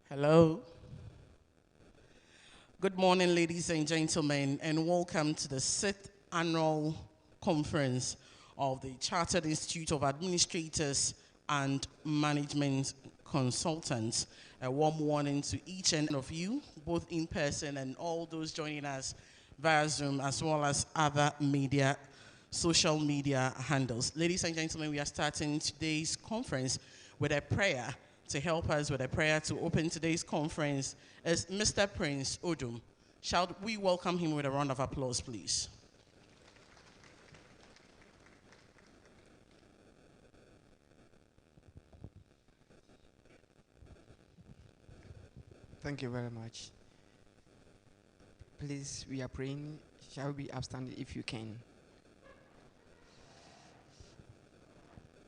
Hello. Good morning, ladies and gentlemen, and welcome to the 6th annual conference of the Chartered Institute of Administrators and Management Consultants. A warm warning to each and of you, both in person and all those joining us via Zoom, as well as other media, social media handles. Ladies and gentlemen, we are starting today's conference with a prayer. To help us with a prayer to open today's conference is Mr. Prince Odum. Shall we welcome him with a round of applause, please? Thank you very much. Please, we are praying. Shall we upstand if you can?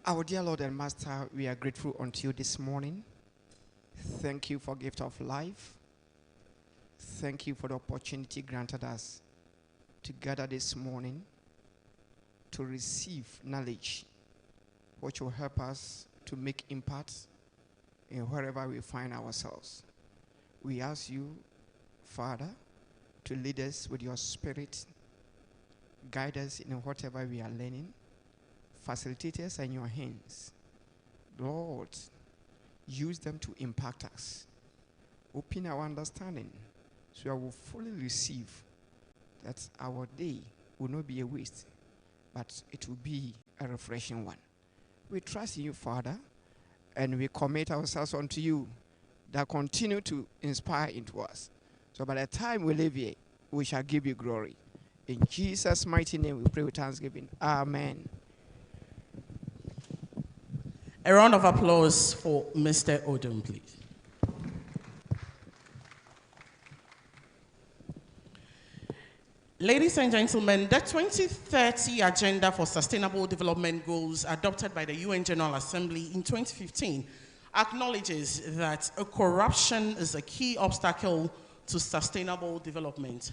Our dear Lord and Master, we are grateful unto you this morning. Thank you for gift of life. Thank you for the opportunity granted us to gather this morning to receive knowledge which will help us to make impact in wherever we find ourselves. We ask you, Father, to lead us with your spirit, guide us in whatever we are learning, facilitate us in your hands. Lord, use them to impact us. Open our understanding so I will fully receive that our day will not be a waste, but it will be a refreshing one. We trust in you, Father, and we commit ourselves unto you that continue to inspire into us. So by the time we leave here, we shall give you glory. In Jesus' mighty name, we pray with thanksgiving. Amen. A round of applause for Mr. Odum, please. Ladies and gentlemen, the 2030 Agenda for Sustainable Development Goals adopted by the UN General Assembly in 2015 acknowledges that corruption is a key obstacle to sustainable development.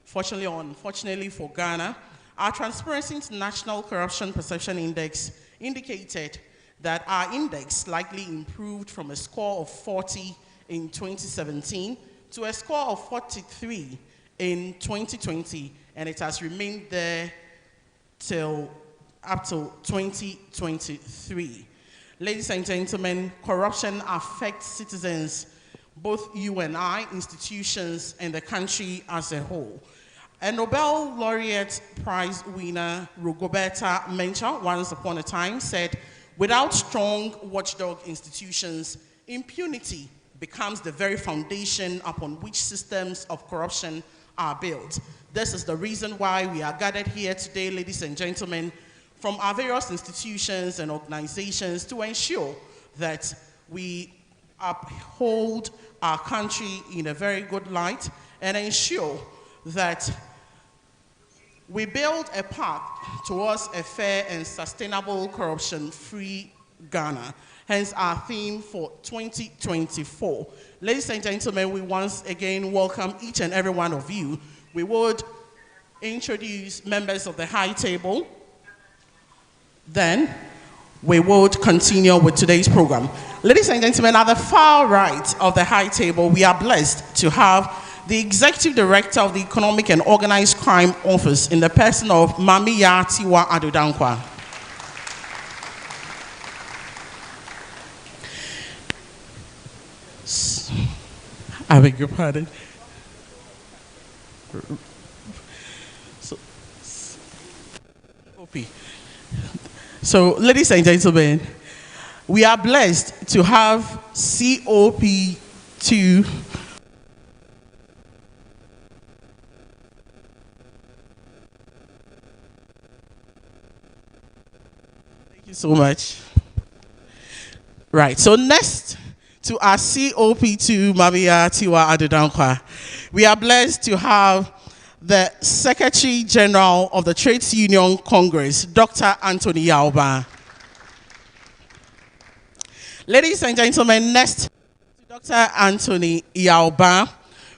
Fortunately or unfortunately for Ghana, our Transparency International Corruption Perception Index indicated that our index slightly improved from a score of 40 in 2017 to a score of 43 in 2020, and it has remained there up till 2023. Ladies and gentlemen, corruption affects citizens, both you and I, institutions, and the country as a whole. A Nobel laureate prize winner, Rogoberta Mencha, once upon a time said, "Without strong watchdog institutions, impunity becomes the very foundation upon which systems of corruption are built." This is the reason why we are gathered here today, ladies and gentlemen, from our various institutions and organizations to ensure that we uphold our country in a very good light and ensure that we build a path towards a fair and sustainable corruption-free Ghana, hence our theme for 2024. Ladies and gentlemen, we once again welcome each and every one of you. We would introduce members of the high table. Then we would continue with today's program. Ladies and gentlemen, at the far right of the high table, we are blessed to have the Executive Director of the Economic and Organized Crime Office in the person of Mami Tiwa Adodankwa. I beg your pardon. So, ladies and gentlemen, we are blessed to have COP2 so much. Right, so next to our COP2, Mabia Tiwa Adodankwa, we are blessed to have the Secretary General of the Trades Union Congress, Dr. Anthony Yauba. Ladies and gentlemen, next to Dr. Anthony Yauba,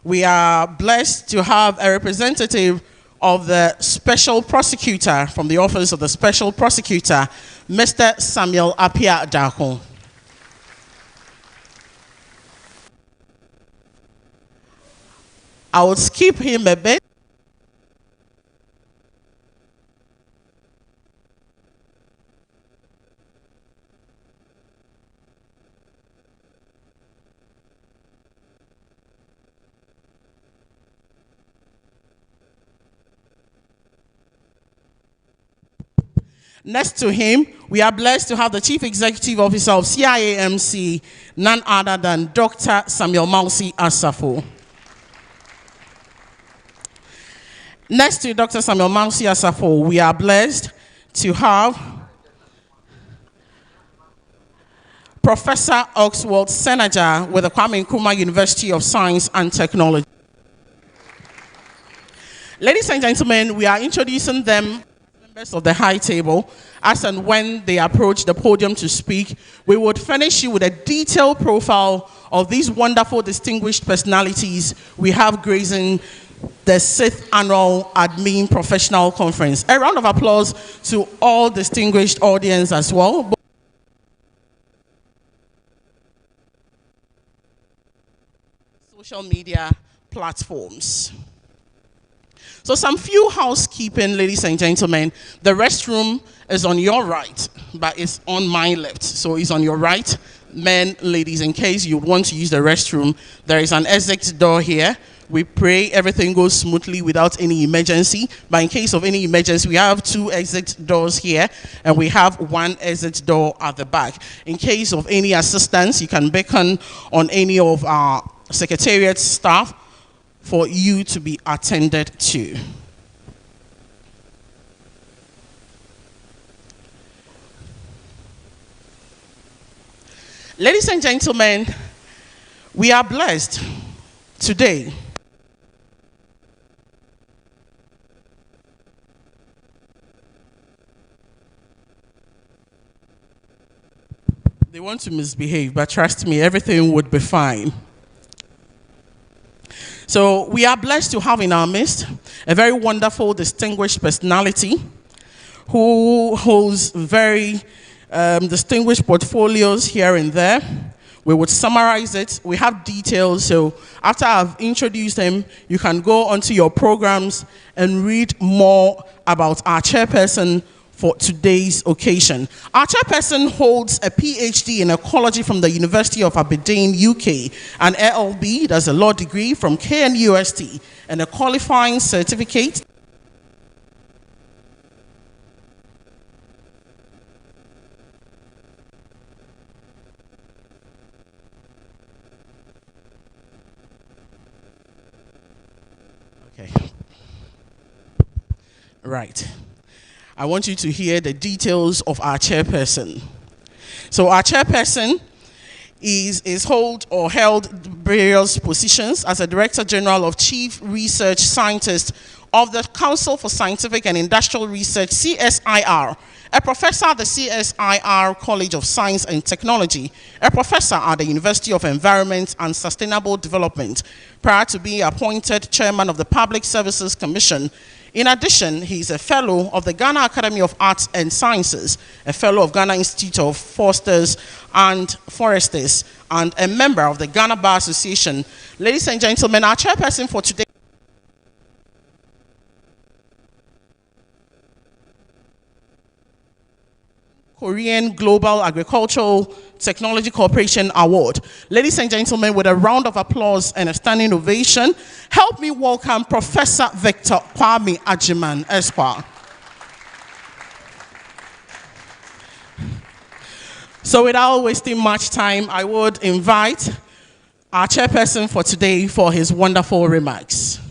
we are blessed to have a representative of the Special Prosecutor from the Office of the Special Prosecutor, Mr. Samuel Apia Dako. I would skip him a bit. Next to him, we are blessed to have the Chief Executive Officer of CIAMC, none other than Dr. Samuel Mausi Asafo. Next to Dr. Samuel Mausi Asafo, we are blessed to have Professor Oxwald Senaja with the Kwame Nkrumah University of Science and Technology. Ladies and gentlemen, we are introducing them members of the high table. As and when they approach the podium to speak, we would furnish you with a detailed profile of these wonderful, distinguished personalities we have gracing the 6th Annual Admin Professional Conference. A round of applause to all distinguished audience as well. Social media platforms. So some few housekeeping, ladies and gentlemen. The restroom is on your right, but it's on my left. So it's on your right. Men, ladies, in case you want to use the restroom, there is an exit door here. We pray everything goes smoothly without any emergency. But in case of any emergency, we have 2 exit doors here, and we have 1 exit door at the back. In case of any assistance, you can beckon on any of our Secretariat staff for you to be attended to. Ladies and gentlemen, we are blessed today they want to misbehave, but trust me, everything would be fine. So we are blessed to have in our midst a very wonderful, distinguished personality who holds very distinguished portfolios here and there. We would summarize it. We have details. So after I've introduced him, you can go onto your programs and read more about our chairperson for today's occasion. Our chairperson holds a PhD in ecology from the University of Aberdeen, UK, an LLB, that's a law degree from KNUST, and a qualifying certificate Right. I want you to hear the details of our chairperson. So our chairperson is held various positions as a Director General of Chief Research Scientist of the Council for Scientific and Industrial Research, CSIR, a professor at the CSIR College of Science and Technology, a professor at the University of Environment and Sustainable Development, prior to being appointed Chairman of the Public Services Commission. In addition, he is a fellow of the Ghana Academy of Arts and Sciences, a fellow of Ghana Institute of Foresters and Foresters, and a member of the Ghana Bar Association. Ladies and gentlemen, our chairperson for today, Korean Global Agricultural Technology Corporation Award. Ladies and gentlemen, with a round of applause and a standing ovation, help me welcome Professor Victor Kwame Ajiman, Esquire. So without wasting much time, I would invite our chairperson for today for his wonderful remarks.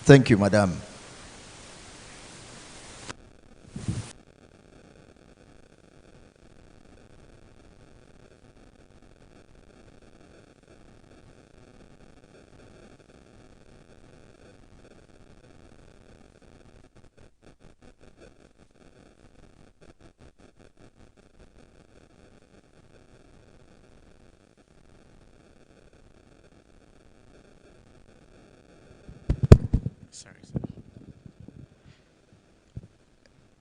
Thank you, Madam.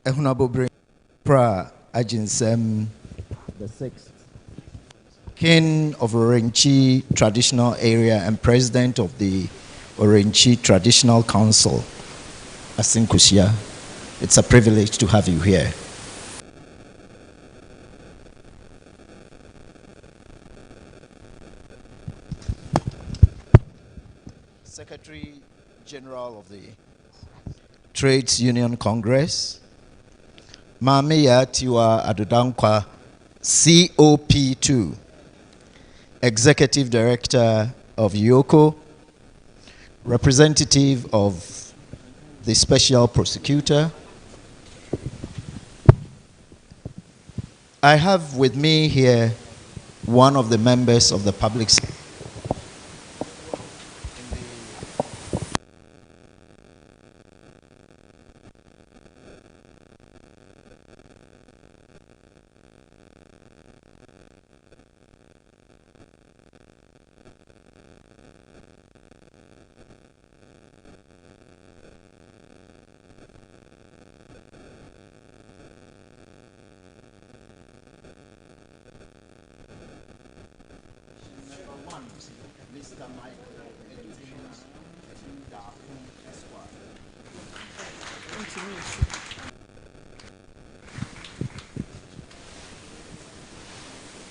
Ehunabo bring pra ajinsem the 6th King of Orenchi Traditional Area and President of the Orenchi Traditional Council, Asin Kusia. It's a privilege to have you here. Secretary General of the Trades Union Congress, Mamiya Tiwa Adodankwa, COP2, Executive Director of YOCO, representative of the Special Prosecutor. I have with me here one of the members of the public sector.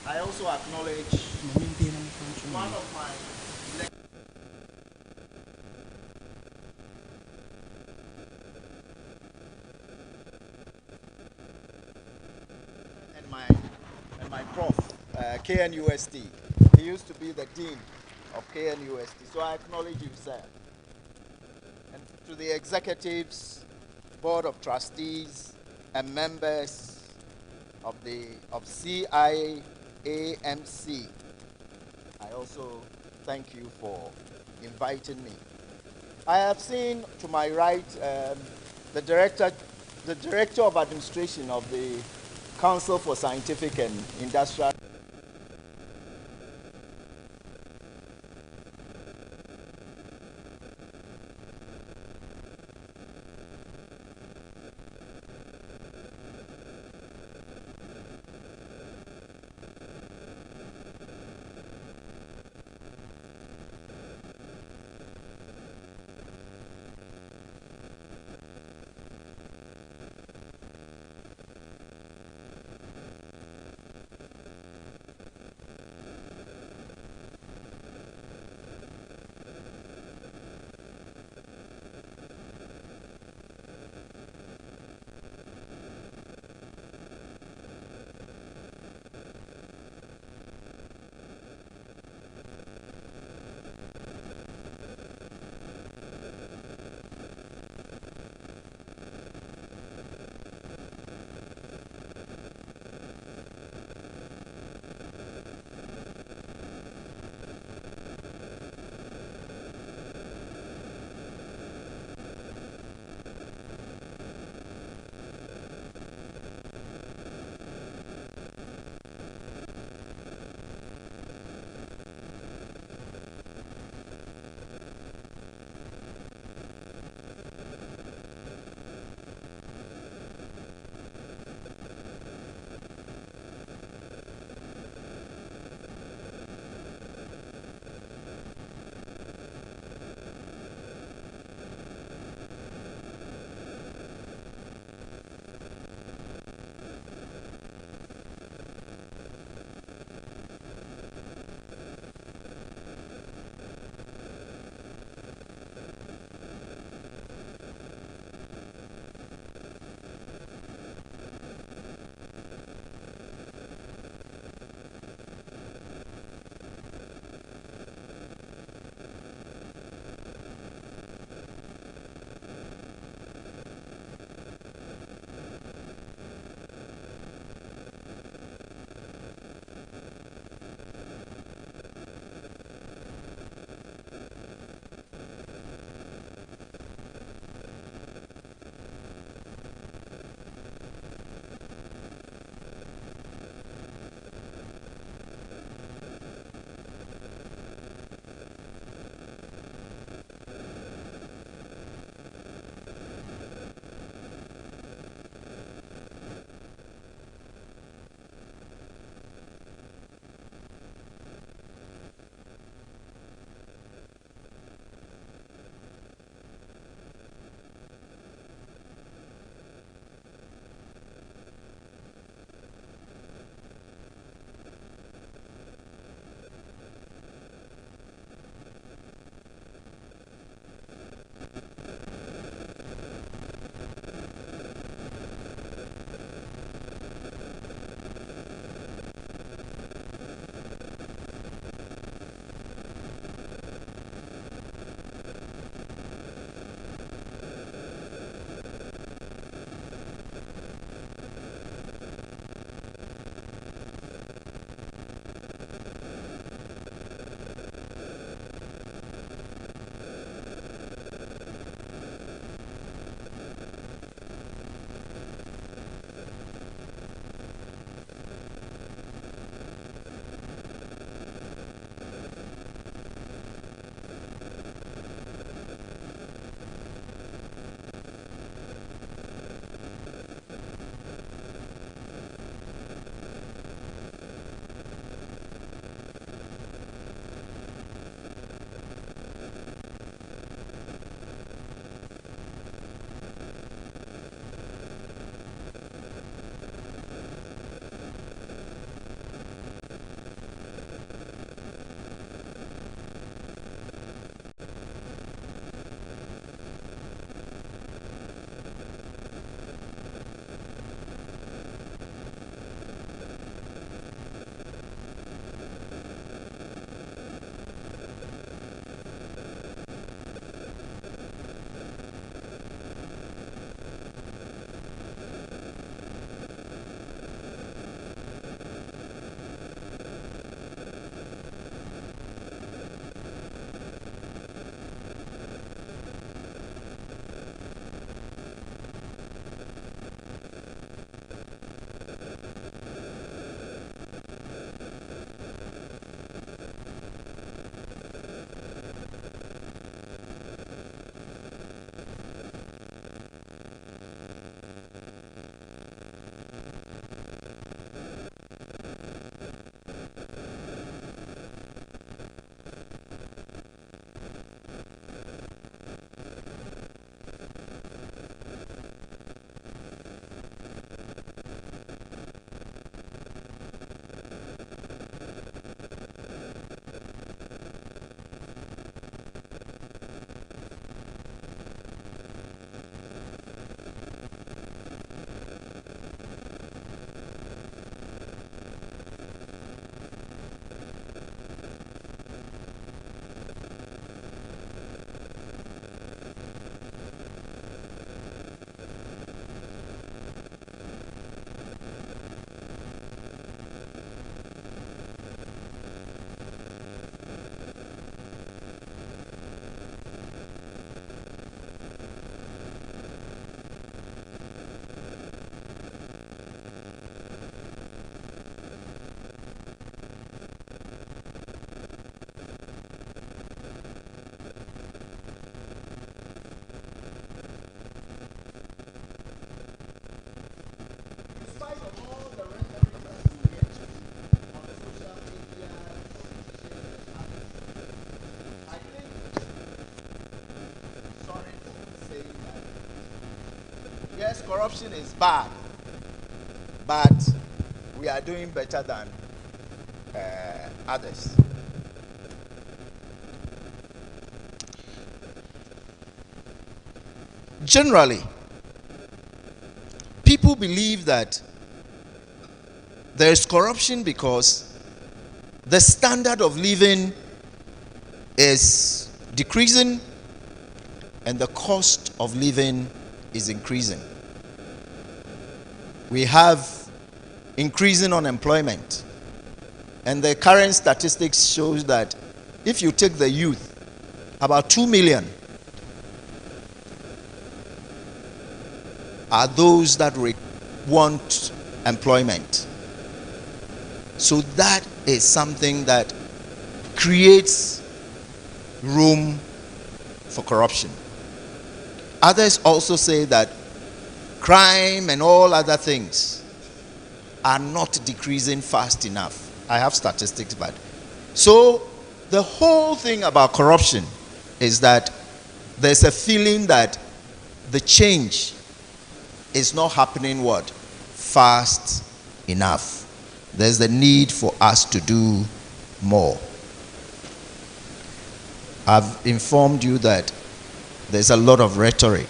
I also acknowledge one of my and my prof, KNUST. He used to be the dean of KNUST, so I acknowledge you, sir. And to the executives, board of trustees, and members of CIAMC, I also thank you for inviting me. I have seen to my right the director of administration of the Council for Scientific and Industrial. Yes, corruption is bad, but we are doing better than others. Generally, people believe that there is corruption because the standard of living is decreasing and the cost of living is increasing. We have increasing unemployment, and the current statistics shows that if you take the youth, about 2 million are those that want employment. So that is something that creates room for corruption. Others also say that crime and all other things are not decreasing fast enough. I have statistics, but so the whole thing about corruption is that there's a feeling that the change is not happening fast enough. There's the need for us to do more. I've informed you that there's a lot of rhetoric.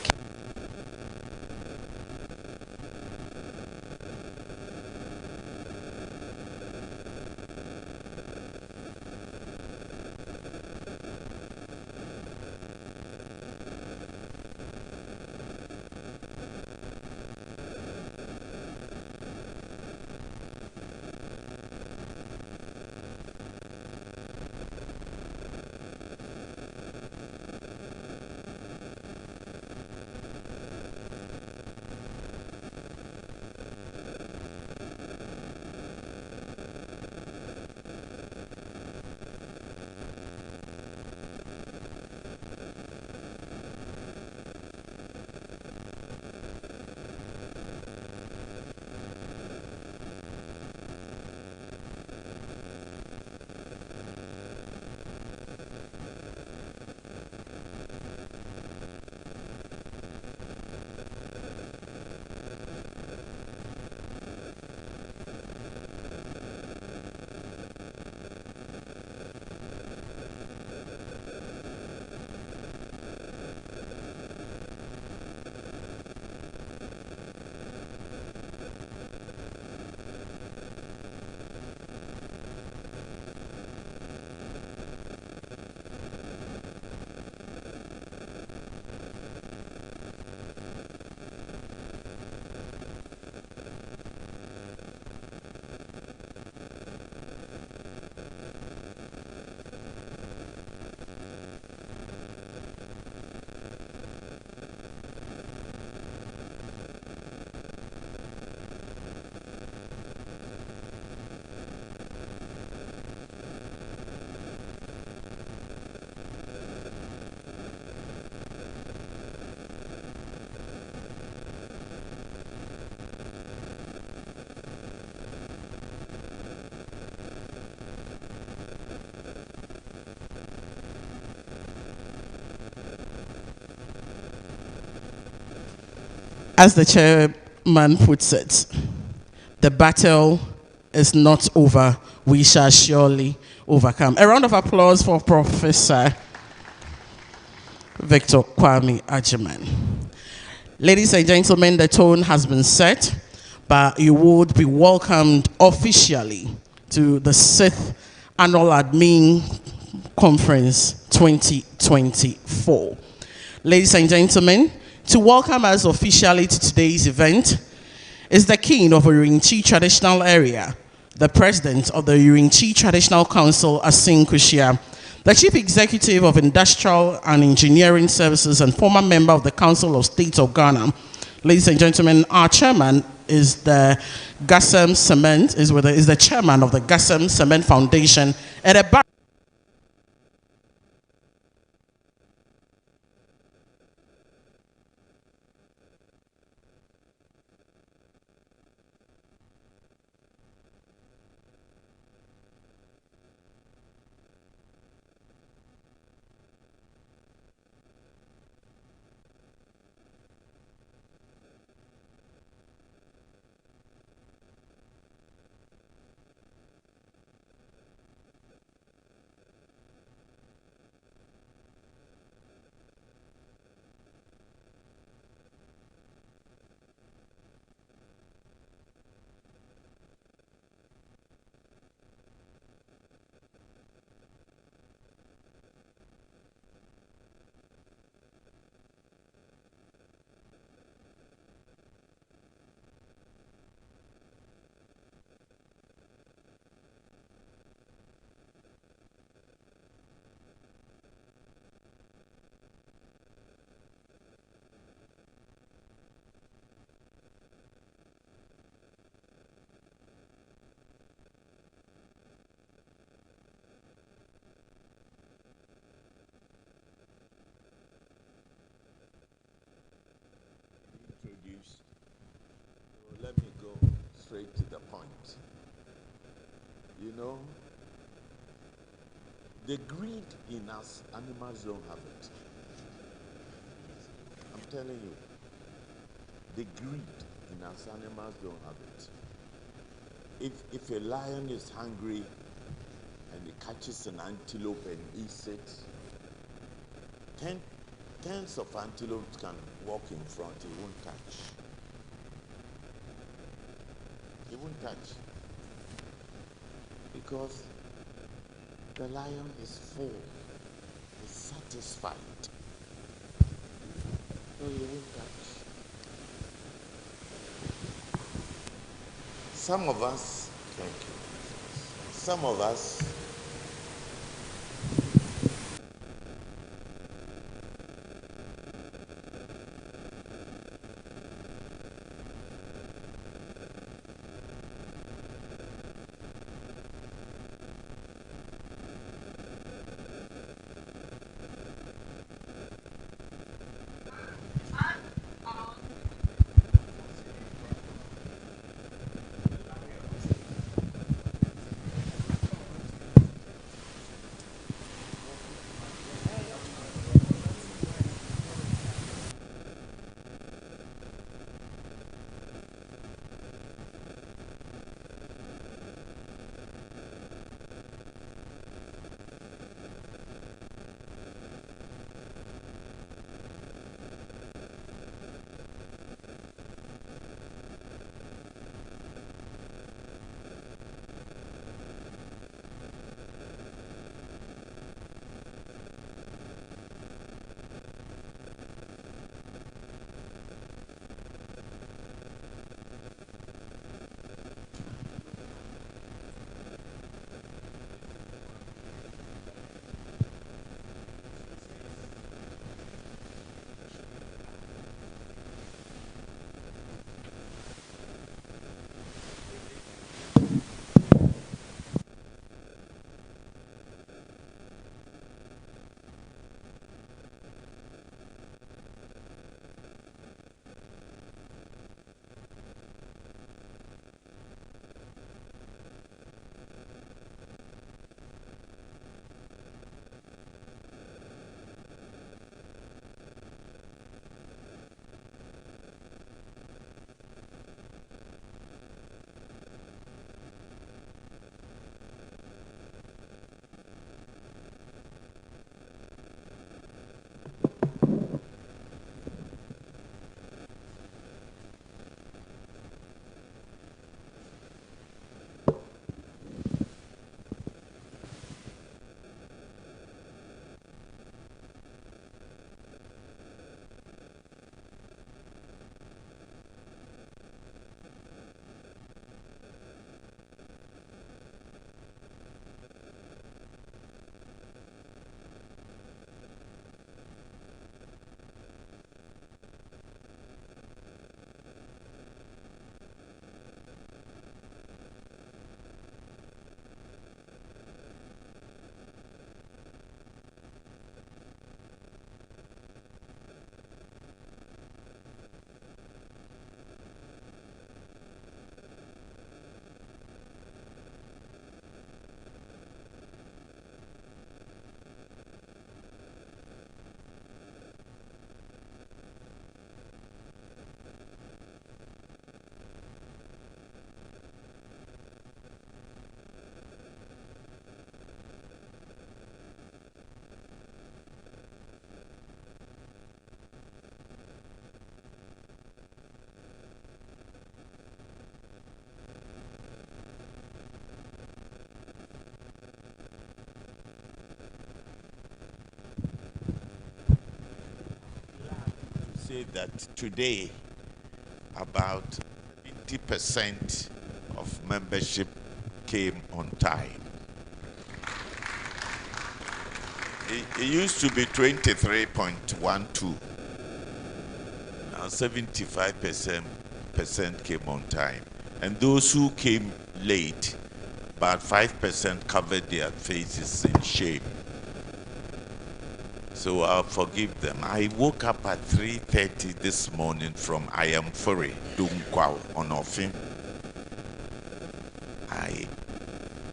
As the chairman puts it, the battle is not over. We shall surely overcome. A round of applause for Professor Victor Kwame Agyemang. Ladies and gentlemen, the tone has been set, but you would be welcomed officially to the 6th Annual Admin Conference 2024. Ladies and gentlemen, to welcome us officially to today's event is the King of Urinchi Traditional Area, the President of the Urinchi Traditional Council, Asin Kushia, the Chief Executive of Industrial and Engineering Services and former member of the Council of State of Ghana. Ladies and gentlemen, our chairman is the Gassem Cement, is the chairman of the Gassem Cement Foundation at a confused. So let me go straight to the point. You know, the greed in us, animals don't have it. I'm telling you, the greed in us, animals don't have it. If a lion is hungry and it catches an antelope and eats it, tens of antelopes can walk in front, it won't touch. It won't touch. Because the lion is full, is satisfied. So he won't touch. Some of us, thank you. Some of us, say that today about 70% of membership came on time. It used to be 23.12. Now 75% came on time. And those who came late, about 5% covered their faces in shame. So I'll forgive them. I woke up at 3:30 this morning from Ayamfuri, Dunkwao, on Ofin. I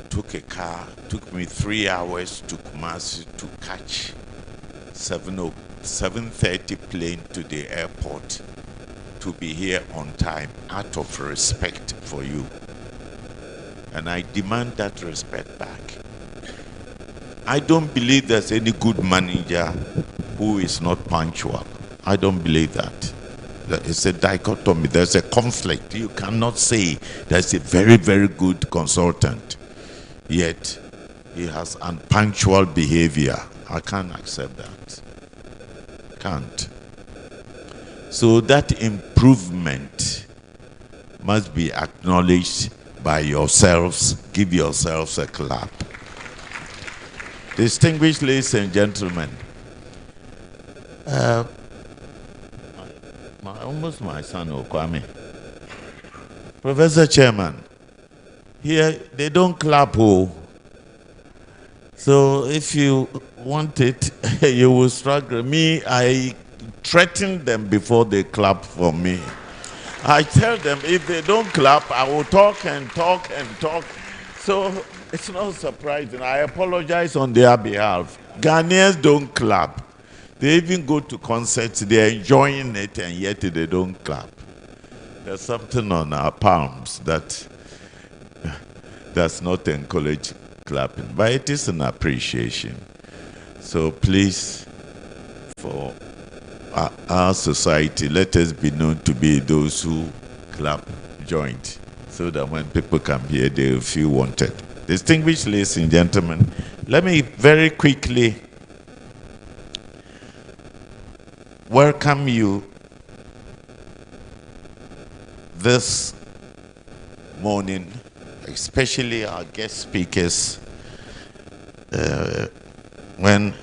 took a car, took me 3 hours to Kumasi to catch 7:30 plane to the airport to be here on time out of respect for you. And I demand that respect back. I don't believe there's any good manager who is not punctual. I don't believe that. It's a dichotomy. There's a conflict. You cannot say there's a very, very good consultant, yet he has unpunctual behavior. I can't accept that. Can't. So that improvement must be acknowledged by yourselves. Give yourselves a clap. Distinguished ladies and gentlemen, almost my son Okwame, Professor Chairman, here they don't clap. So if you want it, you will struggle. Me, I threaten them before they clap for me. I tell them if they don't clap, I will talk and talk and talk. So it's not surprising. I apologize on their behalf. Ghanaians don't clap. They even go to concerts, they're enjoying it, and yet they don't clap. There's something on our palms that does not encourage clapping, but it is an appreciation. So please, for our society, let us be known to be those who clap joint, so that when people come here, they will feel wanted. Distinguished ladies and gentlemen, let me very quickly welcome you this morning, especially our guest speakers. When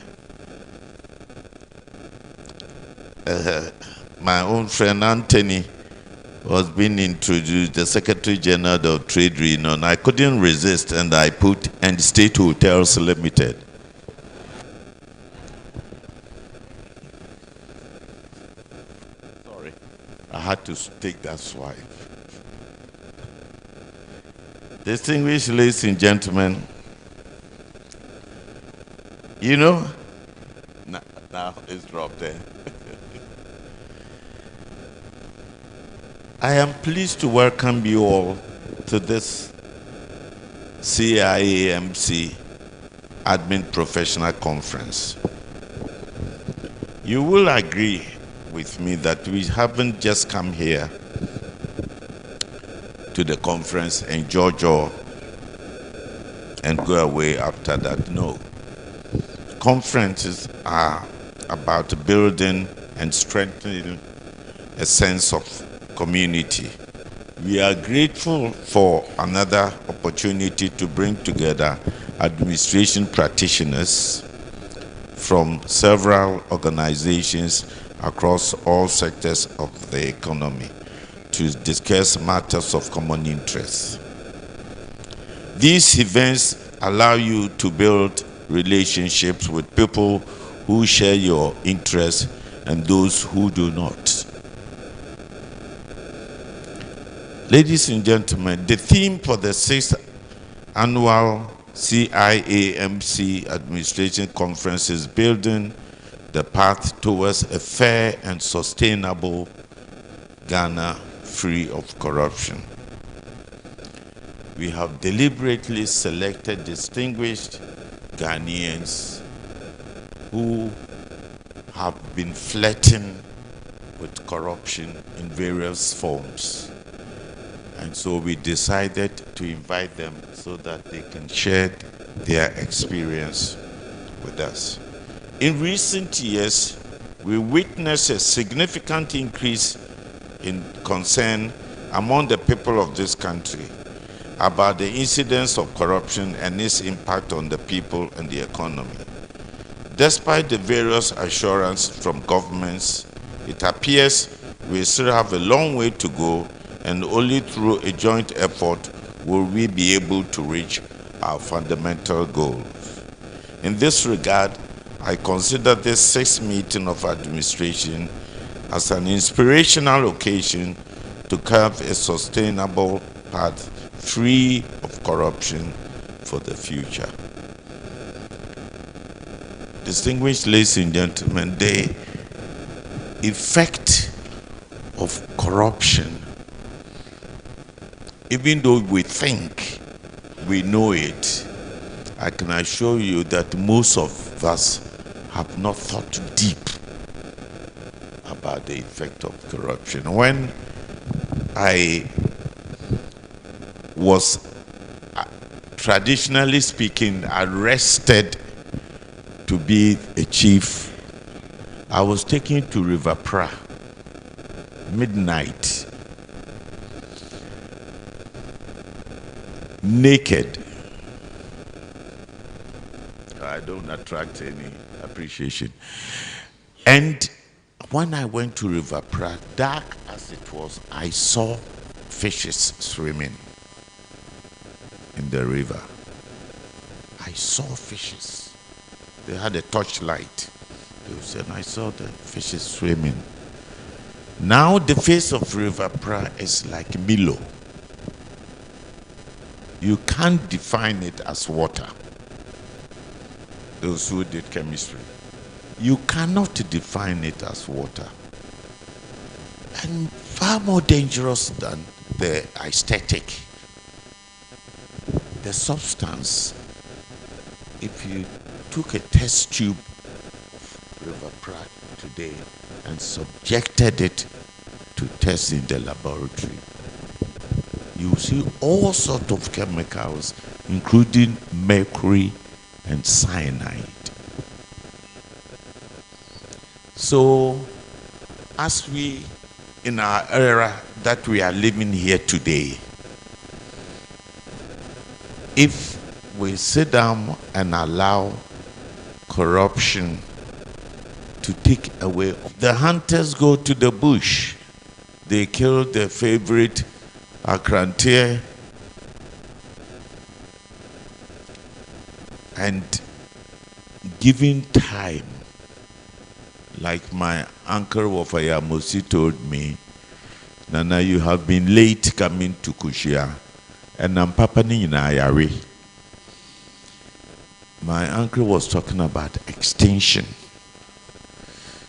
my own friend Anthony was being introduced, the Secretary General of Trade Union, I couldn't resist, and I put End State Hotels Limited. Sorry, I had to take that swipe. Distinguished ladies and gentlemen, you know, now it's dropped there. I am pleased to welcome you all to this CIAMC Admin Professional Conference. You will agree with me that we haven't just come here to the conference, enjoy and go away after that. No. Conferences are about building and strengthening a sense of community. We are grateful for another opportunity to bring together administration practitioners from several organizations across all sectors of the economy to discuss matters of common interest. These events allow you to build relationships with people who share your interests and those who do not. Ladies and gentlemen, the theme for the 6th annual CIAMC Administration Conference is building the path towards a fair and sustainable Ghana free of corruption. We have deliberately selected distinguished Ghanaians who have been flirting with corruption in various forms. And so we decided to invite them so that they can share their experience with us. In recent years, we witnessed a significant increase in concern among the people of this country about the incidence of corruption and its impact on the people and the economy. Despite the various assurances from governments, it appears we still have a long way to go, and only through a joint effort will we be able to reach our fundamental goals. In this regard, I consider this sixth meeting of administration as an inspirational occasion to carve a sustainable path free of corruption for the future. Distinguished ladies and gentlemen, the effect of corruption, even though we think we know it, I can assure you that most of us have not thought deep about the effect of corruption. When I was, traditionally speaking, arrested to be a chief, I was taken to River Pra, midnight, naked. I don't attract any appreciation. And when I went to River Pra, dark as it was, I saw fishes swimming in the river. I saw fishes. They had a torchlight. They said, I saw the fishes swimming. Now the face of River Pra is like Milo. You can't define it as water. Those who did chemistry. You cannot define it as water. And far more dangerous than the aesthetic, the substance. If you took a test tube of River Pra today and subjected it to tests in the laboratory, you see all sorts of chemicals, including mercury and cyanide. So, as we, in our era that we are living here today, if we sit down and allow corruption to take away, the hunters go to the bush, they kill their favorite akranteer, and giving time, like my uncle Wafayamosi told me, Nana, you have been late coming to Kushia, and I'm Papa Ninayari. My uncle was talking about extinction.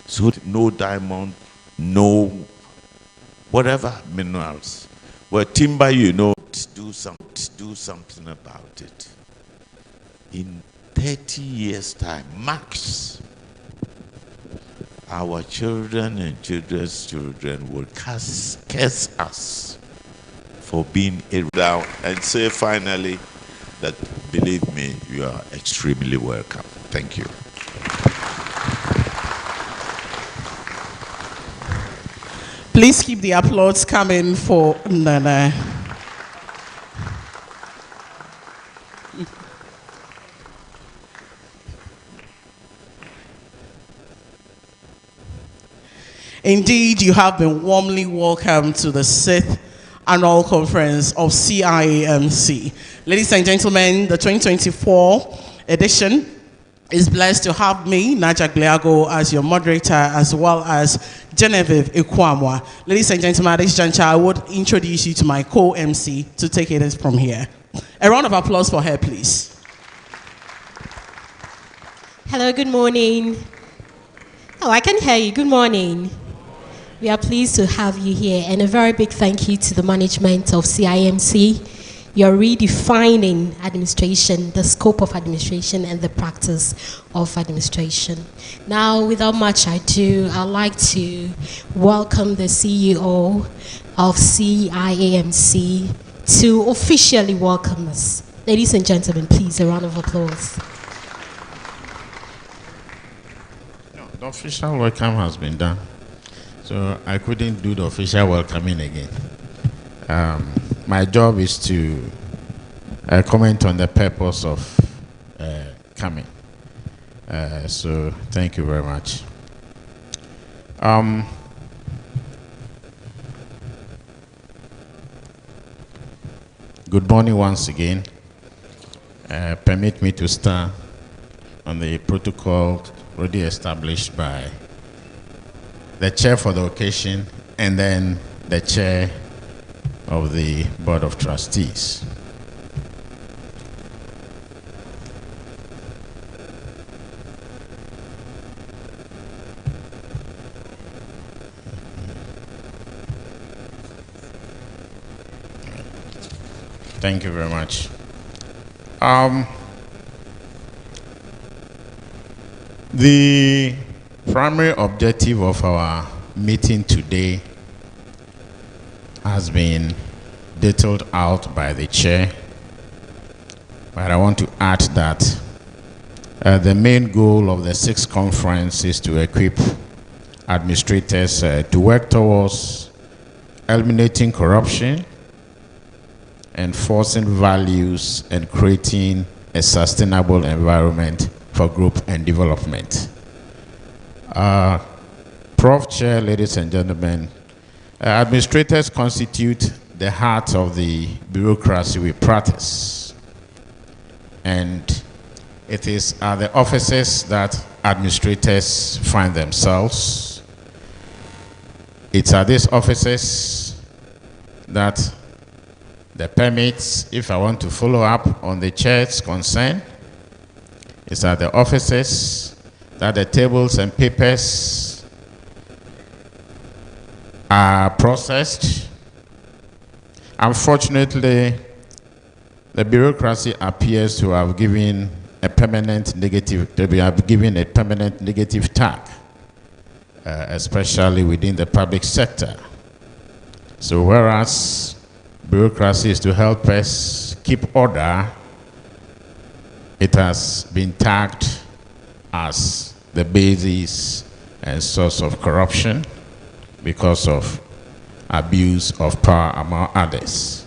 So no diamond, no whatever minerals. Well, timber, you know, do something about it. In 30 years' time, max, our children and children's children will curse us for being down and say finally that, believe me, you are extremely welcome. Thank you. Please keep the applause coming for Nana. Indeed, you have been warmly welcomed to the 6th Annual Conference of CIAMC. Ladies and gentlemen, the 2024 edition is blessed to have me, Naja Gliago, as your moderator, as well as Genevieve Ikwamwa. Ladies and gentlemen, at this juncture, I would introduce you to my co-MC to take it from here. A round of applause for her, please. Hello, good morning. Oh, I can hear you. Good morning. We are pleased to have you here, and a very big thank you to the management of CIMC. You're redefining administration, the scope of administration, and the practice of administration. Now, without much ado, I'd like to welcome the CEO of CIAMC to officially welcome us. Ladies and gentlemen, please, a round of applause. No, the official welcome has been done, so I couldn't do the official welcoming again. My job is to comment on the purpose of coming. So thank you very much. Good morning once again. Permit me to start on the protocol already established by the chair for the occasion and then the chair of the Board of Trustees. Thank you very much. The primary objective of our meeting today has been detailed out by the chair, but I want to add that the main goal of the sixth conference is to equip administrators to work towards eliminating corruption, enforcing values, and creating a sustainable environment for growth and development. Prof. Chair, ladies and gentlemen, administrators constitute the heart of the bureaucracy we practice. And it is at the offices that administrators find themselves. It's at these offices that the permits, if I want to follow up on the chair's concern, it's at the offices that the tables and papers are processed. Unfortunately, the bureaucracy appears to have given a permanent negative, tag, especially within the public sector. So whereas bureaucracy is to help us keep order, it has been tagged as the basis and source of corruption because of abuse of power, among others.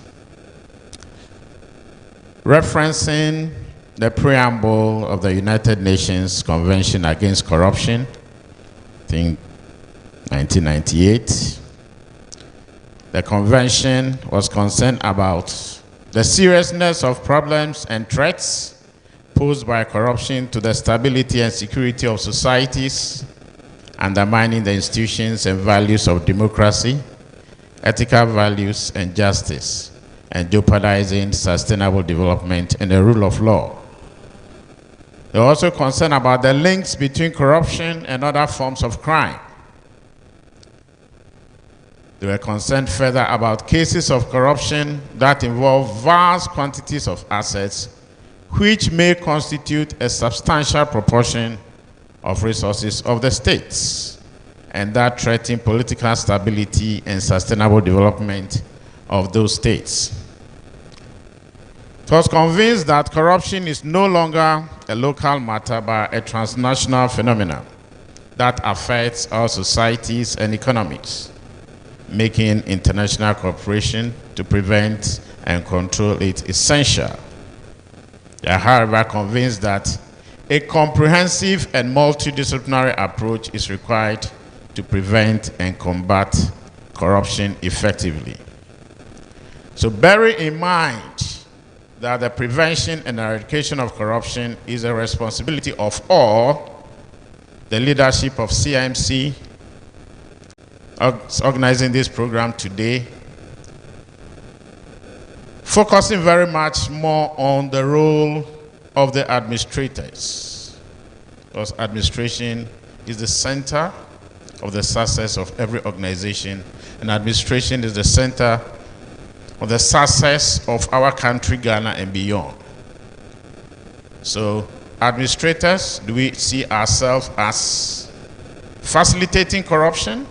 Referencing the preamble of the United Nations Convention Against Corruption, I think 1998, the convention was concerned about the seriousness of problems and threats posed by corruption to the stability and security of societies, undermining the institutions and values of democracy, ethical values and justice, and jeopardizing sustainable development and the rule of law. They were also concerned about the links between corruption and other forms of crime. They were concerned further about cases of corruption that involve vast quantities of assets which may constitute a substantial proportion of resources of the states and that threaten political stability and sustainable development of those states. It was convinced that corruption is no longer a local matter but a transnational phenomenon that affects our societies and economies, making international cooperation to prevent and control it essential. They are, however, convinced that a comprehensive and multidisciplinary approach is required to prevent and combat corruption effectively. So bear in mind that the prevention and eradication of corruption is a responsibility of all. The leadership of CIMC organizing this program today, focusing very much more on the role of the administrators, because administration is the center of the success of every organization, and administration is the center of the success of our country, Ghana, and beyond. So, administrators, do we see ourselves as facilitating corruption,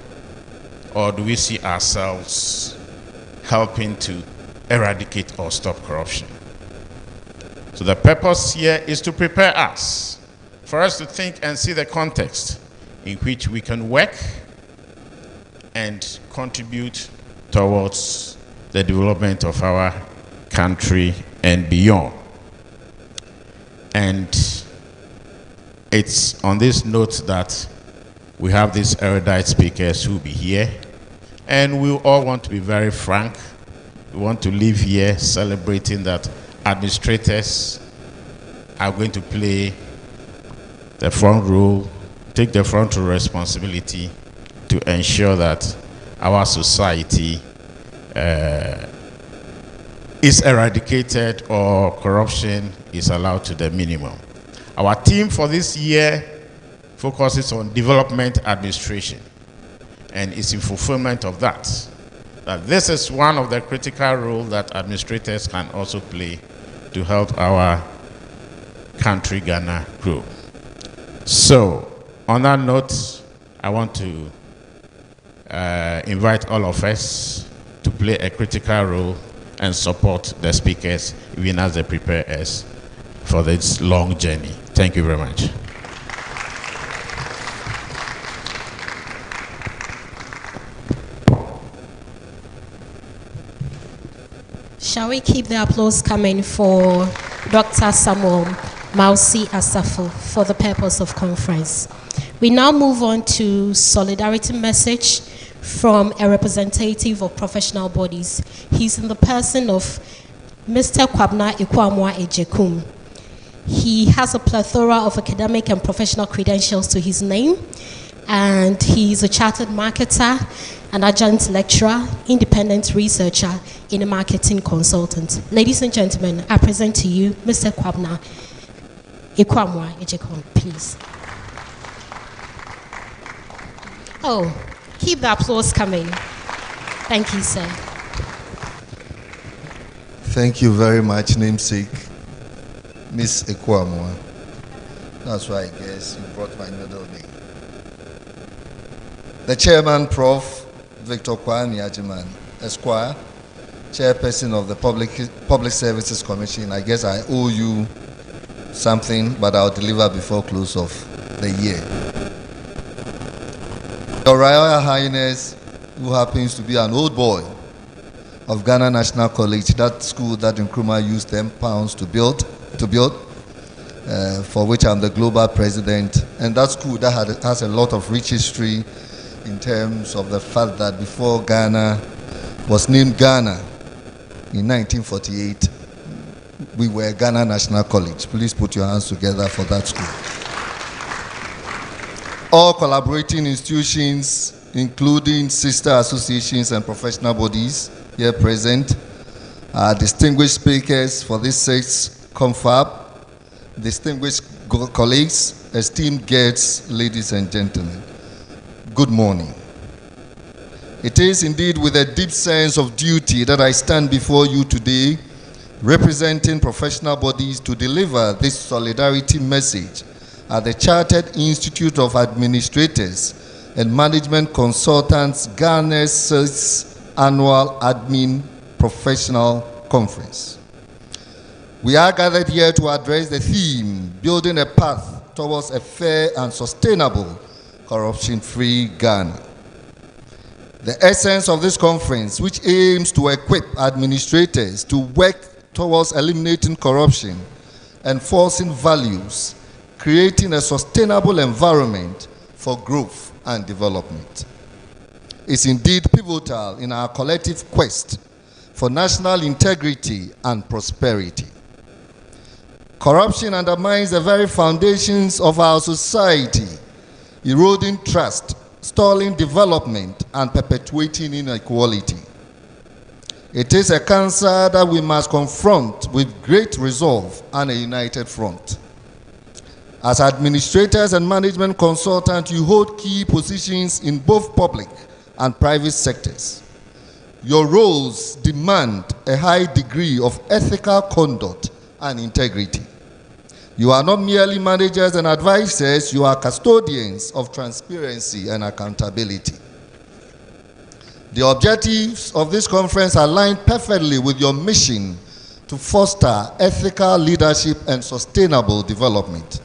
or do we see ourselves helping to eradicate or stop corruption? So the purpose here is to prepare us, for us to think and see the context in which we can work and contribute towards the development of our country and beyond. And it's on this note that we have these erudite speakers who will be here, and we all want to be very frank. We want to live here celebrating that administrators are going to play the front role take the frontal responsibility to ensure that our society is eradicated or corruption is allowed to the minimum. Our theme for this year focuses on development administration, and it's in fulfillment of that. That this is one of the critical roles that administrators can also play to help our country, Ghana, grow. So, on that note, I want to invite all of us to play a critical role and support the speakers even as they prepare us for this long journey. Thank you very much. Shall we keep the applause coming for Dr. Samuel Mausi Asafo for the purpose of conference? We now move on to solidarity message from a representative of professional bodies. He's in the person of Mr. Kwabna Ikwamwa Ejekum. He has a plethora of academic and professional credentials to his name, and he's a chartered marketer, an adjunct lecturer, independent researcher, and a marketing consultant. Ladies and gentlemen, I present to you Mr. Kwabna Ikwamwa Ejekum, please. Oh, keep the applause coming. Thank you, sir. Thank you very much, namesake, Miss Ekwamwa. That's why I guess you brought my middle name. The chairman, Prof. Victor Kwame Ajiman, Esquire, chairperson of the Public Services Commission. I guess I owe you something, but I'll deliver before close of the year. Your Royal Highness, who happens to be an old boy of Ghana National College, that school that Nkrumah used £10 to build, for which I'm the global president, and that school that has a lot of rich history in terms of the fact that before Ghana was named Ghana in 1948, we were Ghana National College. Please put your hands together for that school. All collaborating institutions, including sister associations and professional bodies here present, distinguished speakers for this sixth confab, distinguished colleagues, esteemed guests, ladies and gentlemen, good morning. It is indeed with a deep sense of duty that I stand before you today, representing professional bodies to deliver this solidarity message at the Chartered Institute of Administrators and Management Consultants Ghana's 6th Annual Admin Professional Conference. We are gathered here to address the theme, building a path towards a fair and sustainable corruption-free Ghana. The essence of this conference, which aims to equip administrators to work towards eliminating corruption, enforcing values, creating a sustainable environment for growth and development, is indeed pivotal in our collective quest for national integrity and prosperity. Corruption undermines the very foundations of our society, eroding trust, stalling development, and perpetuating inequality. It is a cancer that we must confront with great resolve and a united front. As administrators and management consultants, you hold key positions in both public and private sectors. Your roles demand a high degree of ethical conduct and integrity. You are not merely managers and advisors, you are custodians of transparency and accountability. The objectives of this conference align perfectly with your mission to foster ethical leadership and sustainable development.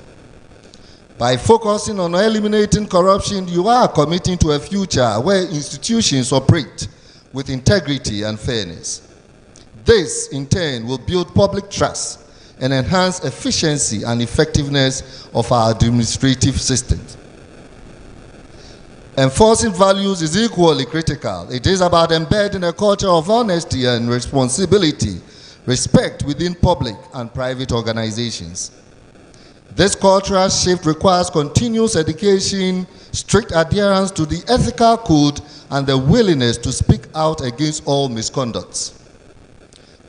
By focusing on eliminating corruption, you are committing to a future where institutions operate with integrity and fairness. This, in turn, will build public trust and enhance efficiency and effectiveness of our administrative systems. Enforcing values is equally critical. It is about embedding a culture of honesty and responsibility, respect within public and private organizations. This cultural shift requires continuous education, strict adherence to the ethical code, and the willingness to speak out against all misconducts.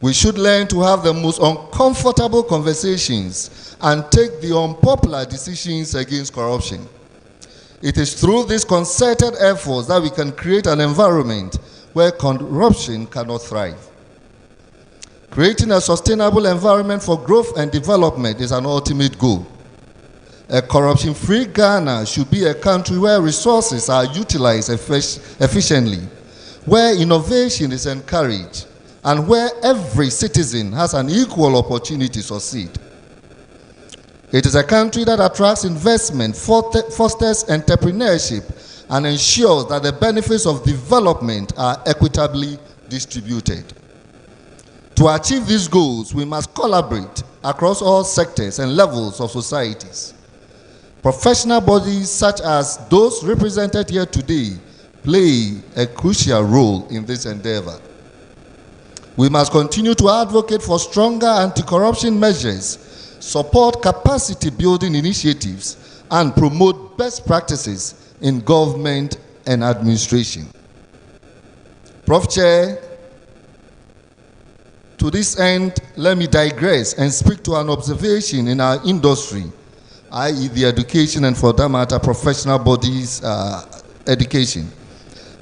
We should learn to have the most uncomfortable conversations and take the unpopular decisions against corruption. It is through these concerted efforts that we can create an environment where corruption cannot thrive. Creating a sustainable environment for growth and development is an ultimate goal. A corruption-free Ghana should be a country where resources are utilized efficiently, where innovation is encouraged, and where every citizen has an equal opportunity to succeed. It is a country that attracts investment, fosters entrepreneurship, and ensures that the benefits of development are equitably distributed. To achieve these goals, we must collaborate across all sectors and levels of societies. Professional bodies such as those represented here today play a crucial role in this endeavor. We must continue to advocate for stronger anti-corruption measures, support capacity building initiatives, and promote best practices in government and administration. Prof. Chair, to this end, let me digress and speak to an observation in our industry, i.e. the education and, for that matter, professional bodies education.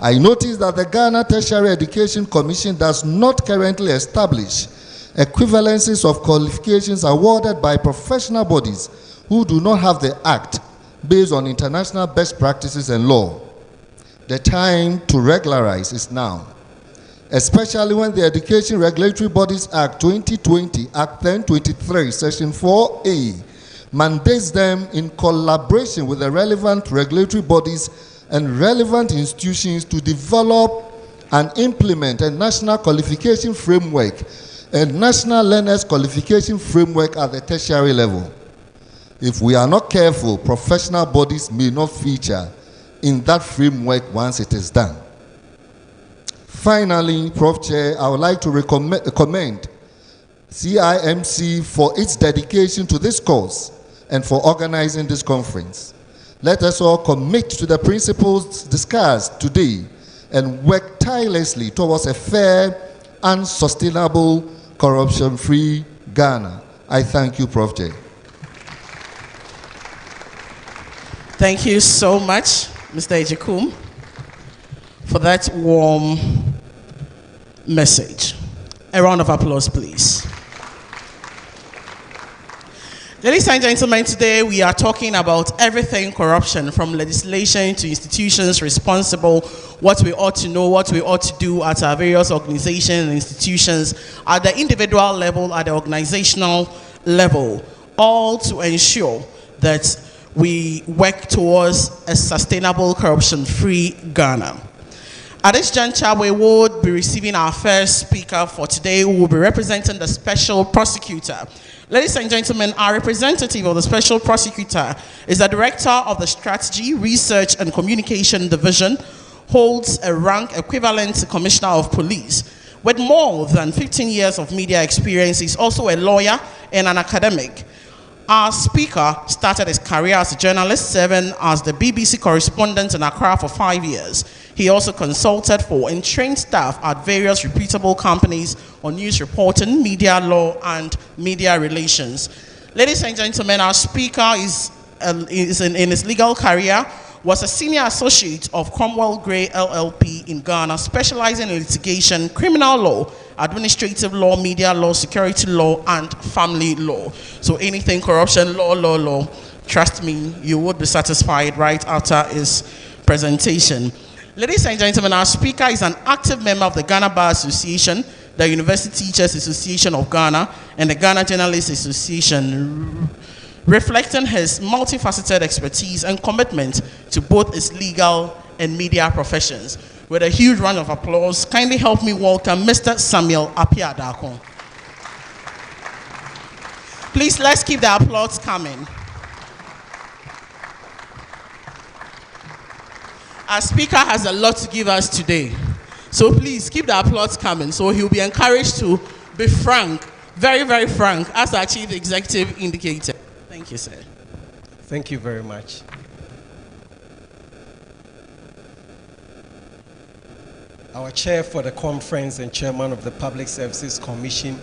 I noticed that the Ghana Tertiary Education Commission does not currently establish equivalencies of qualifications awarded by professional bodies who do not have the act based on international best practices and law. The time to regularize is now, especially when the Education Regulatory Bodies Act 2020, Act 1023, Section 4A, mandates them in collaboration with the relevant regulatory bodies and relevant institutions to develop and implement a national qualification framework, a national learners qualification framework at the tertiary level. If we are not careful, professional bodies may not feature in that framework once it is done. Finally, Prof. Chair, I would like to commend CIMC for its dedication to this cause and for organizing this conference. Let us all commit to the principles discussed today and work tirelessly towards a fair and sustainable corruption-free Ghana. I thank you, Prof. Chair. Thank you so much, Mr. Ejekum, for that warm message. A round of applause, please. Ladies and gentlemen, today we are talking about everything corruption, from legislation to institutions responsible, what we ought to know, what we ought to do at our various organizations and institutions, at the individual level, at the organizational level, all to ensure that we work towards a sustainable corruption-free Ghana. At this juncture, we will be receiving our first speaker for today, who will be representing the Special Prosecutor. Ladies and gentlemen, our representative of the Special Prosecutor is the Director of the Strategy, Research and Communication Division, holds a rank equivalent to Commissioner of Police. With more than 15 years of media experience, he's also a lawyer and an academic. Our speaker started his career as a journalist, serving as the BBC correspondent in Accra for 5 years. He also consulted for and trained staff at various reputable companies on news reporting, media law, and media relations. Ladies and gentlemen, our speaker is in his legal career, was a senior associate of Cromwell Gray LLP in Ghana, specializing in litigation, criminal law, administrative law, media law, security law, and family law. So anything corruption, law, trust me, you would be satisfied right after his presentation. Ladies and gentlemen, our speaker is an active member of the Ghana Bar Association, the University Teachers Association of Ghana, and the Ghana Journalists Association, reflecting his multifaceted expertise and commitment to both his legal and media professions. With a huge round of applause, kindly help me welcome Mr. Samuel Apiadako. Please, let's keep the applause coming. Our speaker has a lot to give us today. So please keep the applause coming. So he'll be encouraged to be frank, very, very frank, as our chief executive indicated. Thank Thank you, sir. Thank you very much. Our chair for the conference and chairman of the Public Services Commission,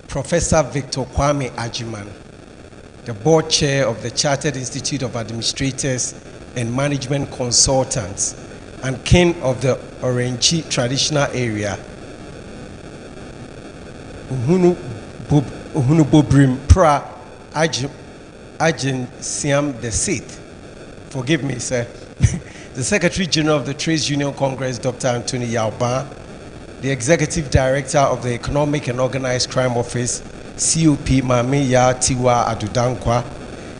Professor Victor Kwame Ajiman, the board chair of the Chartered Institute of Administrators and Management Consultants, and king of the Orange traditional area, Uhunu Bobrim Pra Ajin Siam the Sixth. Forgive me, sir. The Secretary General of the Trades Union Congress, Dr. Anthony Yauba, the Executive Director of the Economic and Organized Crime Office, COP Mamiya Tiwa Adudankwa,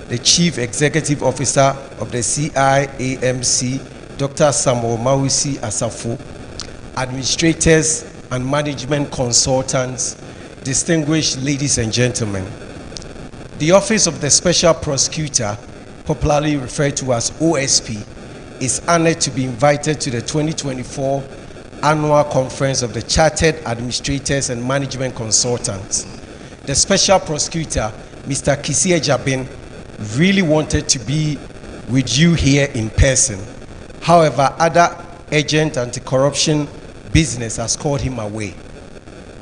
the Chief Executive Officer of the CIAMC, Dr. Samuel Mawusi Asafo, administrators and management consultants, distinguished ladies and gentlemen. The Office of the Special Prosecutor, popularly referred to as OSP, is honored to be invited to the 2024 Annual Conference of the Chartered Administrators and Management Consultants. The Special Prosecutor, Mr. Kisie Jabin, really wanted to be with you here in person. However, other urgent anti-corruption business has called him away.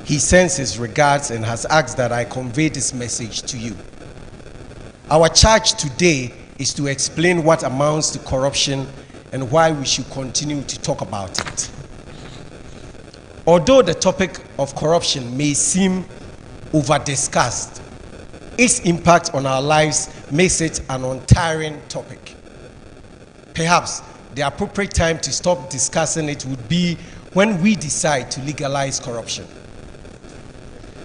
He sends his regards and has asked that I convey this message to you. Our charge today is to explain what amounts to corruption and why we should continue to talk about it. Although the topic of corruption may seem over-discussed, its impact on our lives makes it an untiring topic. Perhaps the appropriate time to stop discussing it would be when we decide to legalize corruption.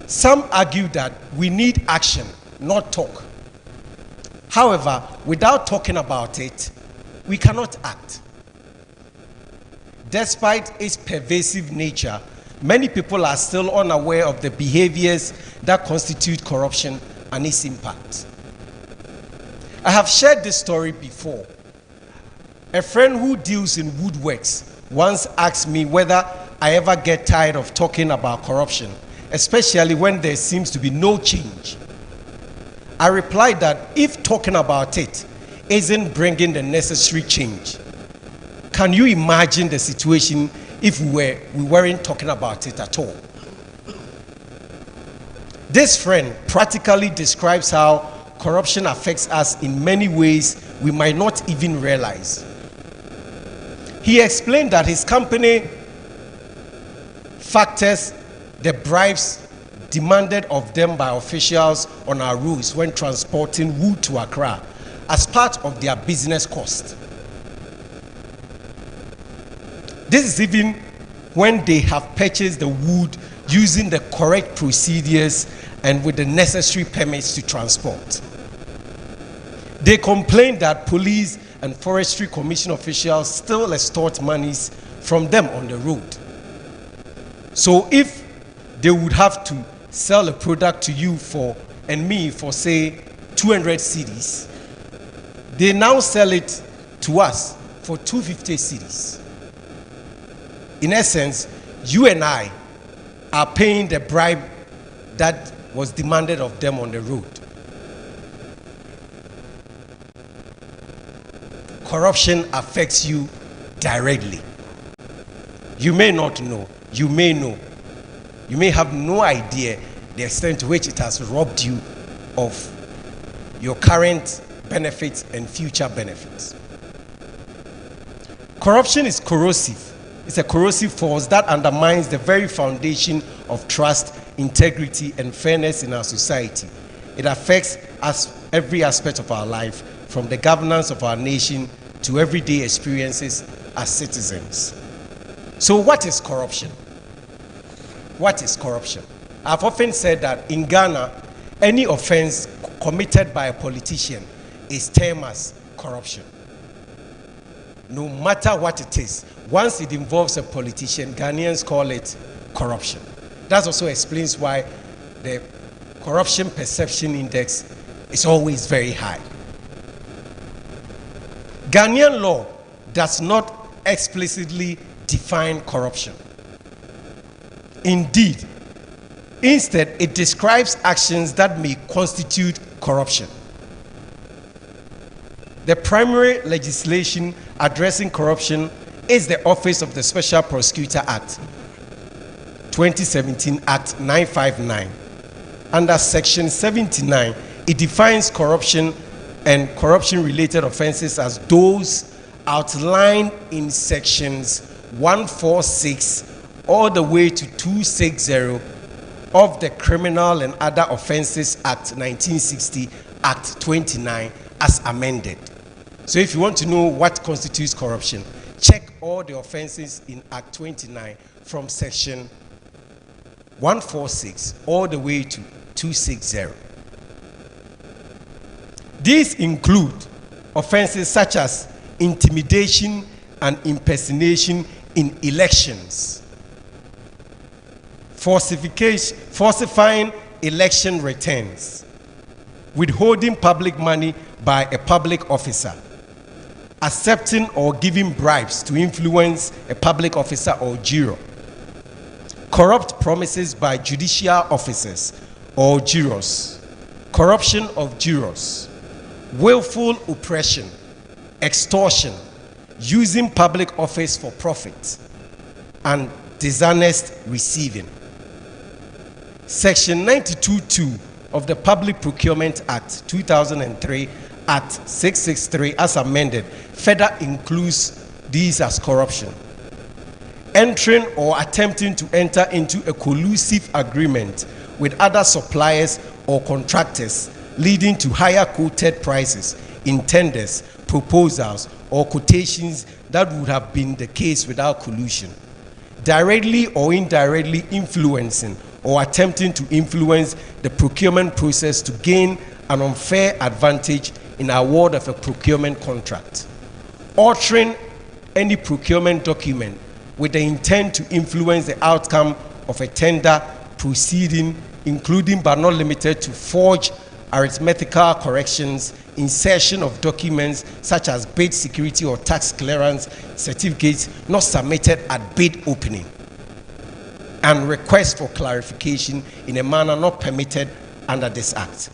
Some argue that we need action, not talk. However, without talking about it, we cannot act. Despite its pervasive nature, many people are still unaware of the behaviors that constitute corruption and its impact. I have shared this story before. A friend who deals in woodworks once asked me whether I ever get tired of talking about corruption, especially when there seems to be no change. I replied that if talking about it isn't bringing the necessary change, can you imagine the situation if we weren't talking about it at all? This friend practically describes how corruption affects us in many ways we might not even realize. He explained that his company factors the bribes demanded of them by officials on our roads when transporting wood to Accra as part of their business cost. This is even when they have purchased the wood using the correct procedures and with the necessary permits to transport. They complain that police and forestry commission officials still extort monies from them on the road. So if they would have to sell a product to you and me for say 200 cedis, they now sell it to us for 250 cedis. In essence, you and I are paying the bribe that was demanded of them on the road. Corruption affects you directly. You may not know, you may know. You may have no idea the extent to which it has robbed you of your current benefits and future benefits. Corruption is corrosive. It's a corrosive force that undermines the very foundation of trust, integrity, and fairness in our society. It affects us every aspect of our life, from the governance of our nation to everyday experiences as citizens. So what is corruption? What is corruption? I've often said that in Ghana, any offense committed by a politician is termed as corruption. No matter what it is, once it involves a politician, Ghanaians call it corruption. That also explains why the corruption perception index is always very high. Ghanaian law does not explicitly define corruption. Indeed, instead, it describes actions that may constitute corruption. The primary legislation addressing corruption is the Office of the Special Prosecutor Act, 2017 Act 959. Under Section 79, it defines corruption and corruption-related offenses as those outlined in sections 146 all the way to 260 of the Criminal and Other Offenses Act 1960, Act 29, as amended. So if you want to know what constitutes corruption, check all the offenses in Act 29 from section 146 all the way to 260. These include offenses such as intimidation and impersonation in elections, falsifying election returns, withholding public money by a public officer, accepting or giving bribes to influence a public officer or juror, corrupt promises by judicial officers or jurors, corruption of jurors, willful oppression, extortion, using public office for profit, and dishonest receiving. Section 92(2) of the Public Procurement Act 2003 at 663 as amended further includes these as corruption. Entering or attempting to enter into a collusive agreement with other suppliers or contractors leading to higher quoted prices in tenders, proposals, or quotations that would have been the case without collusion. Directly or indirectly influencing or attempting to influence the procurement process to gain an unfair advantage in award of a procurement contract. Altering any procurement document with the intent to influence the outcome of a tender proceeding, including but not limited to forge arithmetical corrections, insertion of documents such as bid security or tax clearance certificates not submitted at bid opening, and request for clarification in a manner not permitted under this act.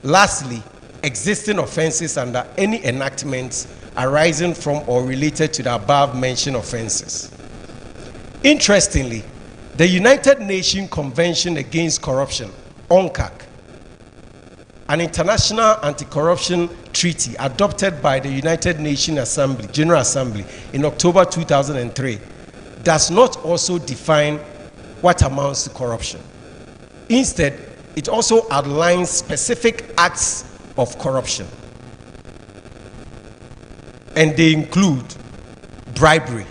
Lastly, existing offenses under any enactments arising from or related to the above mentioned offenses. Interestingly, the United Nations Convention Against Corruption, UNCAC, an international anti-corruption treaty adopted by the United Nations General Assembly in October 2003, does not also define what amounts to corruption. Instead, it also outlines specific acts of corruption. And they include bribery,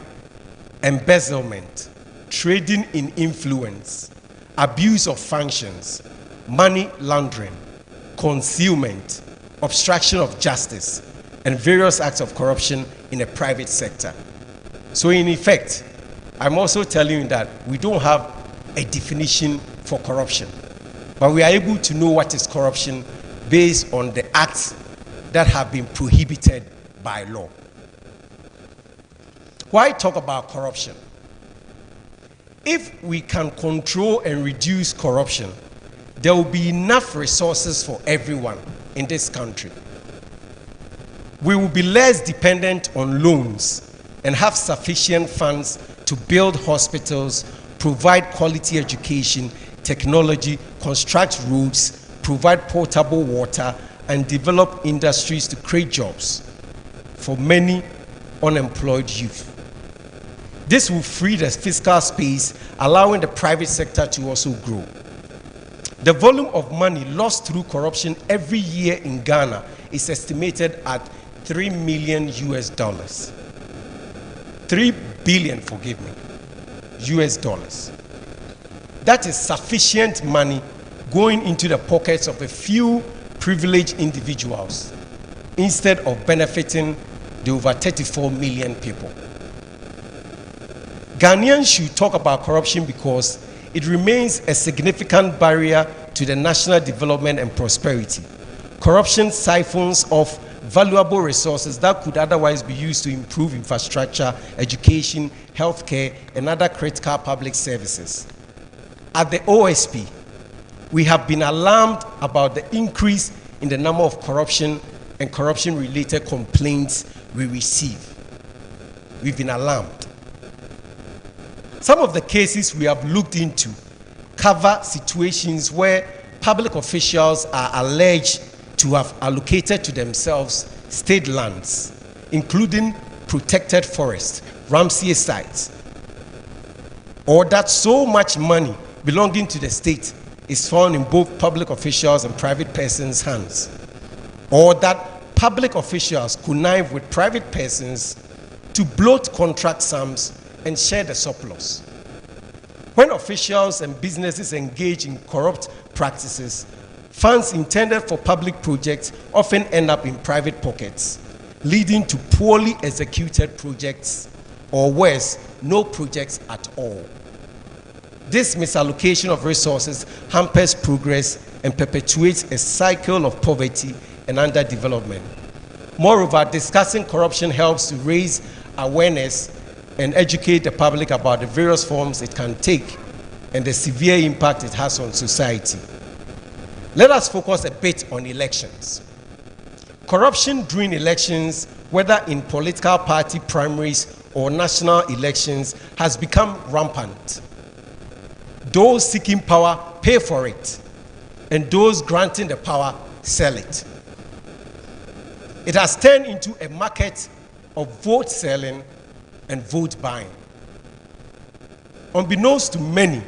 embezzlement, trading in influence, abuse of functions, money laundering, concealment, obstruction of justice, and various acts of corruption in the private sector. So in effect, I'm also telling you that we don't have a definition for corruption, but we are able to know what is corruption based on the acts that have been prohibited by law. Why talk about corruption? If we can control and reduce corruption, there will be enough resources for everyone in this country. We will be less dependent on loans and have sufficient funds to build hospitals, provide quality education, technology, construct roads, provide potable water, and develop industries to create jobs for many unemployed youth. This will free the fiscal space, allowing the private sector to also grow. The volume of money lost through corruption every year in Ghana is estimated at $3 million US. 3 billion, forgive me, US dollars. That is sufficient money going into the pockets of a few privileged individuals instead of benefiting the over 34 million people. Ghanaians should talk about corruption because it remains a significant barrier to the national development and prosperity. Corruption siphons off valuable resources that could otherwise be used to improve infrastructure, education, healthcare, and other critical public services. At the OSP, we have been alarmed about the increase in the number of corruption and corruption-related complaints we receive. We've been alarmed. Some of the cases we have looked into cover situations where public officials are alleged to have allocated to themselves state lands, including protected forests, Ramsey sites, or that so much money belonging to the state is found in both public officials and private persons' hands, or that public officials connive with private persons to bloat contract sums and share the surplus. When officials and businesses engage in corrupt practices, funds intended for public projects often end up in private pockets, leading to poorly executed projects, or worse, no projects at all. This misallocation of resources hampers progress and perpetuates a cycle of poverty and underdevelopment. Moreover, discussing corruption helps to raise awareness and educate the public about the various forms it can take and the severe impact it has on society. Let us focus a bit on elections. Corruption during elections, whether in political party primaries or national elections, has become rampant. Those seeking power pay for it, and those granting the power sell it. It has turned into a market of vote selling and vote buying. Unbeknownst to many,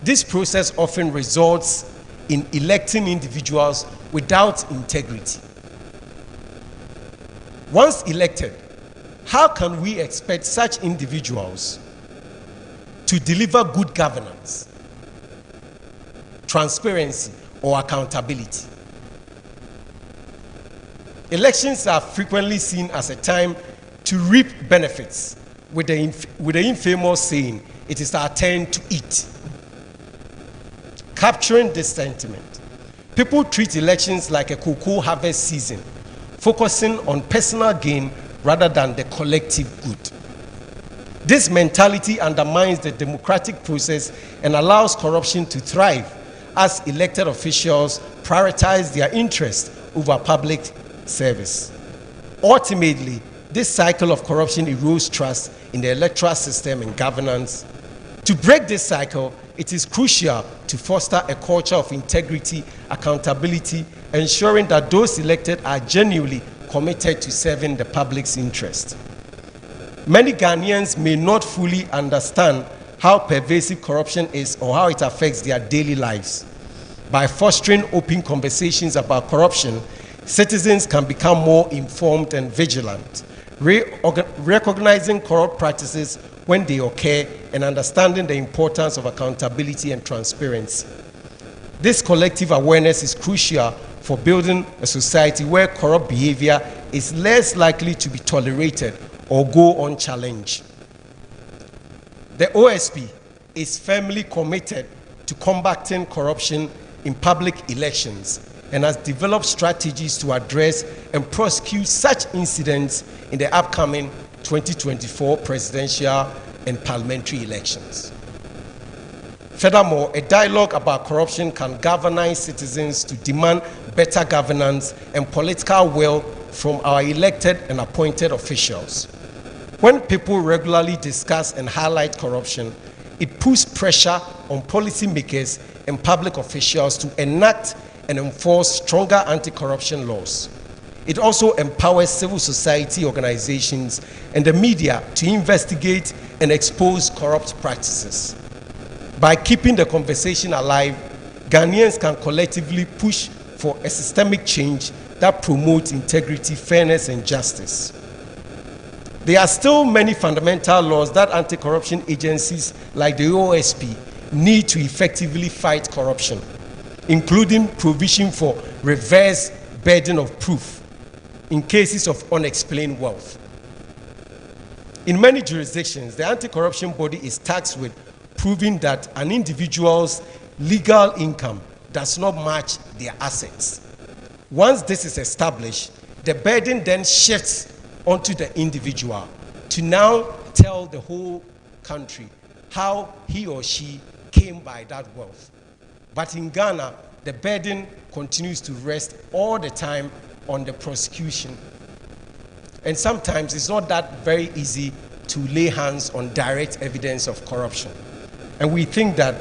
this process often results in electing individuals without integrity. Once elected, how can we expect such individuals to deliver good governance, transparency, or accountability? Elections are frequently seen as a time to reap benefits, with the infamous saying, "It is our turn to eat." Capturing this sentiment, people treat elections like a cocoa harvest season, focusing on personal gain rather than the collective good. This mentality undermines the democratic process and allows corruption to thrive, as elected officials prioritize their interest over public service. Ultimately, this cycle of corruption erodes trust in the electoral system and governance. To break this cycle, it is crucial to foster a culture of integrity, accountability, ensuring that those elected are genuinely committed to serving the public's interest. Many Ghanaians may not fully understand how pervasive corruption is or how it affects their daily lives. By fostering open conversations about corruption, citizens can become more informed and vigilant, recognizing corrupt practices when they occur and understanding the importance of accountability and transparency. This collective awareness is crucial for building a society where corrupt behavior is less likely to be tolerated or go unchallenged. The OSP is firmly committed to combating corruption in public elections and has developed strategies to address and prosecute such incidents in the upcoming 2024 presidential and parliamentary elections. Furthermore, a dialogue about corruption can galvanize citizens to demand better governance and political will from our elected and appointed officials. When people regularly discuss and highlight corruption, it puts pressure on policymakers and public officials to enact and enforce stronger anti-corruption laws. It also empowers civil society organizations and the media to investigate and expose corrupt practices. By keeping the conversation alive, Ghanaians can collectively push for a systemic change that promotes integrity, fairness, and justice. There are still many fundamental laws that anti-corruption agencies like the OSP need to effectively fight corruption, including provision for reverse burden of proof in cases of unexplained wealth. In many jurisdictions, the anti-corruption body is tasked with proving that an individual's legal income does not match their assets. Once this is established, the burden then shifts onto the individual to now tell the whole country how he or she came by that wealth. But in Ghana, the burden continues to rest all the time on the prosecution. And sometimes it's not that very easy to lay hands on direct evidence of corruption. And we think that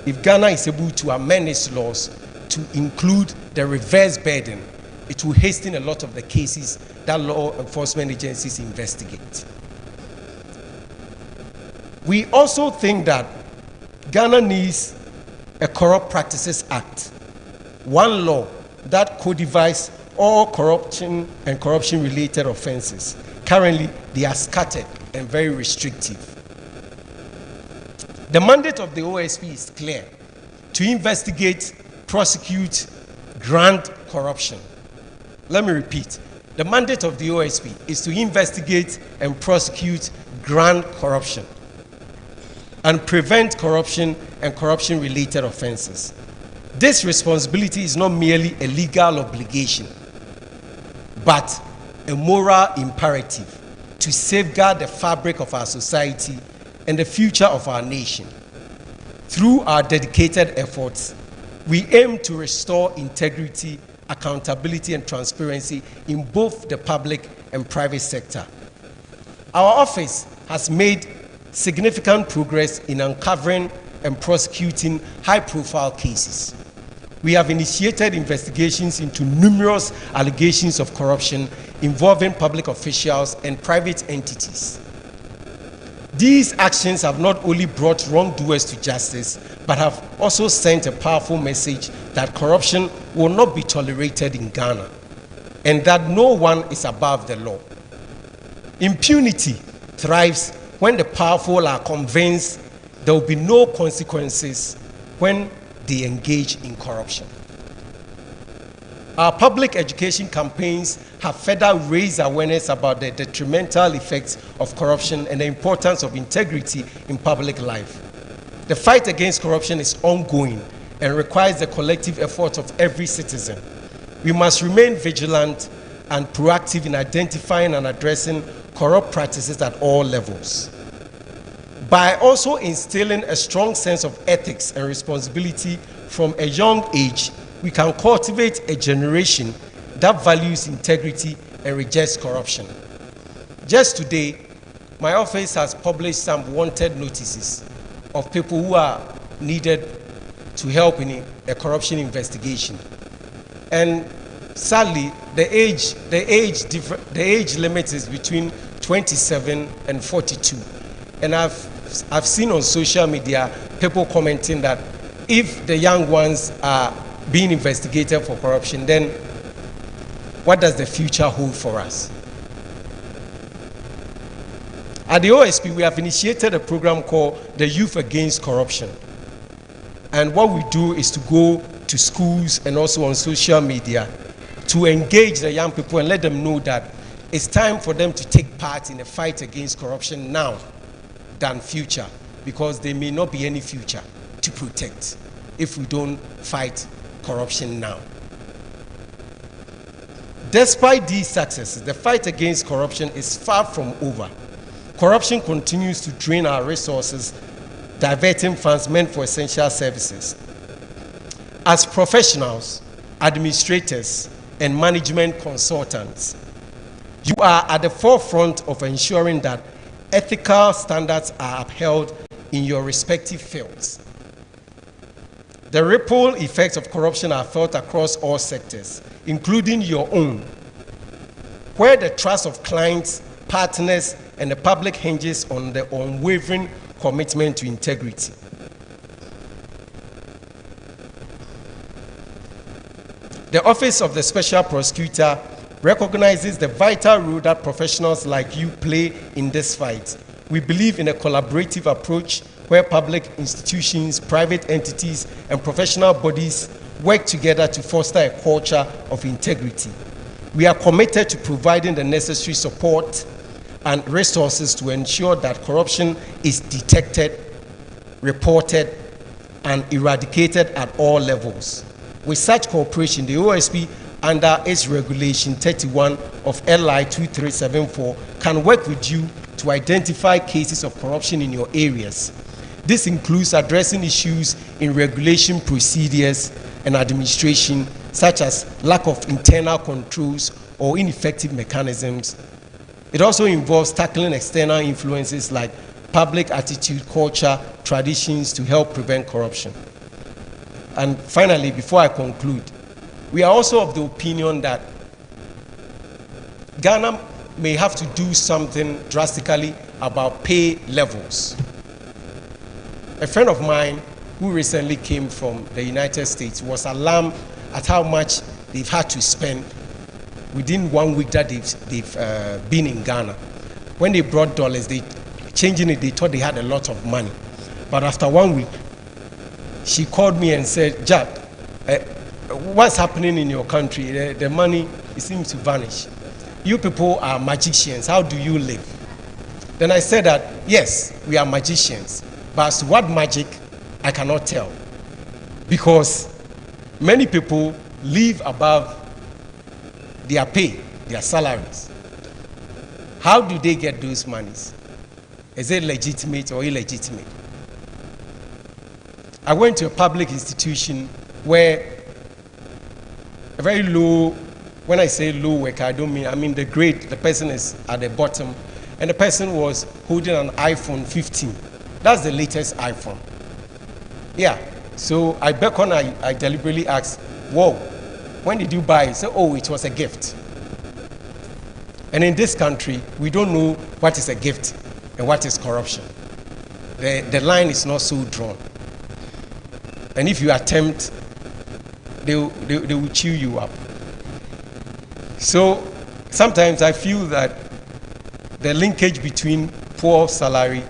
if Ghana is able to amend its laws to include the reverse burden, it will hasten a lot of the cases that law enforcement agencies investigate. We also think that Ghana needs a Corrupt Practices Act, one law that codifies all corruption and corruption-related offenses. Currently, they are scattered and very restrictive. The mandate of the OSP is clear: to investigate, prosecute, grant corruption. Let me repeat. The mandate of the OSP is to investigate and prosecute, grant corruption, and prevent corruption and corruption-related offenses. This responsibility is not merely a legal obligation, but a moral imperative to safeguard the fabric of our society and the future of our nation. Through our dedicated efforts, we aim to restore integrity, accountability, and transparency in both the public and private sector. Our office has made significant progress in uncovering and prosecuting high-profile cases. We have initiated investigations into numerous allegations of corruption involving public officials and private entities. These actions have not only brought wrongdoers to justice, but have also sent a powerful message that corruption will not be tolerated in Ghana, and that no one is above the law. Impunity thrives when the powerful are convinced there will be no consequences when they engage in corruption. Our public education campaigns have further raised awareness about the detrimental effects of corruption and the importance of integrity in public life. The fight against corruption is ongoing and requires the collective effort of every citizen. We must remain vigilant and proactive in identifying and addressing corrupt practices at all levels. By also instilling a strong sense of ethics and responsibility from a young age, we can cultivate a generation that values integrity and rejects corruption. Just today, my office has published some wanted notices of people who are needed to help in a corruption investigation. And sadly, the age limit is between 27 and 42. And I've seen on social media people commenting that if the young ones are being investigated for corruption, then what does the future hold for us? At the OSP, we have initiated a program called the Youth Against Corruption. And what we do is to go to schools and also on social media to engage the young people and let them know that it's time for them to take part in the fight against corruption now than future, because there may not be any future to protect if we don't fight corruption now. Despite these successes, the fight against corruption is far from over. Corruption continues to drain our resources, diverting funds meant for essential services. As professionals, administrators, and management consultants, you are at the forefront of ensuring that ethical standards are upheld in your respective fields. The ripple effects of corruption are felt across all sectors, including your own, where the trust of clients, partners, and the public hinges on the unwavering commitment to integrity. The Office of the Special Prosecutor recognizes the vital role that professionals like you play in this fight. We believe in a collaborative approach where public institutions, private entities, and professional bodies work together to foster a culture of integrity. We are committed to providing the necessary support and resources to ensure that corruption is detected, reported, and eradicated at all levels. With such cooperation, the OSP, under its Regulation 31 of LI 2374, can work with you to identify cases of corruption in your areas. This includes addressing issues in regulation procedures and administration, such as lack of internal controls or ineffective mechanisms. It also involves tackling external influences like public attitude, culture, traditions to help prevent corruption. And finally, before I conclude, we are also of the opinion that Ghana may have to do something drastically about pay levels. A friend of mine who recently came from the United States was alarmed at how much they've had to spend within 1 week that they've been in Ghana. When they brought dollars, they changing it, they thought they had a lot of money. But after 1 week, she called me and said, Jack, what's happening in your country? The money, it seems to vanish. You people are magicians. How do you live? Then I said that, yes, we are magicians. But as to what magic, I cannot tell. Because many people live above their pay, their salaries. How do they get those monies? Is it legitimate or illegitimate? I went to a public institution where a very low, when I say low worker, I mean the grade, the person is at the bottom, and the person was holding an iPhone 15. That's the latest iPhone. Yeah, so I beckoned, I deliberately asked, whoa, when did you buy it? He said, oh, it was a gift. And in this country, we don't know what is a gift and what is corruption. The line is not so drawn. And if you attempt, they will chew you up. So sometimes I feel that the linkage between poor salary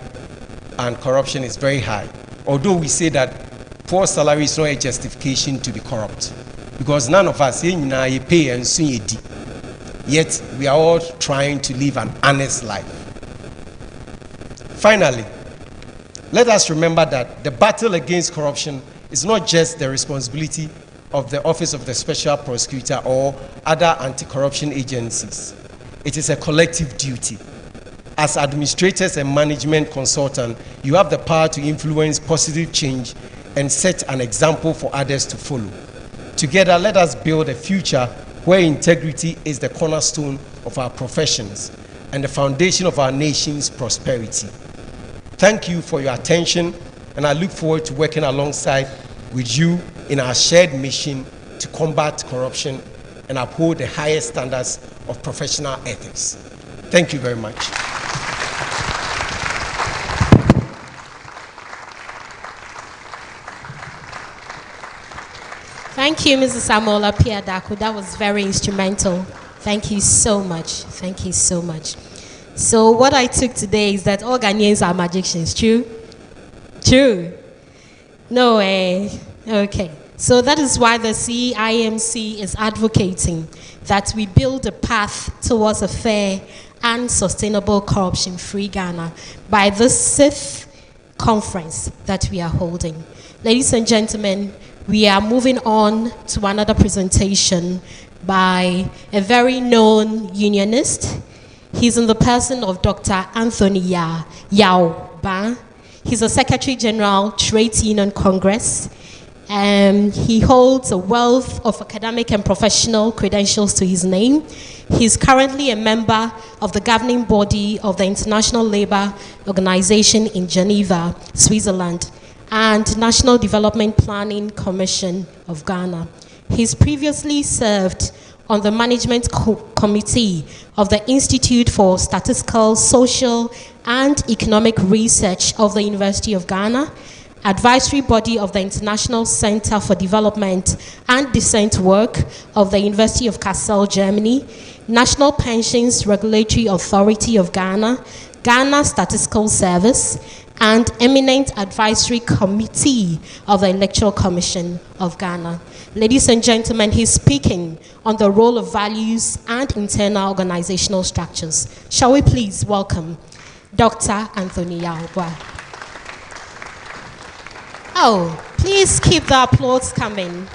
and corruption is very high. Although we say that poor salary is not a justification to be corrupt. Because none of us, pay and soon. Yet we are all trying to live an honest life. Finally, let us remember that the battle against corruption is not just the responsibility of the Office of the Special Prosecutor or other anti-corruption agencies. It is a collective duty. As administrators and management consultants, you have the power to influence positive change and set an example for others to follow. Together, let us build a future where integrity is the cornerstone of our professions and the foundation of our nation's prosperity. Thank you for your attention, and I look forward to working alongside with you in our shared mission to combat corruption and uphold the highest standards of professional ethics. Thank you very much. Thank you, Mrs. Samuel Piadaku. That was very instrumental. Thank you so much. Thank you so much. So what I took today is that all Ghanaians are magicians. True? True? No way. Okay. So that is why the CIMC is advocating that we build a path towards a fair and sustainable corruption-free Ghana by this 5th conference that we are holding. Ladies and gentlemen, we are moving on to another presentation by a very known unionist. He's in the person of Dr. Anthony Yao Ban. He's a Secretary General, Trade Union Congress. He holds a wealth of academic and professional credentials to his name. He's currently a member of the governing body of the International Labour Organization in Geneva, Switzerland, and National Development Planning Commission of Ghana. He's previously served on the management committee of the Institute for Statistical, Social, and Economic Research of the University of Ghana, advisory body of the International Center for Development and Decent Work of the University of Kassel, Germany, National Pensions Regulatory Authority of Ghana, Ghana Statistical Service, and eminent advisory committee of the Electoral Commission of Ghana. Ladies and gentlemen, he's speaking on the role of values and internal organizational structures. Shall we please welcome Dr. Anthony Yao. Oh, please keep the applause coming.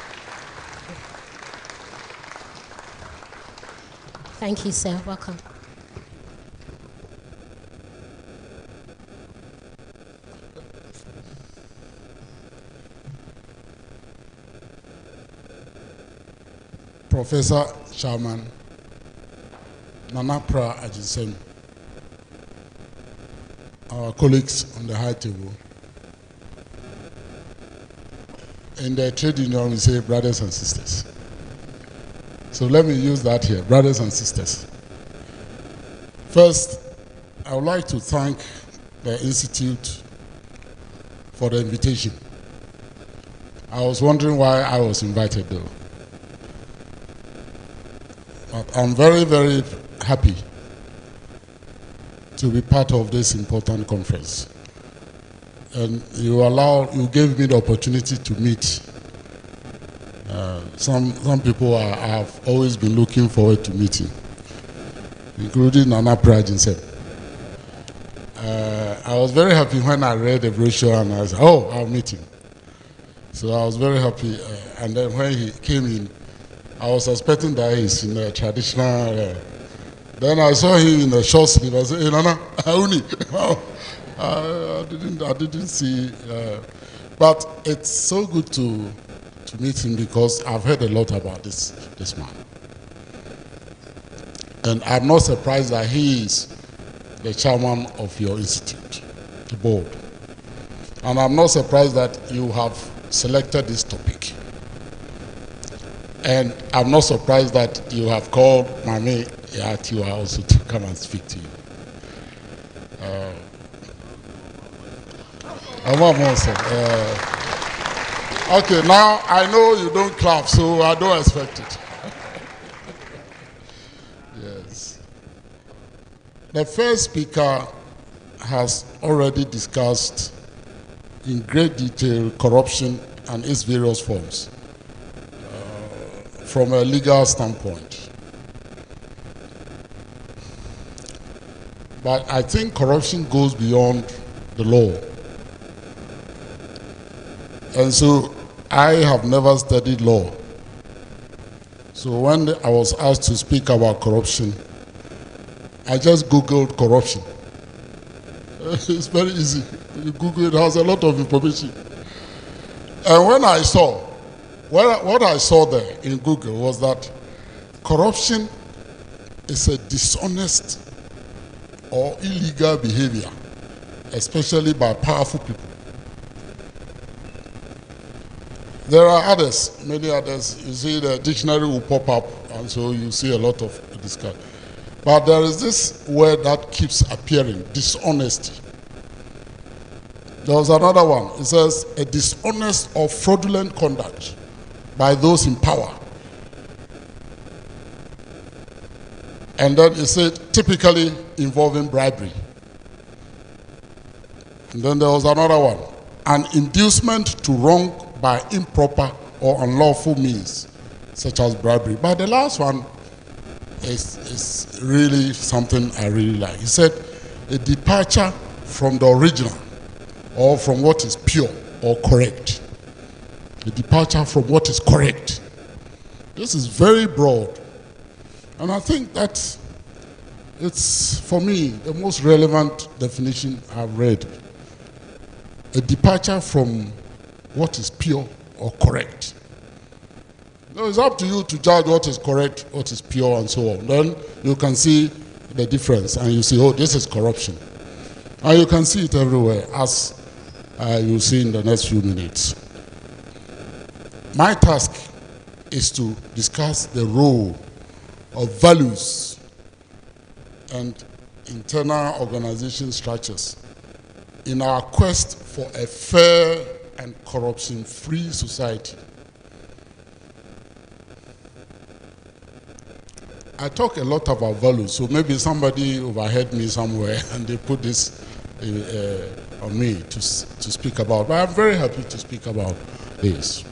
Thank you, sir. Welcome. Professor Chairman Nana Pra Ajinsem, our colleagues on the high table. In the trade union, we say brothers and sisters. So let me use that here, brothers and sisters. First, I would like to thank the Institute for the invitation. I was wondering why I was invited though. But I'm very, very happy to be part of this important conference. And you gave me the opportunity to meet some people I have always been looking forward to meeting, including Nana Pra Ajinsem. I was very happy when I read the brochure and I said, oh, I'll meet him. So I was very happy. And then when he came in, I was expecting that he's in a traditional. Then I saw him in a short sleeve. I said, hey, Nana, I didn't see. But it's so good to meet him because I've heard a lot about this man. And I'm not surprised that he is the chairman of your institute, the board. And I'm not surprised that you have selected this topic. And I'm not surprised that you have called Mame Yatiwa also to come and speak to you. Okay, now I know you don't clap, so I don't expect it. Yes. The first speaker has already discussed in great detail corruption and its various forms from a legal standpoint. But I think corruption goes beyond the law. And so I have never studied law. So when I was asked to speak about corruption, I just Googled corruption. It's very easy. You Google it, has a lot of information. And when I saw, what I saw there in Google was that corruption is a dishonest or illegal behavior, especially by powerful people. There are others, many others. You see the dictionary will pop up, and so you see a lot of discussion. But there is this word that keeps appearing, dishonesty. There was another one. It says, a dishonest or fraudulent conduct by those in power. And then it said, typically involving bribery. And then there was another one, an inducement to wrong by improper or unlawful means, such as bribery. But the last one is really something I really like. He said, a departure from the original or from what is pure or correct. A departure from what is correct. This is very broad. And I think that it's, for me, the most relevant definition I've read. A departure from what is pure or correct. No, it's up to you to judge what is correct, what is pure, and so on. Then you can see the difference, and you see, oh, this is corruption. And you can see it everywhere, as you'll see in the next few minutes. My task is to discuss the role of values and internal organization structures in our quest for a fair and corruption-free society. I talk a lot about values, so maybe somebody overheard me somewhere and they put this on me to speak about, but I'm very happy to speak about this.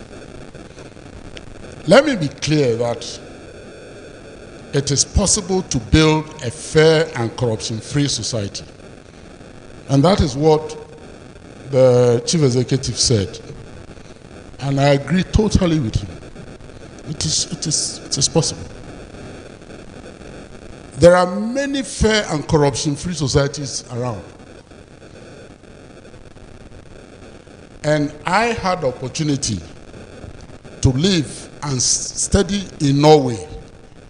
Let me be clear that it is possible to build a fair and corruption-free society. And that is what the chief executive said. And I agree totally with him. It is possible. There are many fair and corruption-free societies around. And I had the opportunity to live and study in Norway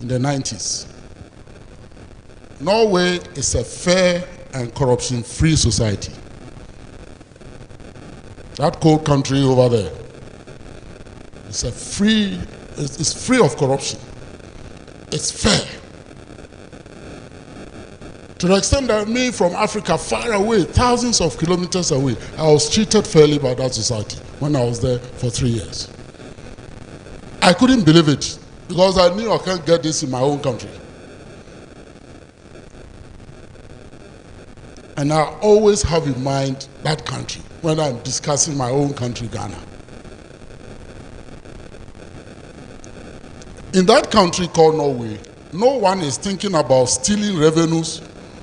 in the 90s. Norway is a fair and corruption-free society. That cold country over there is it's free of corruption. It's fair. To the extent that me from Africa, far away, thousands of kilometers away, I was treated fairly by that society when I was there for 3 years. I couldn't believe it because I knew I can't get this in my own country. And I always have in mind that country when I'm discussing my own country, Ghana. In that country called Norway, no one is thinking about stealing revenues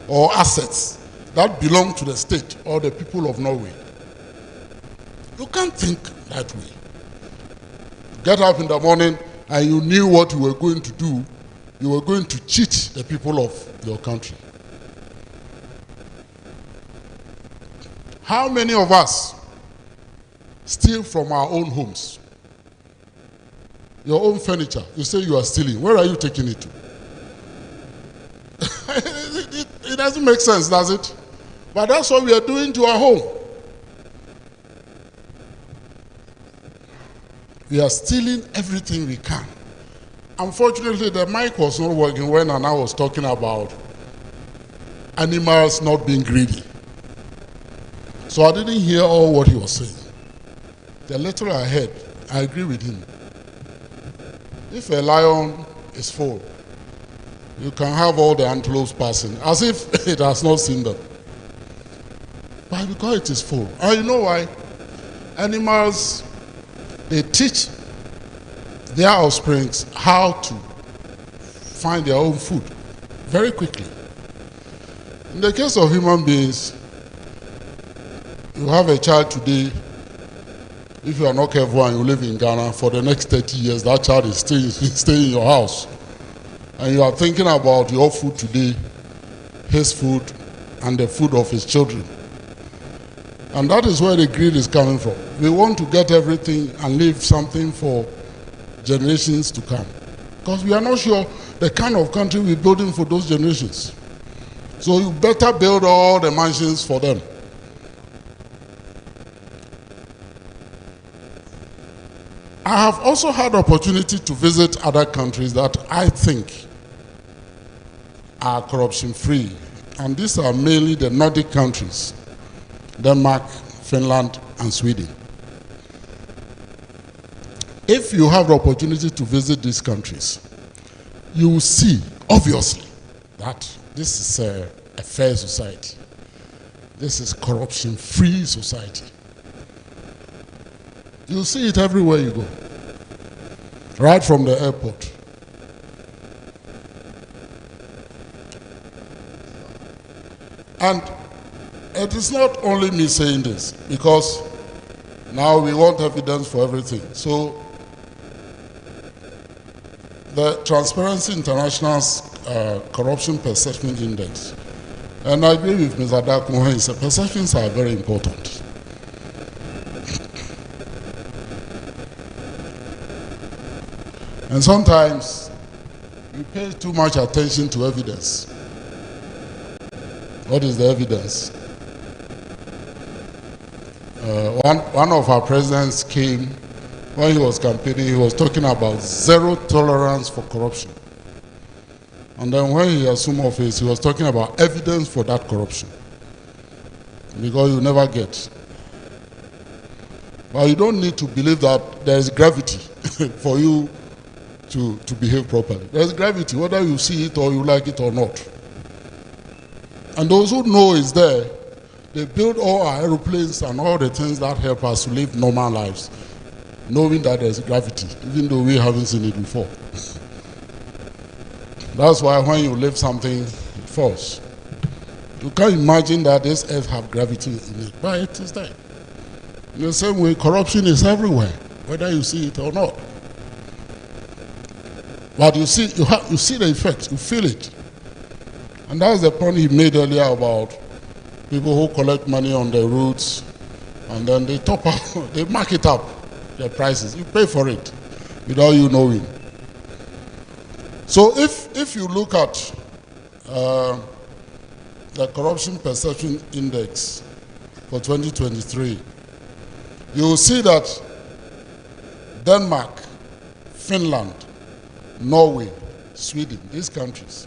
or assets that belong to the state or the people of Norway. You can't think that way. Get up in the morning and you knew what you were going to do. You were going to cheat the people of your country. How many of us steal from our own homes? Your own furniture, you say you are stealing. Where are you taking it to? It doesn't make sense, does it? But that's what we are doing to our home. We are stealing everything we can. Unfortunately, the mic was not working when Anna was talking about animals not being greedy. So I didn't hear all what he was saying. The little I heard, I agree with him. If a lion is full, you can have all the antelopes passing, as if it has not seen them. But because it is full. And you know why? Animals, they teach their offsprings how to find their own food very quickly. In the case of human beings, you have a child today, if you are not careful and you live in Ghana, for the next 30 years, that child is staying in your house. And you are thinking about your food today, his food, and the food of his children. And that is where the greed is coming from. We want to get everything and leave something for generations to come. Because we are not sure the kind of country we're building for those generations. So you better build all the mansions for them. I have also had the opportunity to visit other countries that I think are corruption-free. And these are mainly the Nordic countries, Denmark, Finland, and Sweden. If you have the opportunity to visit these countries, you will see, obviously, that this is a fair society. This is corruption-free society. You see it everywhere you go, right from the airport. And it is not only me saying this, because now we want evidence for everything. So the Transparency International's Corruption Perception Index, and I agree with Mr. Dakum when he said perceptions are very important. And sometimes we pay too much attention to evidence. What is the evidence? One of our presidents came, when he was campaigning, he was talking about zero tolerance for corruption. And then when he assumed office, he was talking about evidence for that corruption. Because you never get. But you don't need to believe that there is gravity for you to behave properly. There's gravity, whether you see it or you like it or not. And those who know it's there, they build all our aeroplanes and all the things that help us to live normal lives, knowing that there's gravity, even though we haven't seen it before. That's why when you lift something, it falls. You can't imagine that this earth have gravity in it, but it is there. In the same way, corruption is everywhere, whether you see it or not. But you see the effect, you feel it. And that's the point he made earlier about people who collect money on the roads and then they top up, they mark it up, their prices. You pay for it. without you knowing. So if you look at the Corruption Perception Index for 2023, you will see that Denmark, Finland, Norway, Sweden, these countries,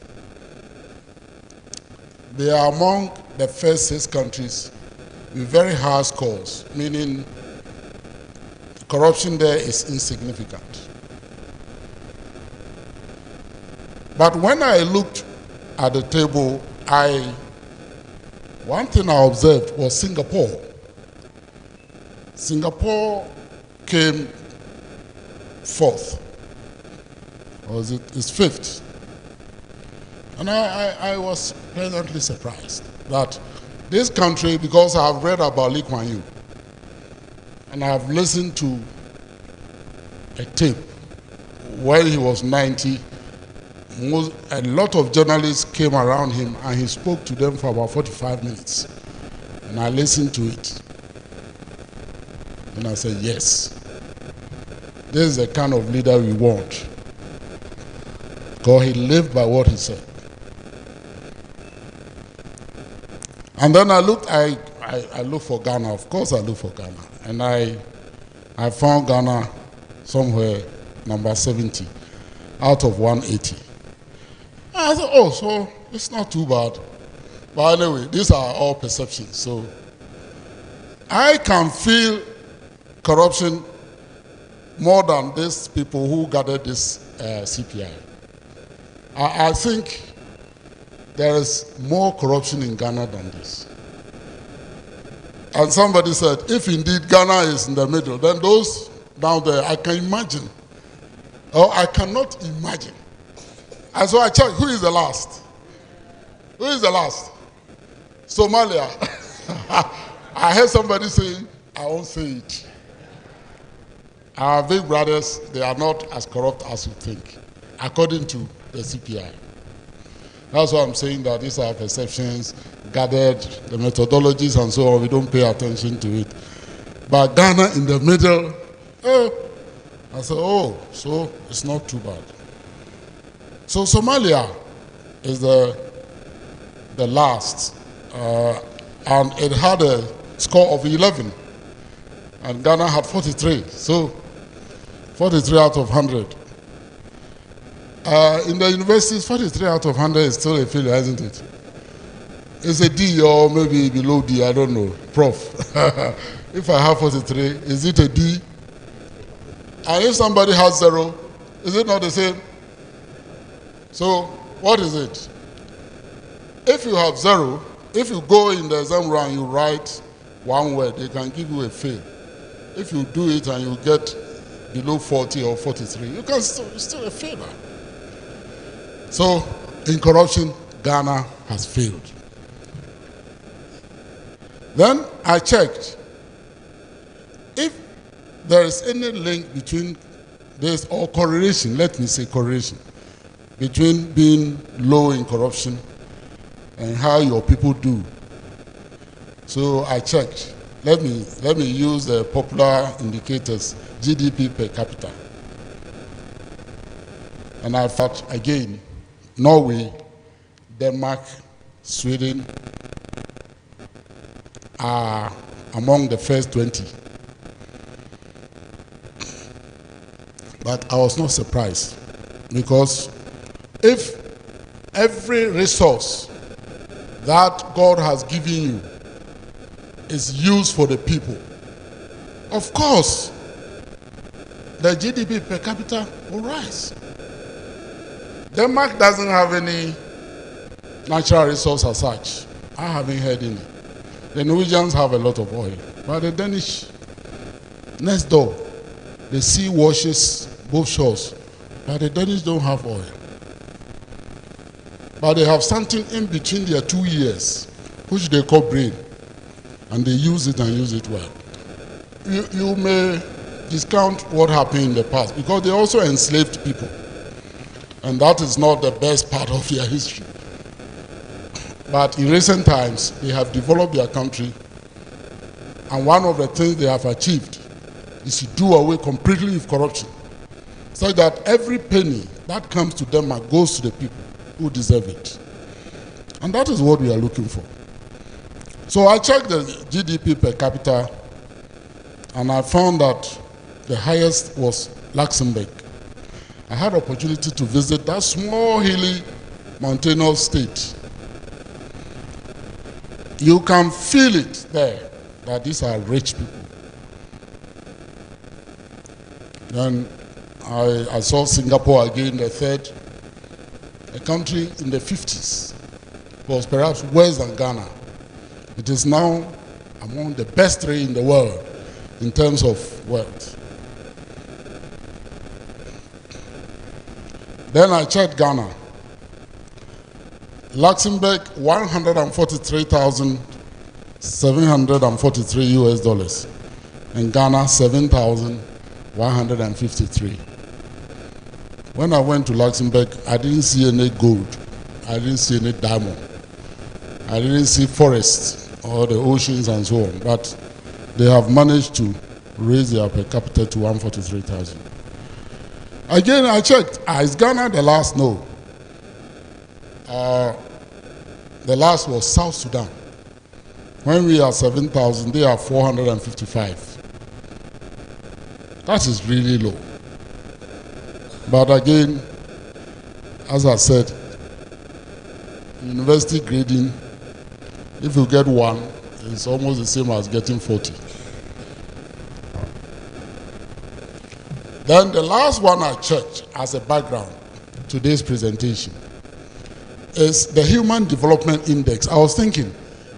they are among the first 6 countries with very high scores, meaning corruption there is insignificant. But when I looked at the table, one thing I observed was Singapore. Singapore came 4th, or it's 5th. And I was pleasantly surprised that this country, because I have read about Lee Kuan Yew, and I have listened to a tape when he was 90, a lot of journalists came around him and he spoke to them for about 45 minutes. And I listened to it. And I said, yes, this is the kind of leader we want. Because he lived by what he said. And then I looked for Ghana. Of course I looked for Ghana. And I found Ghana somewhere number 70 out of 180. I thought, oh, so it's not too bad. But anyway, these are all perceptions. So I can feel corruption more than these people who gathered this CPI. I think there is more corruption in Ghana than this. And somebody said, if indeed Ghana is in the middle, then those down there, I can imagine, or I cannot imagine. And so I checked, who is the last? Who is the last? Somalia. I heard somebody saying, I won't say it. Our big brothers, they are not as corrupt as you think, according to the CPI. That's why I'm saying that these are perceptions, gathered, the methodologies and so on, we don't pay attention to it. But Ghana in the middle, I said, oh, so it's not too bad. So Somalia is the last, and it had a score of 11, and Ghana had 43, so 43 out of 100. In the universities, 43 out of 100 is still a failure, isn't it? It's a D or maybe below D, I don't know. Prof. If I have 43, is it a D? And if somebody has 0, is it not the same? So, what is it? If you have 0, if you go in the exam round, you write one word, they can give you a fail. If you do it and you get below 40 or 43, you can still a failure. So, in corruption, Ghana has failed. Then I checked if there is any link between this, or correlation, let me say correlation, between being low in corruption and how your people do. So I checked. Let me use the popular indicators, GDP per capita. And I thought, again, Norway, Denmark, Sweden are among the first 20. But I was not surprised, because if every resource that God has given you is used for the people, of course, the GDP per capita will rise. Denmark doesn't have any natural resource as such. I haven't heard any. The Norwegians have a lot of oil, but the Danish, next door, the sea washes both shores, but the Danish don't have oil. But they have something in between their 2 years, which they call brain, and they use it and use it well. You may discount what happened in the past, because they also enslaved people. And that is not the best part of their history. But in recent times, they have developed their country, and one of the things they have achieved is to do away completely with corruption. so that every penny that comes to Denmark goes to the people who deserve it. And that is what we are looking for. So I checked the GDP per capita, and I found that the highest was Luxembourg. I had opportunity to visit that small, hilly, mountainous state. You can feel it there, that these are rich people. Then I saw Singapore again, the third, a country in the 50s, was perhaps worse than Ghana. It is now among the best three in the world in terms of wealth. Then I checked Ghana. Luxembourg, 143,743 US dollars, and Ghana, 7,153. When I went to Luxembourg, I didn't see any gold. I didn't see any diamond. I didn't see forests or the oceans and so on, but they have managed to raise their per capita to 143,000. Again, I checked. Is Ghana the last? No. The last was South Sudan. When we are 7,000, they are 455. That is really low. But again, as I said, university grading, if you get 1, it's almost the same as getting 40. Then the last one I checked as a background to this presentation is the Human Development Index. I was thinking,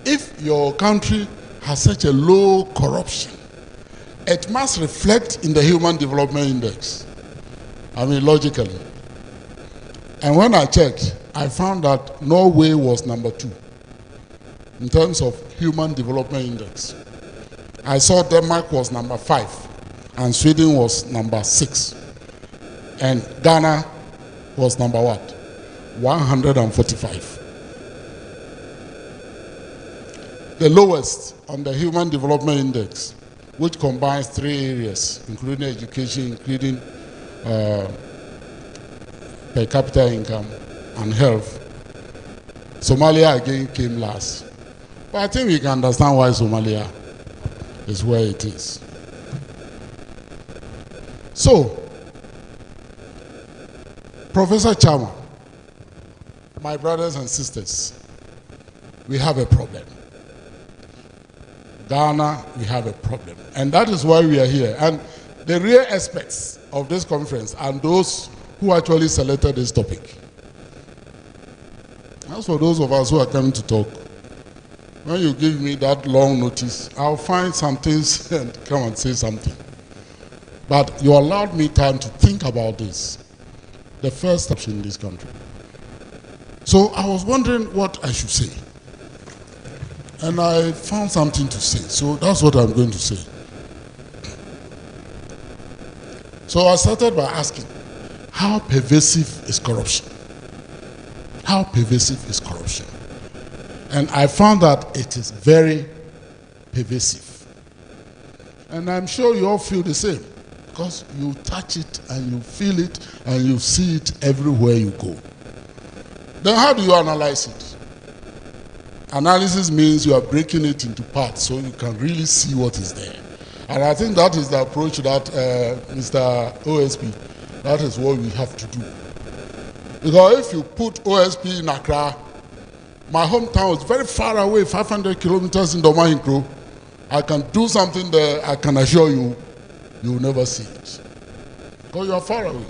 if your country has such a low corruption, it must reflect in the Human Development Index. I mean, logically. And when I checked, I found that Norway was number 2 in terms of Human Development Index. I saw Denmark was number 5, and Sweden was number 6. And Ghana was number what? 145. The lowest on the Human Development Index, which combines 3 areas, including education, including per capita income and health. Somalia again came last. But I think we can understand why Somalia is where it is. So, Professor Chama, my brothers and sisters, we have a problem. Ghana, we have a problem. And that is why we are here. And the real experts of this conference and those who actually selected this topic. As for those of us who are coming to talk, when you give me that long notice, I'll find some things and come and say something. But you allowed me time to think about this, the first option in this country. So I was wondering what I should say. And I found something to say, so that's what I'm going to say. So I started by asking, how pervasive is corruption? How pervasive is corruption? And I found that it is very pervasive. And I'm sure you all feel the same, because you touch it and you feel it and you see it everywhere you go. Then how do you analyze it? Analysis means you are breaking it into parts so you can really see what is there. And I think that is the approach that Mr. OSP, that is what we have to do. Because if you put OSP in Accra, my hometown is very far away, 500 kilometers in Domahinkro. I can do something there, I can assure you, you will never see it. Because you are far away.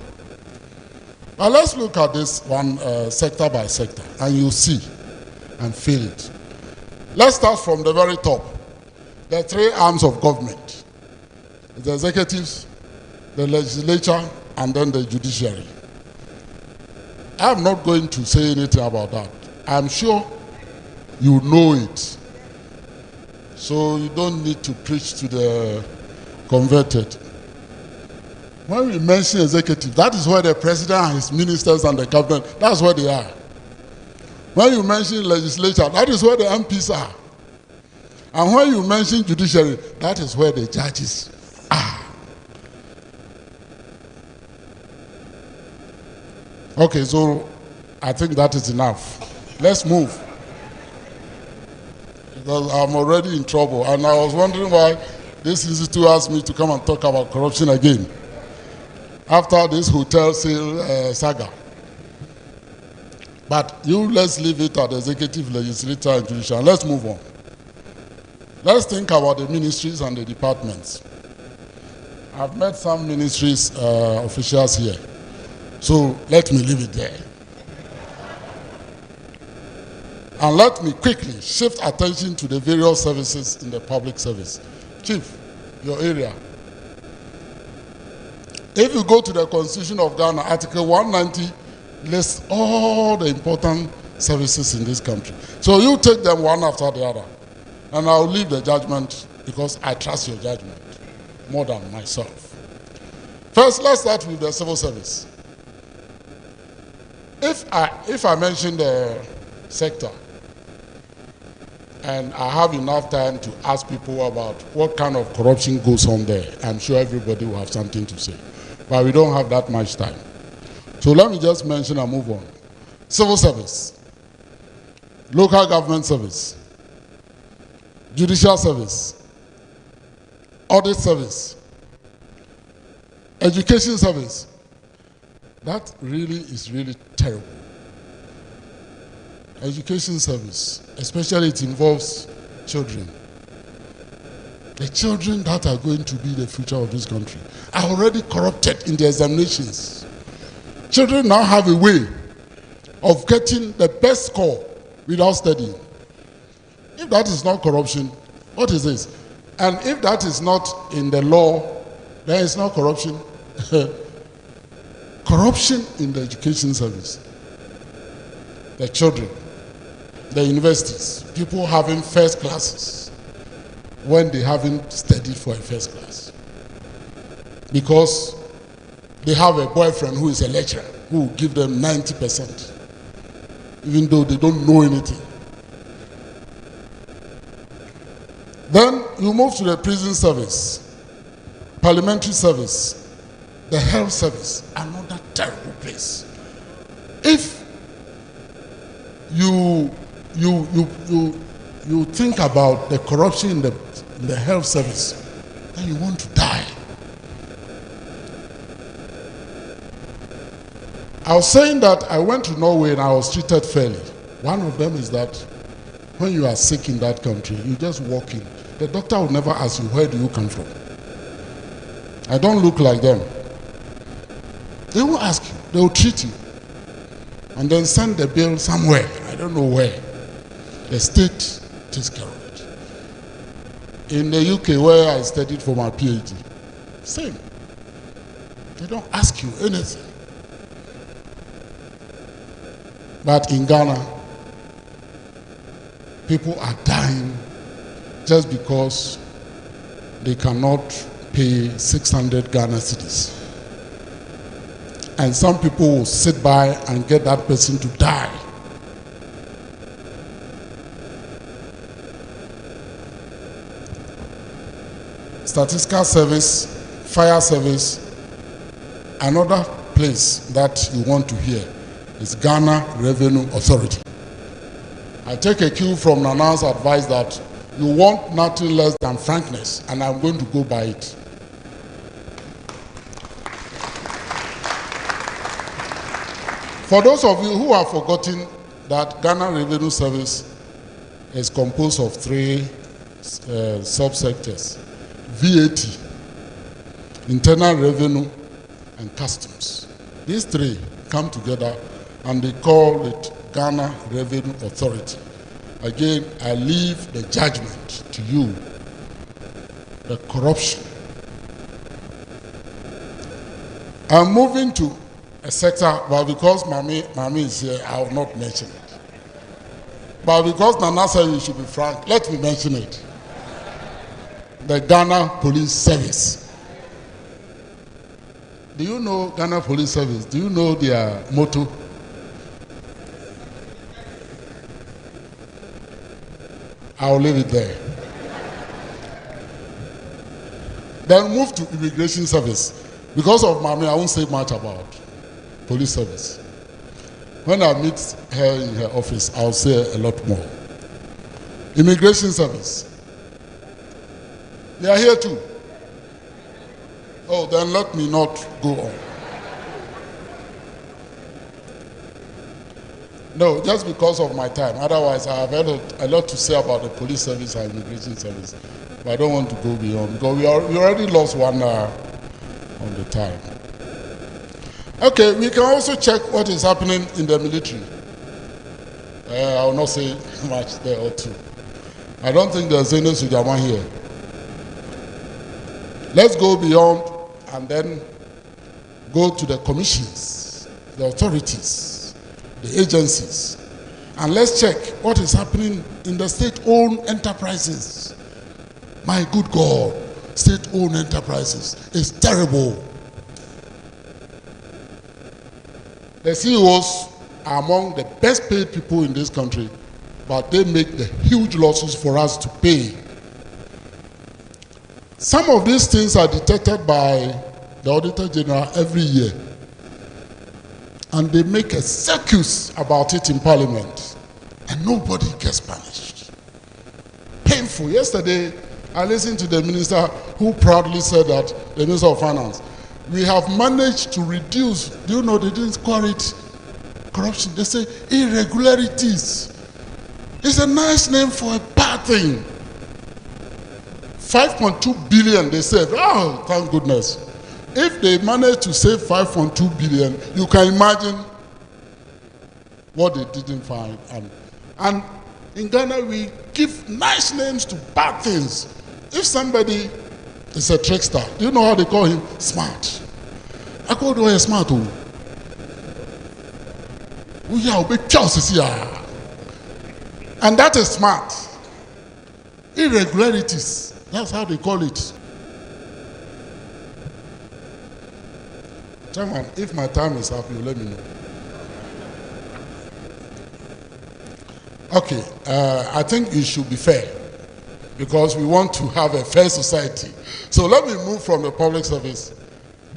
Now let's look at this one sector by sector, and you'll see and feel it. Let's start from the very top. The 3 arms of government: the executives, the legislature, and then the judiciary. I'm not going to say anything about that. I'm sure you know it. So you don't need to preach to the converted. When we mention executive, that is where the president and his ministers and the cabinet, that's where they are. When you mention legislature, that is where the MPs are. And when you mention judiciary, that is where the judges are. Okay, so I think that is enough. Let's move. Because I'm already in trouble, and I was wondering why this institute asked me to come and talk about corruption again after this hotel sale saga. But let's leave it at the executive, legislature, and judicial. Let's move on. Let's think about the ministries and the departments. I've met some ministries officials here, so let me leave it there. And let me quickly shift attention to the various services in the public service. Chief, your area. If you go to the Constitution of Ghana, Article 190 lists all the important services in this country. So you take them one after the other. And I'll leave the judgment because I trust your judgment more than myself. First, let's start with the civil service. If I mention the sector, and I have enough time to ask people about what kind of corruption goes on there, I'm sure everybody will have something to say. But we don't have that much time. So let me just mention and move on. Civil service, local government service, judicial service, audit service, education service. That really is really terrible. Education service, especially it involves children. The children that are going to be the future of this country are already corrupted in the examinations. Children now have a way of getting the best score without studying. If that is not corruption, what is this? And if that is not in the law, then it's not corruption. Corruption in the education service. The children, the universities, people having first classes when they haven't studied for a first class. Because they have a boyfriend who is a lecturer who will give them 90%, even though they don't know anything. Then you move to the prison service, parliamentary service, the health service, another terrible place. If you think about the corruption in the health service, then you want to die. I was saying that I went to Norway and I was treated fairly. One of them is that when you are sick in that country, you just walk in. The doctor will never ask you, where do you come from? I don't look like them. They will ask you, they will treat you, and then send the bill somewhere. I don't know where. The state takes care of it. In the UK, where I studied for my PhD, same. They don't ask you anything. But in Ghana, people are dying just because they cannot pay 600 Ghana cedis. And some people will sit by and get that person to die. Statistical service, fire service, another place that you want to hear is Ghana Revenue Authority. I take a cue from Nana's advice that you want nothing less than frankness, and I'm going to go by it. For those of you who have forgotten that Ghana Revenue Service is composed of three subsectors: VAT, Internal Revenue, and Customs. These three come together and they call it Ghana Revenue Authority. Again, I leave the judgment to you. The corruption. I'm moving to a sector, but because Mami is here, I will not mention it. But because Nana said we should be frank, let me mention it. The Ghana Police Service. Do you know Ghana Police Service? Do you know their motto? I'll leave it there. Then move to Immigration Service. Because of Mami, I won't say much about police service. When I meet her in her office, I'll say a lot more. Immigration Service. They are here too. Oh, then let me not go on. No, just because of my time. Otherwise, I have a lot to say about the police service and immigration service. But I don't want to go beyond, because we already lost 1 hour on the time. Okay, we can also check what is happening in the military. I will not say much there or two. I don't think there's any Sujaman here. Let's go beyond and then go to the commissions, the authorities, the agencies, and let's check what is happening in the state-owned enterprises. My good God, state-owned enterprises is terrible. The CEOs are among the best paid people in this country, but they make the huge losses for us to pay. Some of these things are detected by the Auditor General every year, and they make a circus about it in Parliament, and nobody gets punished. Painful. Yesterday, I listened to the minister who proudly said that, the Minister of Finance, we have managed to reduce, do you know they didn't call it corruption, they say irregularities. It's a nice name for a bad thing. 5.2 billion they saved. Oh, thank goodness. If they manage to save 5.2 billion, you can imagine what they didn't find. And in Ghana, we give nice names to bad things. If somebody is a trickster, do you know how they call him? Smart. I call him smart. And that is smart. Irregularities, that's how they call it. Chairman, if my time is up, you let me know. Okay, I think it should be fair, because we want to have a fair society. So let me move from the public service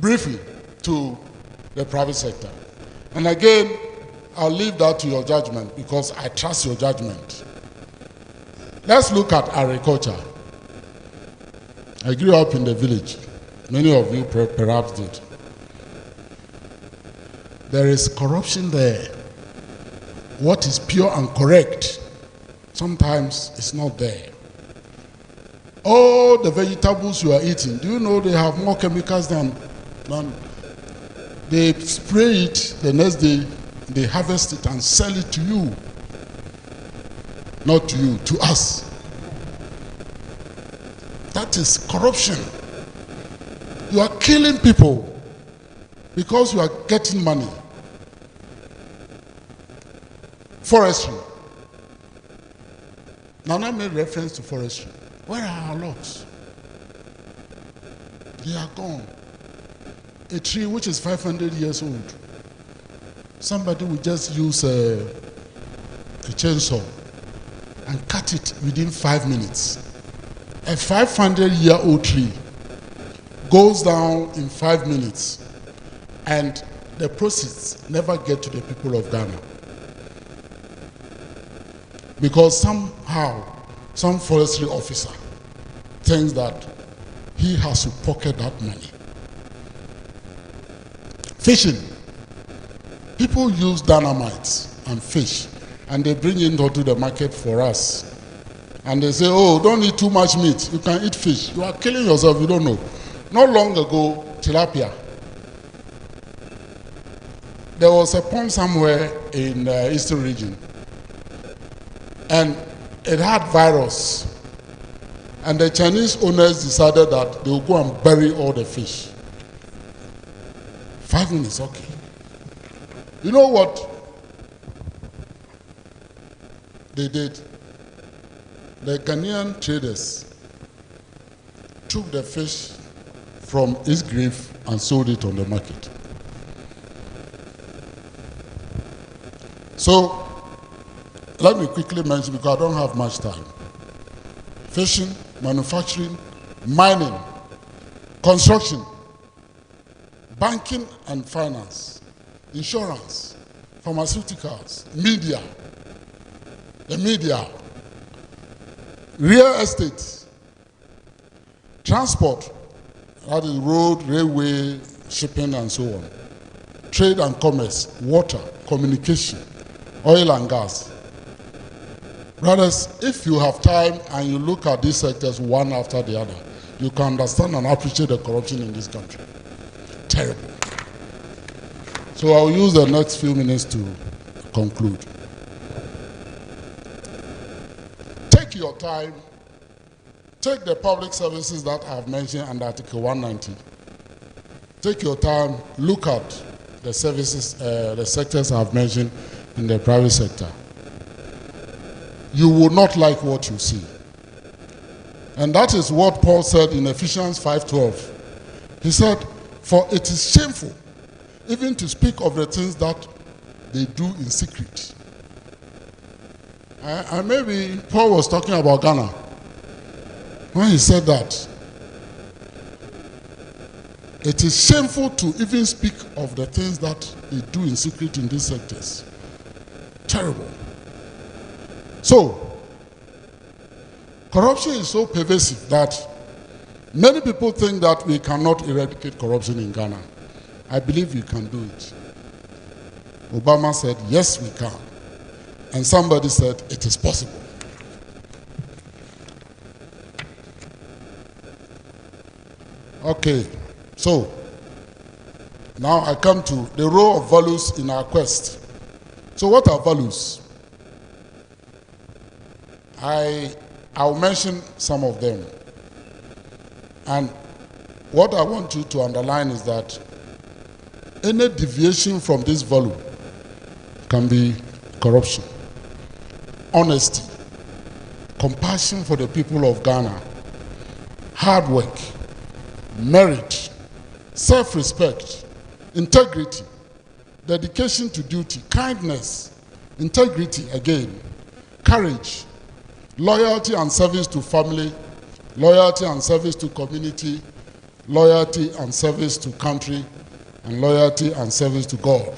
briefly to the private sector. And again, I'll leave that to your judgment, because I trust your judgment. Let's look at agriculture. I grew up in the village. Many of you perhaps did. There is corruption there. What is pure and correct, sometimes it's not there. All the vegetables you are eating, do you know they have more chemicals than they spray it, the next day they harvest it and sell it to you. Not to you, to us. That is corruption. You are killing people because you are getting money. Forestry. Nana made reference to forestry. Where are our logs? They are gone. A tree which is 500 years old, somebody will just use a chainsaw and cut it within 5 minutes. A 500-year-old tree goes down in 5 minutes, and the proceeds never get to the people of Ghana. Because somehow, some forestry officer thinks that he has to pocket that money. Fishing. People use dynamite and fish, and they bring it into the market for us. And they say, oh, don't eat too much meat. You can eat fish. You are killing yourself, you don't know. Not long ago, tilapia. There was a pond somewhere in the eastern region, and it had virus. And the Chinese owners decided that they will go and bury all the fish. 5 minutes, okay. You know what they did? The Ghanaian traders took the fish from its grave and sold it on the market. So, let me quickly mention, because I don't have much time. Fishing, manufacturing, mining, construction, banking and finance, insurance, pharmaceuticals, media, the media, real estate, transport, that is road, railway, shipping, and so on, trade and commerce, water, communication, oil and gas. Brothers, if you have time and you look at these sectors one after the other, you can understand and appreciate the corruption in this country. Terrible. So I'll use the next few minutes to conclude. Take your time. Take the public services that I have mentioned under Article 190. Take your time, look at the services, the sectors I have mentioned in the private sector. You will not like what you see. And that is what Paul said in Ephesians 5:12. He said, for it is shameful even to speak of the things that they do in secret. And maybe Paul was talking about Ghana when he said that. It is shameful to even speak of the things that they do in secret in these sectors. Terrible. So, corruption is so pervasive that many people think that we cannot eradicate corruption in Ghana. I believe we can do it. Obama said, yes, we can. And somebody said, it is possible. Okay, so now I come to the role of values in our quest. So what are values? I'll mention some of them. And what I want you to underline is that any deviation from this value can be corruption. Honesty, compassion for the people of Ghana, hard work, merit, self-respect, integrity, dedication to duty, kindness, integrity again, courage, loyalty and service to family, loyalty and service to community, loyalty and service to country, and loyalty and service to God.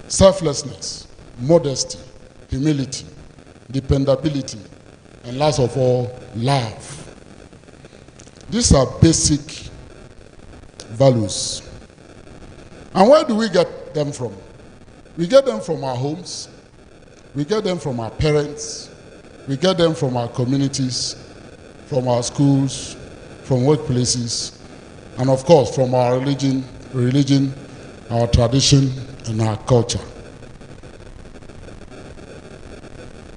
Selflessness, modesty, humility, dependability, and last of all, love. These are basic values. And where do we get them from? We get them from our homes, we get them from our parents, we get them from our communities, from our schools, from workplaces, and of course from our religion, our tradition, and our culture.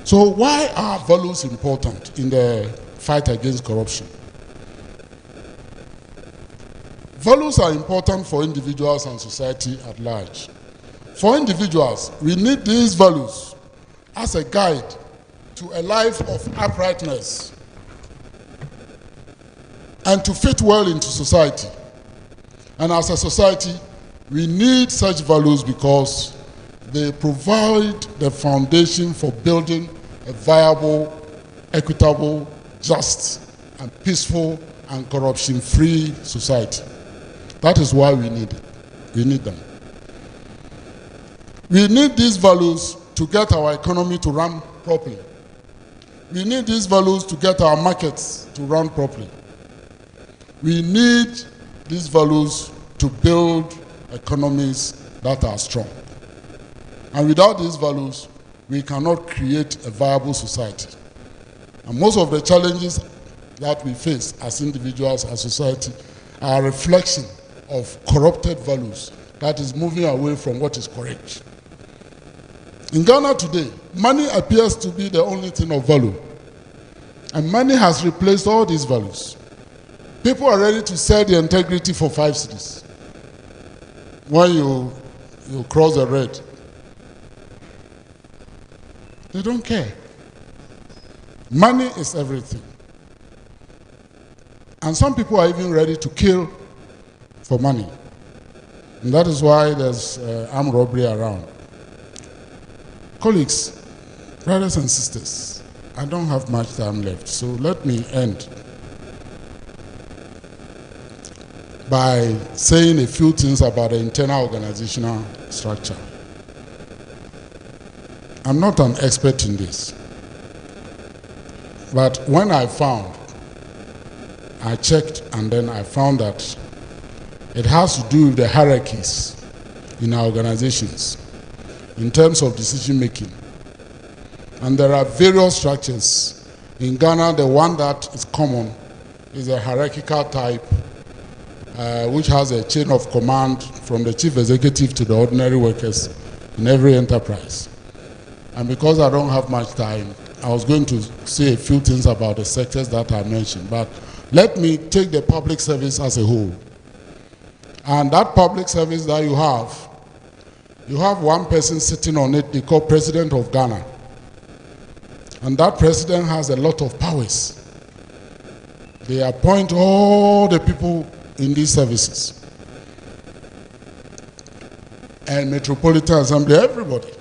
So why are values important in the fight against corruption? Values are important for individuals and society at large. For individuals, we need these values as a guide to a life of uprightness and to fit well into society. And as a society, we need such values because they provide the foundation for building a viable, equitable, just, and peaceful, and corruption-free society. That is why we need it. We need them. We need these values to get our economy to run properly. We need these values to get our markets to run properly. We need these values to build economies that are strong. And without these values, we cannot create a viable society. And most of the challenges that we face as individuals, as society, are a reflection of corrupted values that is moving away from what is correct. In Ghana today, money appears to be the only thing of value. And money has replaced all these values. People are ready to sell their integrity for 5 cedis. When you cross the red, they don't care. Money is everything. And some people are even ready to kill for money. And that is why there's armed robbery around. Colleagues, brothers and sisters, I don't have much time left, so let me end by saying a few things about the internal organizational structure. I'm not an expert in this. But when I checked and then I found that it has to do with the hierarchies in our organizations in terms of decision making. And there are various structures. In Ghana, the one that is common is a hierarchical type, which has a chain of command from the chief executive to the ordinary workers in every enterprise. And because I don't have much time, I was going to say a few things about the sectors that I mentioned, but let me take the public service as a whole. And that public service that you have one person sitting on it, they call President of Ghana. And that president has a lot of powers. They appoint all the people in these services. And Metropolitan Assembly, everybody.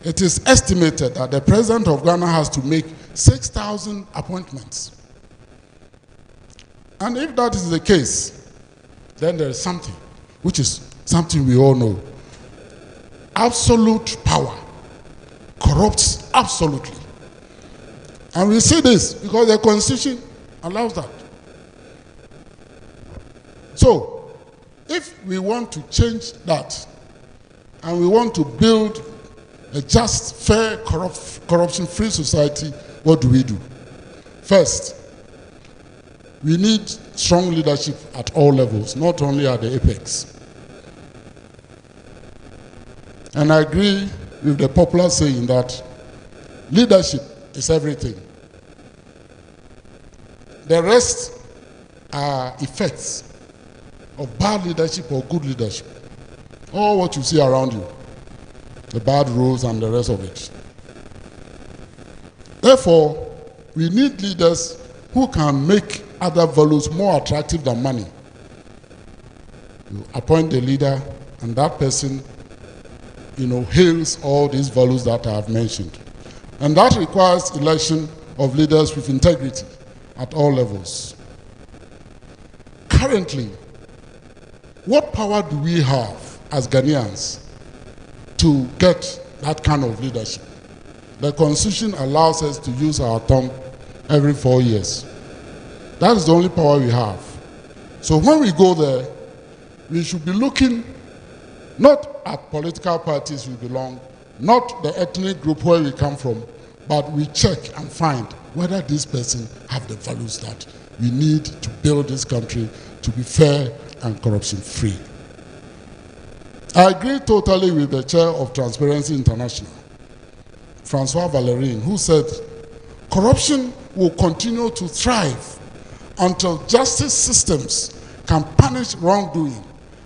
It is estimated that the president of Ghana has to make 6,000 appointments. And if that is the case, then there is something, which is something we all know. Absolute power corrupts absolutely. And we see this because the Constitution allows that. So, if we want to change that, and we want to build a just, fair, corruption-free society, what do we do? First, we need strong leadership at all levels, not only at the apex. And I agree with the popular saying that leadership is everything. The rest are effects of bad leadership or good leadership. All what you see around you, the bad rules and the rest of it. Therefore, we need leaders who can make other values more attractive than money. You appoint the leader, and that person, hails all these values that I have mentioned. And that requires election of leaders with integrity at all levels. Currently, what power do we have as Ghanaians to get that kind of leadership? The Constitution allows us to use our thumb every 4 years. That is the only power we have. So when we go there, we should be looking not at political parties we belong, not the ethnic group where we come from, but we check and find whether this person have the values that we need to build this country to be fair and corruption-free. I agree totally with the chair of Transparency International, Francois Valérien, who said, corruption will continue to thrive until justice systems can punish wrongdoing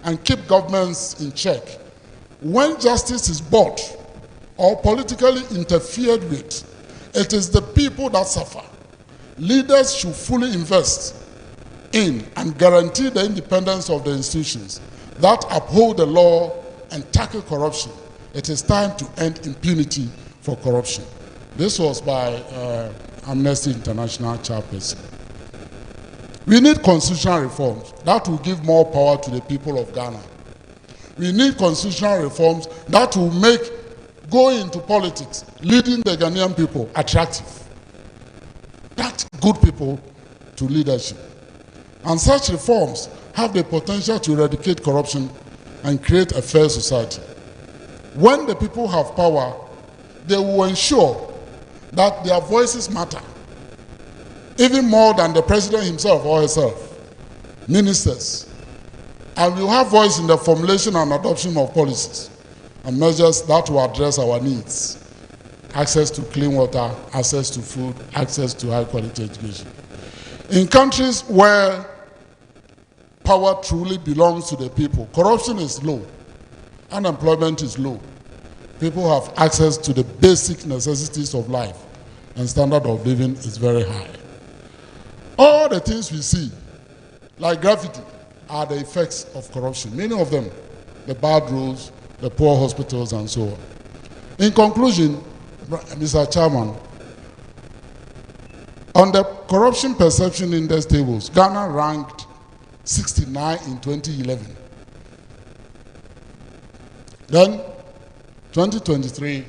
and keep governments in check. When justice is bought or politically interfered with, it is the people that suffer. Leaders should fully invest in and guarantee the independence of the institutions that uphold the law and tackle corruption. It is time to end impunity for corruption. This was by Amnesty International Chairperson. We need constitutional reforms that will give more power to the people of Ghana. We need constitutional reforms that will make going into politics, leading the Ghanaian people, attractive. That's good people to leadership. And such reforms have the potential to eradicate corruption and create a fair society. When the people have power, they will ensure that their voices matter, even more than the president himself or herself, ministers. And we will have voice in the formulation and adoption of policies and measures that will address our needs. Access to clean water, access to food, access to high-quality education. In countries where power truly belongs to the people, corruption is low, unemployment is low. People have access to the basic necessities of life, and standard of living is very high. All the things we see, like graffiti, are the effects of corruption. Many of them, the bad rules, the poor hospitals, and so on. In conclusion, Mr. Chairman, on the corruption perception index tables, Ghana ranked 69 in 2011. Then, 2023,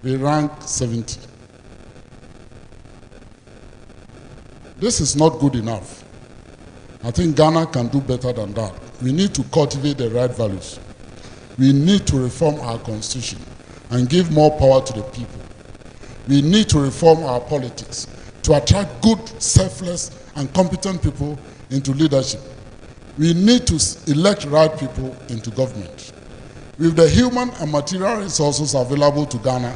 we rank 70. This is not good enough. I think Ghana can do better than that. We need to cultivate the right values. We need to reform our constitution and give more power to the people. We need to reform our politics to attract good, selfless, and competent people into leadership. We need to elect right people into government. With the human and material resources available to Ghana,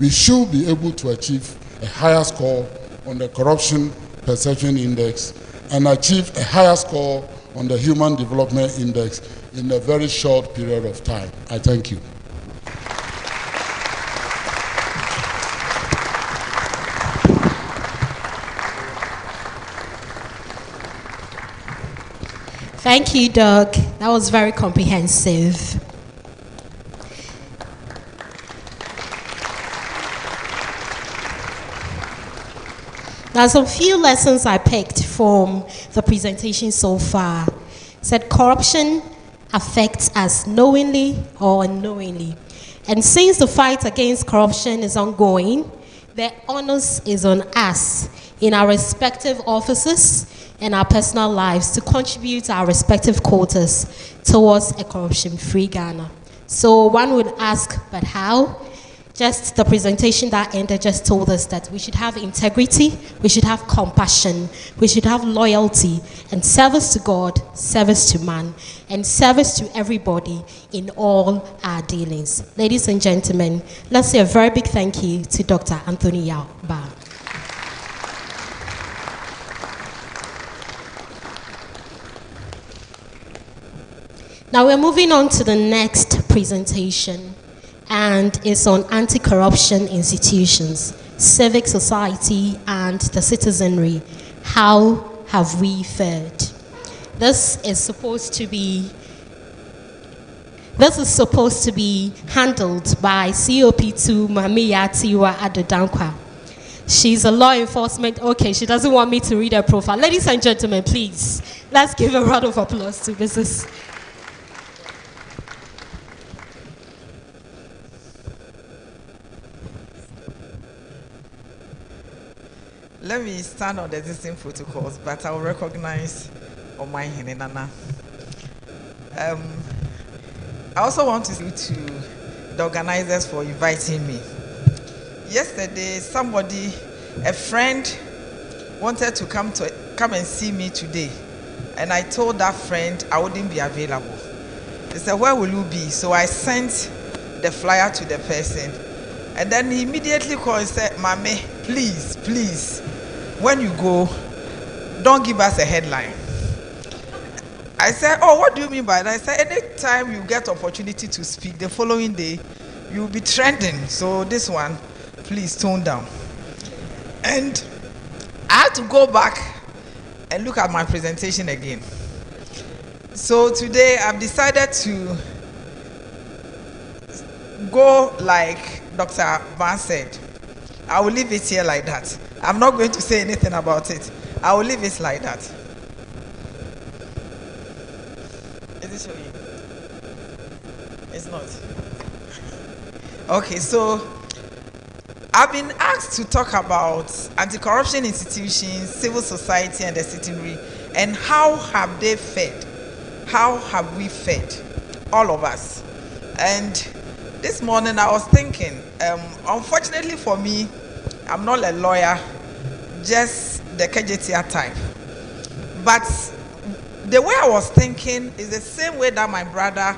we should be able to achieve a higher score on the Corruption Perception Index and achieve a higher score on the Human Development Index in a very short period of time. I thank you. Thank you, Doug. That was very comprehensive. Now, some few lessons I picked from the presentation so far. It said corruption affects us knowingly or unknowingly. And since the fight against corruption is ongoing, the onus is on us in our respective offices and our personal lives to contribute our respective quotas towards a corruption-free Ghana. So one would ask, but how? Just the presentation that ended just told us that we should have integrity, we should have compassion, we should have loyalty, and service to God, service to man, and service to everybody in all our dealings. Ladies and gentlemen, let's say a very big thank you to Dr. Anthony Yao Ba. Now we're moving on to the next presentation, and it's on anti-corruption institutions, civic society, and the citizenry. How have we fared? This is supposed to be handled by COP2 Mamiya Tiwa Adodankwa. She's a law enforcement. Okay, she doesn't want me to read her profile. Ladies and gentlemen, please, let's give a round of applause to Mrs. Let me stand on the existing protocols, but I will recognize on my Hinenana. I also want to thank the organizers for inviting me. Yesterday, a friend, wanted to come and see me today, and I told that friend I wouldn't be available. They said, "Where will you be?" So I sent the flyer to the person, and then he immediately called and said, "Mame, please, when you go, don't give us a headline." I said, "Oh, what do you mean by that?" I said, "Anytime you get opportunity to speak, the following day, you'll be trending. So this one, please tone down." And I had to go back and look at my presentation again. So today, I've decided to go like Dr. Van said. I will leave it here like that. I'm not going to say anything about it. I will leave it like that. Is it showing? It's not. Okay, so I've been asked to talk about anti-corruption institutions, civil society, and the citizenry, and how have they fed? How have we fed? All of us. And this morning I was thinking, unfortunately for me, I'm not a lawyer, just the KJTR type. But the way I was thinking is the same way that my brother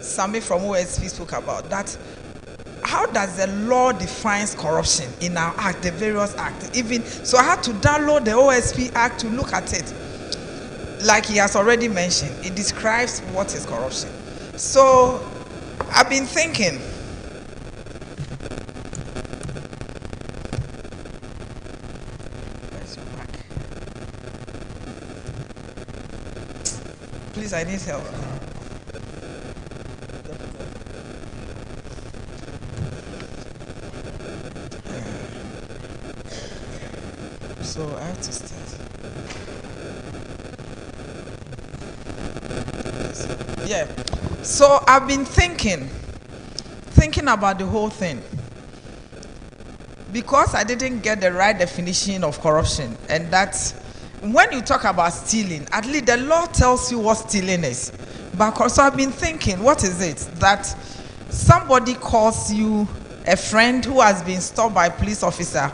Sami from OSP spoke about, that how does the law defines corruption in our act, the various acts? Even so, I had to download the OSP Act to look at it. Like he has already mentioned, it describes what is corruption. So I've been thinking, please, I need help. So I have to start. Yeah. So I've been thinking about the whole thing. because I didn't get the right definition of corruption, and that's when you talk about stealing, at least the law tells you what stealing is. But so I've been thinking, what is it that somebody calls you a friend who has been stopped by a police officer,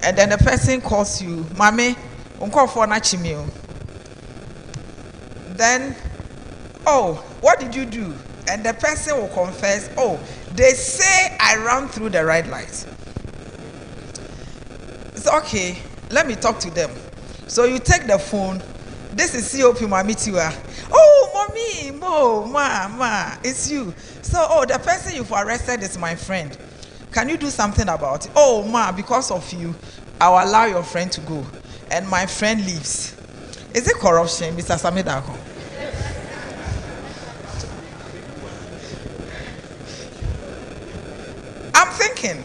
and then the person calls you, Mame, unko for nachimio. Then, oh, what did you do? And the person will confess, oh, they say I ran through the red light. It's okay, let me talk to them. So you take the phone, this is COP Mamitiwa. Oh, mommy, ma, it's you. So, oh, the person you've arrested is my friend. Can you do something about it? Oh, ma, because of you, I'll allow your friend to go. And my friend leaves. Is it corruption, Mr. Samidako? I'm thinking.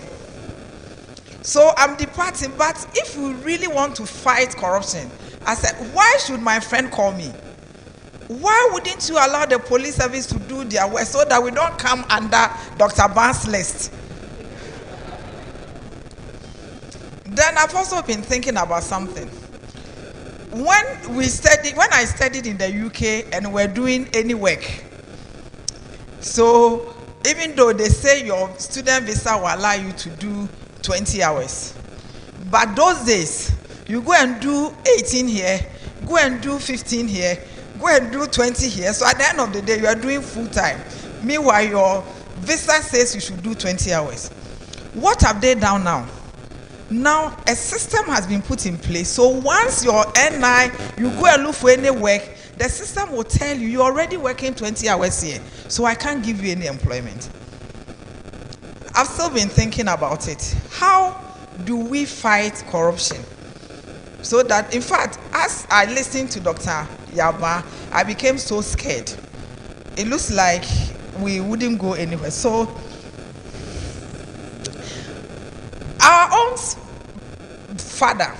So I'm departing, but if we really want to fight corruption, I said, why should my friend call me? Why wouldn't you allow the police service to do their work so that we don't come under Dr. Ban's list? Then I've also been thinking about something. When I studied in the UK and we're doing any work, so even though they say your student visa will allow you to do 20 hours, but those days, you go and do 18 here, go and do 15 here, go and do 20 here. So at the end of the day, you are doing full time. Meanwhile, your visa says you should do 20 hours. What have they done now? Now, a system has been put in place. So once your NI, you go and look for any work, the system will tell you, you're already working 20 hours here, so I can't give you any employment. I've still been thinking about it. How do we fight corruption? So that, in fact, as I listened to Dr. Yaba, I became so scared. It looks like we wouldn't go anywhere. So, our own father,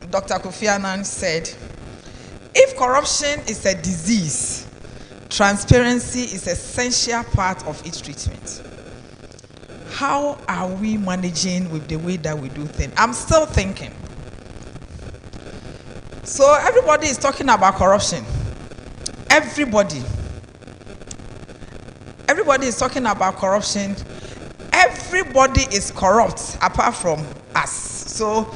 Dr. Kofi Annan, said, if corruption is a disease, transparency is an essential part of its treatment. How are we managing with the way that we do things? I'm still thinking. So everybody is talking about corruption. Everybody is talking about corruption. Everybody is corrupt apart from us. So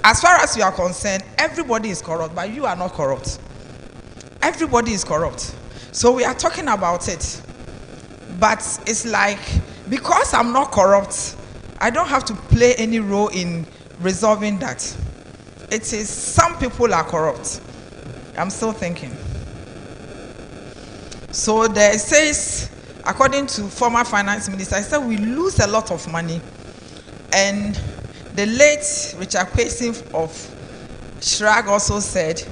as far as you are concerned, everybody is corrupt, but you are not corrupt. Everybody is corrupt. So we are talking about it. But it's like, because I'm not corrupt, I don't have to play any role in resolving that. It is some people are corrupt. I'm still thinking. So there says, according to former finance minister, I said we lose a lot of money. And the late Richard Payson of Shrag also said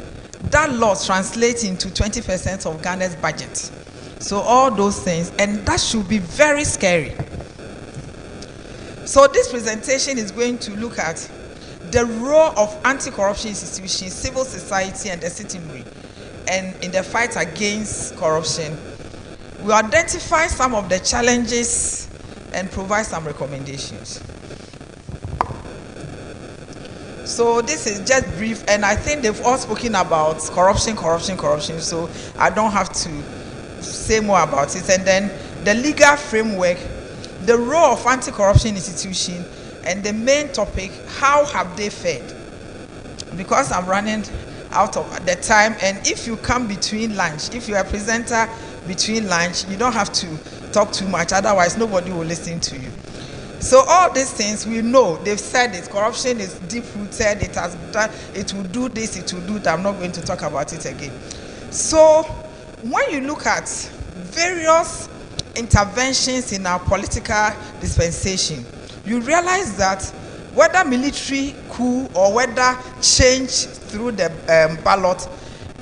that loss translates into 20% of Ghana's budget. So all those things, and that should be very scary. So this presentation is going to look at the role of anti-corruption institutions, civil society, and the citizenry, and in the fight against corruption. We identify some of the challenges and provide some recommendations. So this is just brief, and I think they've all spoken about corruption, so I don't have to say more about it. And then the legal framework, the role of anti-corruption institution, and the main topic, how have they fared? Because I'm running out of the time, and if you come between lunch, if you're a presenter between lunch, you don't have to talk too much, otherwise nobody will listen to you. So all these things we know, they've said it, corruption is deep-rooted, it has done, it will do this, it will do that. I'm not going to talk about it again. So when you look at various interventions in our political dispensation, you realize that whether military coup or whether change through the ballot,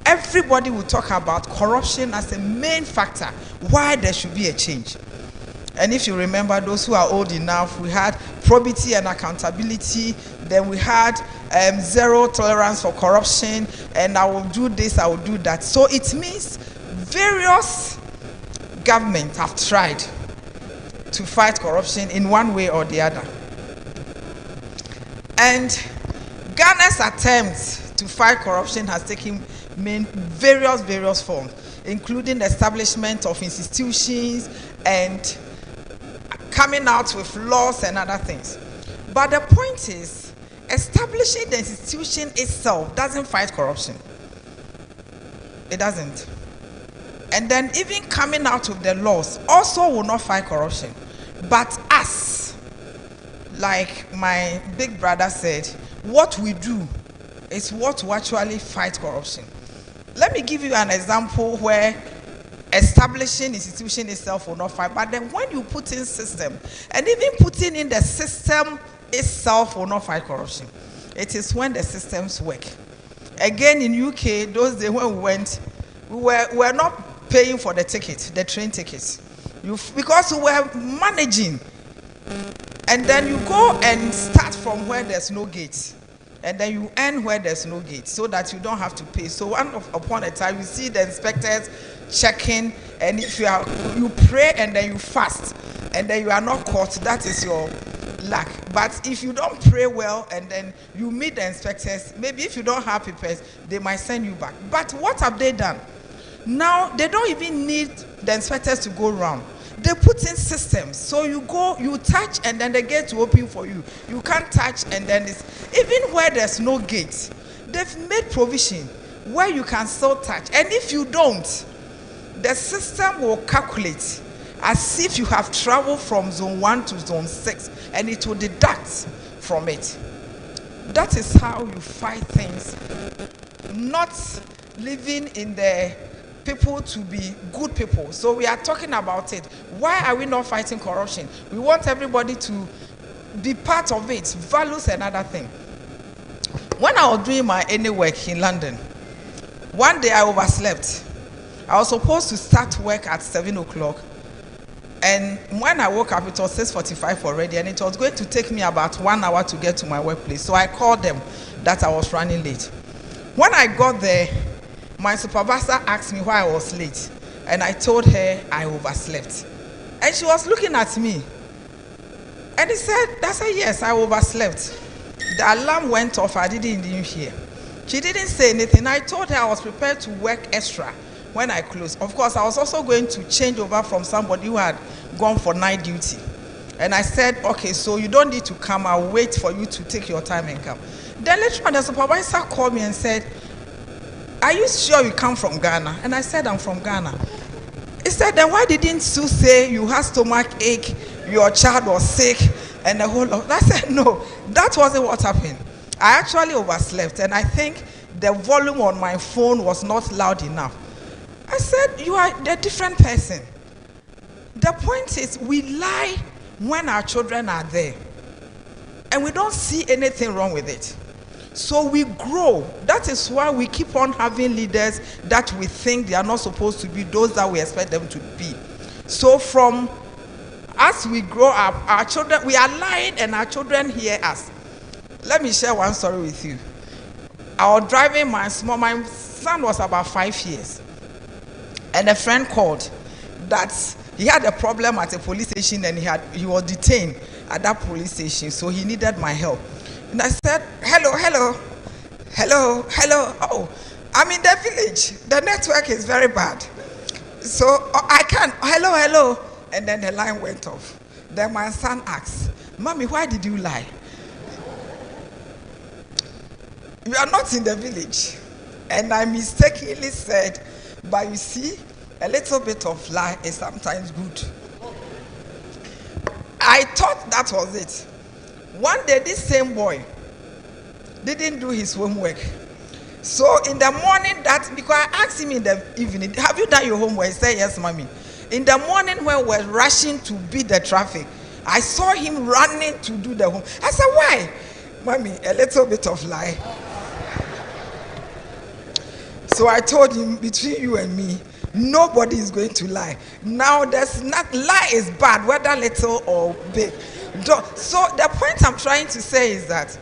everybody will talk about corruption as a main factor why there should be a change. And if you remember, those who are old enough, we had probity and accountability, then we had zero tolerance for corruption, and I will do this, I will do that. So it means various governments have tried. to fight corruption in one way or the other. And Ghana's attempts to fight corruption has taken various forms, including the establishment of institutions and coming out with laws and other things. But the point is, establishing the institution itself doesn't fight corruption. It doesn't. And then even coming out with the laws also will not fight corruption. But us, like my big brother said, what we do is what will actually fight corruption. Let me give you an example where establishing institution itself will not fight, but then when you put in system, and even putting in the system itself will not fight corruption. It is when the systems work. Again, in UK, those days when we went, we were not paying for the ticket, the train tickets, because we were managing. And then you go and start from where there's no gate, and then you end where there's no gate, so that you don't have to pay. So upon a time, you see the inspectors checking, and if you pray and then you fast, and then you are not caught, that is your luck. But if you don't pray well and then you meet the inspectors, maybe if you don't have papers, they might send you back. But what have they done? Now they don't even need the inspectors to go around. They put in systems. So you go, you touch, and then the gate will open for you. You can't touch, and then even where there's no gate, they've made provision where you can still touch. And if you don't, the system will calculate as if you have traveled from zone 1 to zone 6, and it will deduct from it. That is how you fight things, not living in the people to be good people. So we are talking about it. Why are we not fighting corruption? We want everybody to be part of it, values and other things. When I was doing my any work in London, one day I overslept. I was supposed to start work at 7 o'clock. And when I woke up, it was 6:45 already, and it was going to take me about 1 hour to get to my workplace. So I called them that I was running late. When I got there, my supervisor asked me why I was late, and I told her I overslept. And she was looking at me, and I said, yes, I overslept. The alarm went off, I didn't even hear. She didn't say anything. I told her I was prepared to work extra when I closed. Of course, I was also going to change over from somebody who had gone for night duty. And I said, okay, so you don't need to come, I'll wait for you to take your time and come. Then later on, the supervisor called me and said, are you sure you come from Ghana? And I said, I'm from Ghana. He said, then why didn't you say you had stomach ache, your child was sick, and the whole lot? I said, no, that wasn't what happened. I actually overslept, and I think the volume on my phone was not loud enough. I said, you are a different person. The point is, we lie when our children are there, and we don't see anything wrong with it. So we grow. That is why we keep on having leaders that we think they are not supposed to be those that we expect them to be. So from as we grow up, our children, we are lying and our children hear us. Let me share one story with you. I was driving my son was about 5 years. And a friend called that he had a problem at a police station, and he was detained at that police station, so he needed my help. And I said, hello. Oh, I'm in the village. The network is very bad. So I can't. Hello. And then the line went off. Then my son asked, Mommy, why did you lie? You are not in the village. And I mistakenly said, but you see, a little bit of lie is sometimes good. I thought that was it. One day, this same boy didn't do his homework. So in the morning, because I asked him in the evening, have you done your homework? He said, yes, Mommy. In the morning, when we were rushing to beat the traffic, I saw him running to do the homework. I said, why? Mommy, a little bit of lie. So I told him, between you and me, nobody is going to lie. Now, lie is bad, whether little or big. So the point I'm trying to say is that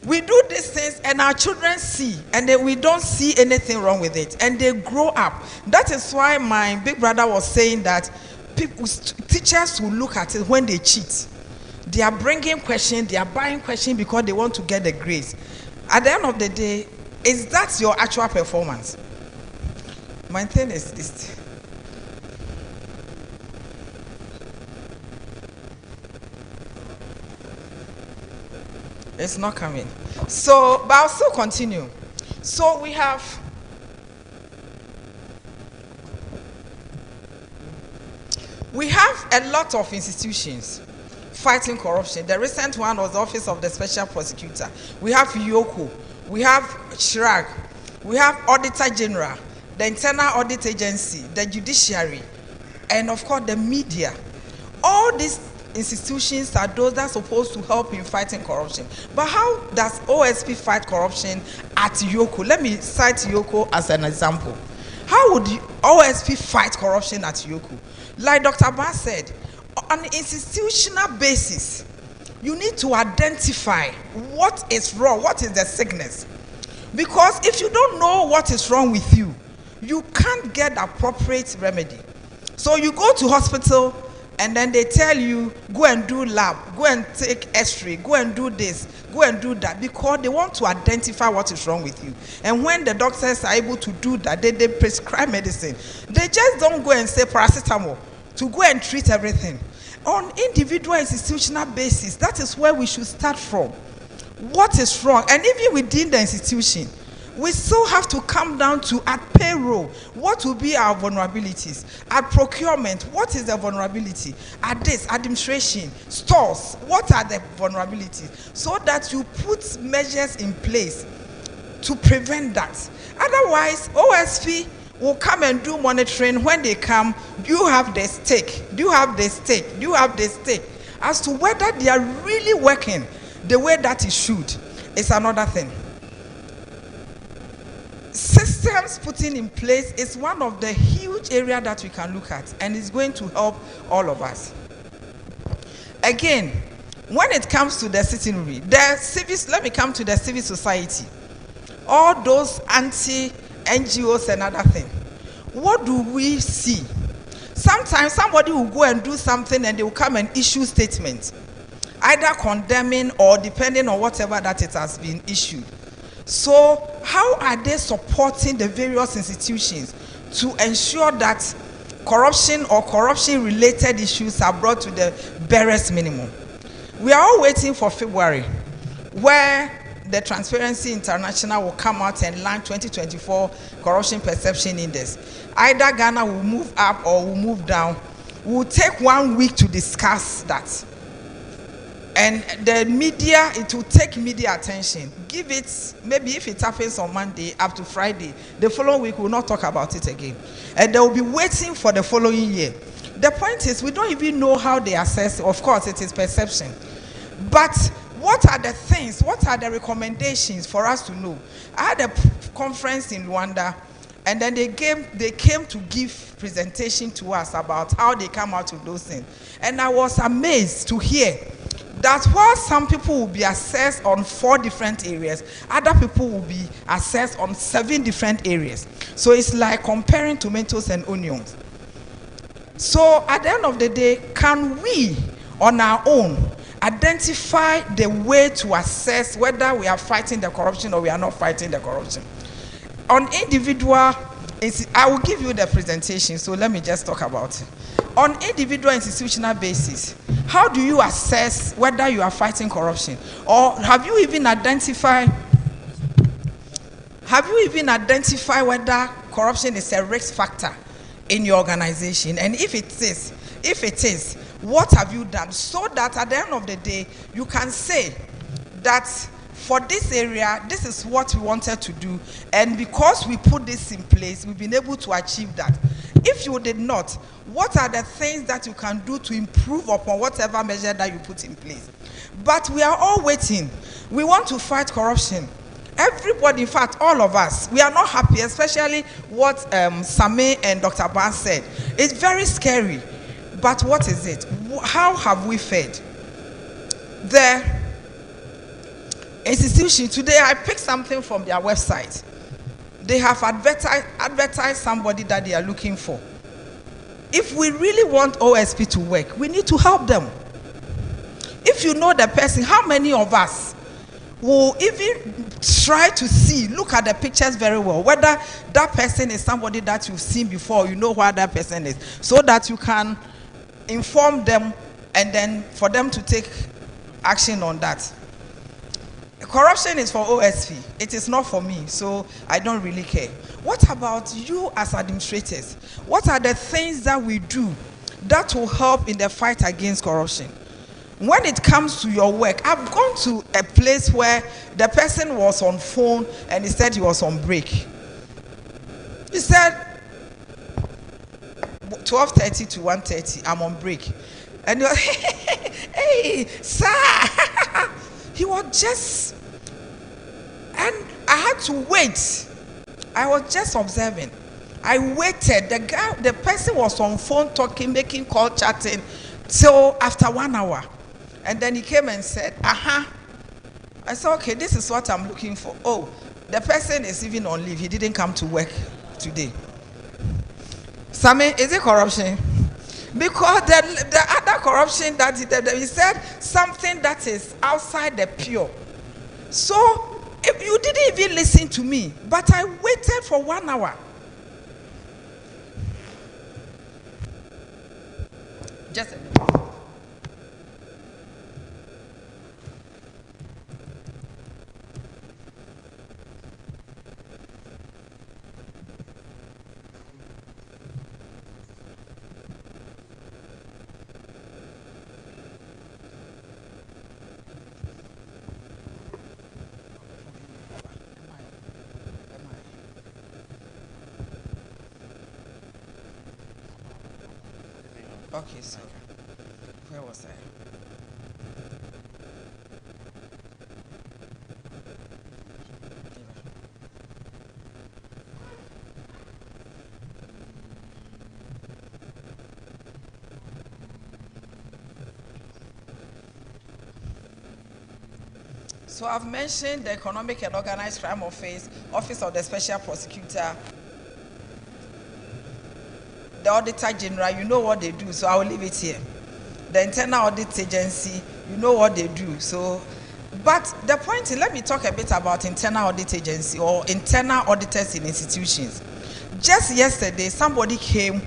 we do these things and our children see, and we don't see anything wrong with it, and they grow up. That is why my big brother was saying that teachers will look at it when they cheat. They are bringing questions, they are buying questions because they want to get the grades. At the end of the day, is that your actual performance? My thing is this. It's not coming. So, but I'll still continue. So we have a lot of institutions fighting corruption. The recent one was the Office of the Special Prosecutor. We have Tvucc, we have SHRAG, we have Auditor General, the Internal Audit Agency, the Judiciary, and of course the media. All these institutions are those that are supposed to help in fighting corruption. But how does OSP fight corruption at Tvucc? Let me cite Tvucc as an example. How would the OSP fight corruption at Tvucc? Like Dr. Ba said, on an institutional basis, you need to identify what is wrong, what is the sickness. Because if you don't know what is wrong with you, you can't get appropriate remedy. So you go to hospital and then they tell you, go and do lab, go and take x-ray, go and do this, go and do that, because they want to identify what is wrong with you. And when the doctors are able to do that, they prescribe medicine. They just don't go and say paracetamol to go and treat everything. On individual institutional basis, that is where we should start from. What is wrong? And even within the institution, we still have to come down to at payroll, what will be our vulnerabilities? At procurement, what is the vulnerability? At this, administration, stores, what are the vulnerabilities? So that you put measures in place to prevent that. Otherwise, OSP will come and do monitoring. When they come, do you have the stake? Do you have the stake? Do you have the stake? As to whether they are really working the way that it should, is another thing. Systems putting in place is one of the huge areas that we can look at, and it's going to help all of us. Again, when it comes to the citizenry, let me come to the civil society. All those anti-NGOs and other things. What do we see? Sometimes somebody will go and do something and they will come and issue statements, either condemning or depending on whatever that it has been issued. So how are they supporting the various institutions to ensure that corruption or corruption-related issues are brought to the barest minimum? We are all waiting for February, where the Transparency International will come out and launch 2024 Corruption Perception Index. Either Ghana will move up or will move down. We'll take 1 week to discuss that. And the media, it will take media attention. Give it, maybe if it happens on Monday up to Friday, the following week we'll not talk about it again. And they will be waiting for the following year. The point is, we don't even know how they assess. Of course, it is perception. But what are the things, what are the recommendations for us to know? I had a conference in Rwanda, and then they came to give presentation to us about how they come out with those things. And I was amazed to hear that while some people will be assessed on 4 different areas, other people will be assessed on 7 different areas. So it's like comparing tomatoes and onions. So at the end of the day, can we, on our own, identify the way to assess whether we are fighting the corruption or we are not fighting the corruption? On individual, I will give you the presentation, so let me just talk about it. On individual institutional basis, how do you assess whether you are fighting corruption? Or have you even identified whether corruption is a risk factor in your organization? And if it is, what have you done? So that at the end of the day, you can say that for this area, this is what we wanted to do. And because we put this in place, we've been able to achieve that. If you did not, what are the things that you can do to improve upon whatever measure that you put in place? But we are all waiting. We want to fight corruption. Everybody, in fact, all of us, we are not happy, especially what Same and Dr. Ban said. It's very scary. But what is it? How have we fared? The institution, today I picked something from their website. They have advertised somebody that they are looking for. if we really want OSP to work, we need to help them. If you know the person, how many of us will even try to see, look at the pictures very well, whether that person is somebody that you've seen before, you know who that person is, so that you can inform them and then for them to take action on that. Corruption is for OSP. It is not for me, so I don't really care. What about you as administrators? What are the things that we do that will help in the fight against corruption? When it comes to your work, I've gone to a place where the person was on phone and he said he was on break. He said 12:30 to 1:30, I'm on break. And he was, hey, sir. He was just, and I had to wait. I was just observing. I waited. The person was on phone talking, making call, chatting, till after 1 hour. And then he came and said, I said, okay, this is what I'm looking for. Oh, the person is even on leave. He didn't come to work today. Sammy, is it corruption? Because the other corruption that he said something that is outside the pure. So if you didn't even listen to me, but I waited for 1 hour. Just a minute. Okay, so where was I? So I've mentioned the Economic and Organized Crime Office, Office of the Special Prosecutor, the Auditor General, you know what they do, so I will leave it here. The Internal Audit Agency, you know what they do. So, but the point is, let me talk a bit about Internal Audit Agency or internal auditors in institutions. Just yesterday, somebody came,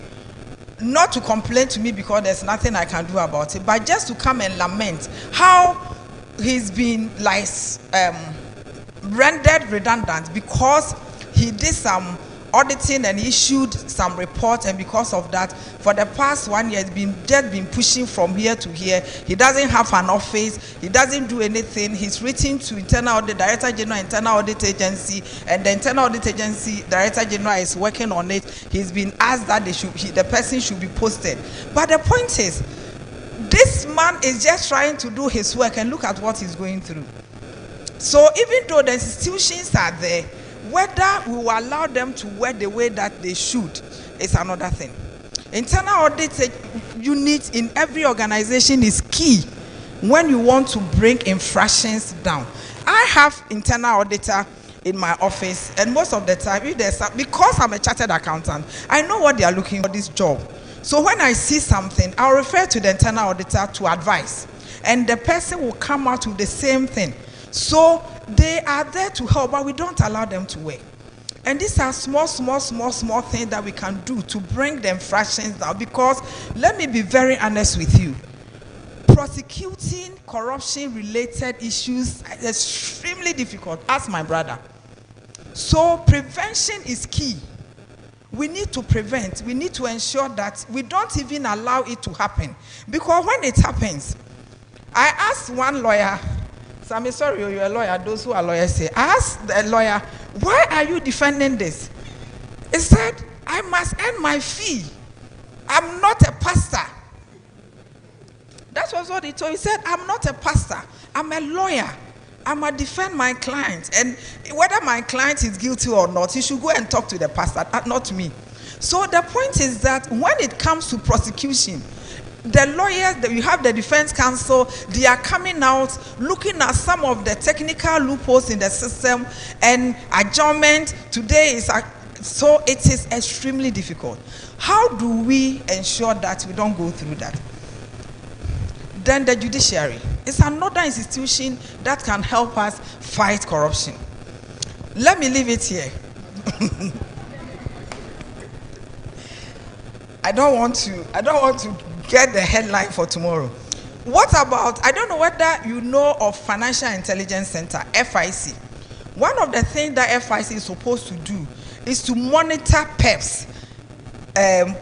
not to complain to me because there's nothing I can do about it, but just to come and lament how he's been like rendered redundant because he did some auditing and issued some reports, and because of that, for the past 1 year, he's been pushing from here to here. He doesn't have an office. He doesn't do anything. He's written to Internal Audit Director General, Internal Audit Agency, and the Internal Audit Agency Director General is working on it. He's been asked that the person should be posted. But the point is, this man is just trying to do his work, and look at what he's going through. So even though the institutions are there, whether we will allow them to work the way that they should is another thing. Internal audit unit in every organization is key when you want to bring infractions down. I have internal auditor in my office, and most of the time, because I'm a chartered accountant, I know what they are looking for this job. So when I see something, I'll refer to the internal auditor to advise, and the person will come out with the same thing. So they are there to help, but we don't allow them to work. And these are small things that we can do to bring the infractions down. Because let me be very honest with you, prosecuting corruption-related issues is extremely difficult. Ask my brother. So prevention is key. We need to prevent. We need to ensure that we don't even allow it to happen. Because when it happens, I asked one lawyer. So I'm sorry, you're a lawyer. Those who are lawyers say, I asked the lawyer, why are you defending this? He said, I must earn my fee. I'm not a pastor. That was what he told. He said, I'm not a pastor. I'm a lawyer. I'm going to defend my client. And whether my client is guilty or not, he should go and talk to the pastor, not me. So the point is that when it comes to prosecution, the lawyers, you have the defense counsel, they are coming out, looking at some of the technical loopholes in the system and adjournment. Today is So it is extremely difficult. How do we ensure that we don't go through that? Then the judiciary is another institution that can help us fight corruption. Let me leave it here. I don't want to get the headline for tomorrow. What about, I don't know whether you know of Financial Intelligence Center, FIC. One of the things that FIC is supposed to do is to monitor PEPs,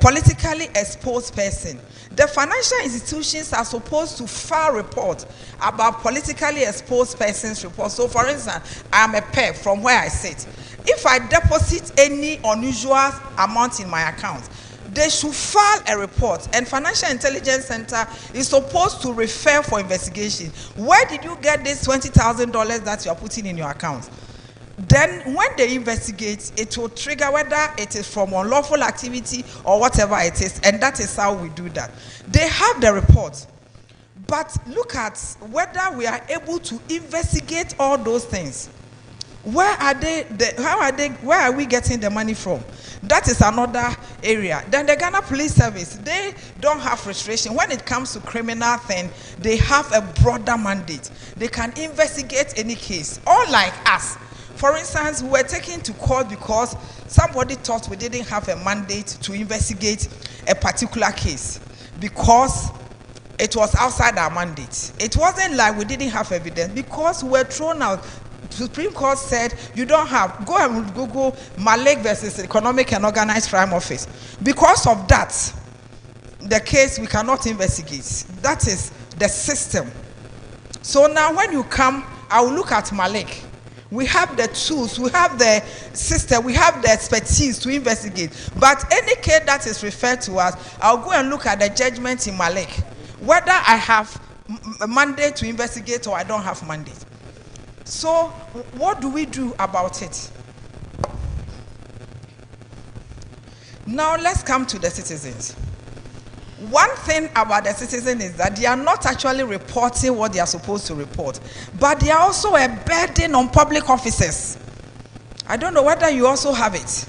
politically exposed person. The financial institutions are supposed to file reports about politically exposed persons reports. So for instance, I'm a PEP from where I sit. If I deposit any unusual amount in my account, they should file a report, and Financial Intelligence Center is supposed to refer for investigation. Where did you get this $20,000 that you are putting in your account? Then when they investigate, it will trigger whether it is from unlawful activity or whatever it is, and that is how we do that. They have the report, but look at whether we are able to investigate all those things. Where are they? Where are we getting the money from? That is another area. Then the Ghana Police Service, they don't have restriction. When it comes to criminal thing, they have a broader mandate. They can investigate any case, unlike us. For instance, we were taken to court because somebody thought we didn't have a mandate to investigate a particular case because it was outside our mandate. It wasn't like we didn't have evidence because we were thrown out. The Supreme Court said you don't have. Go and Google Malek versus Economic and Organized Crime Office. Because of that, the case we cannot investigate. That is the system. So now when you come, I will look at Malek. We have the tools, we have the system, we have the expertise to investigate. But any case that is referred to us, I'll go and look at the judgment in Malek, whether I have a mandate to investigate or I don't have mandate. So what do we do about it? Now let's come to the citizens. One thing about the citizen is that they are not actually reporting what they are supposed to report, but they are also a burden on public officers. I don't know whether you also have it.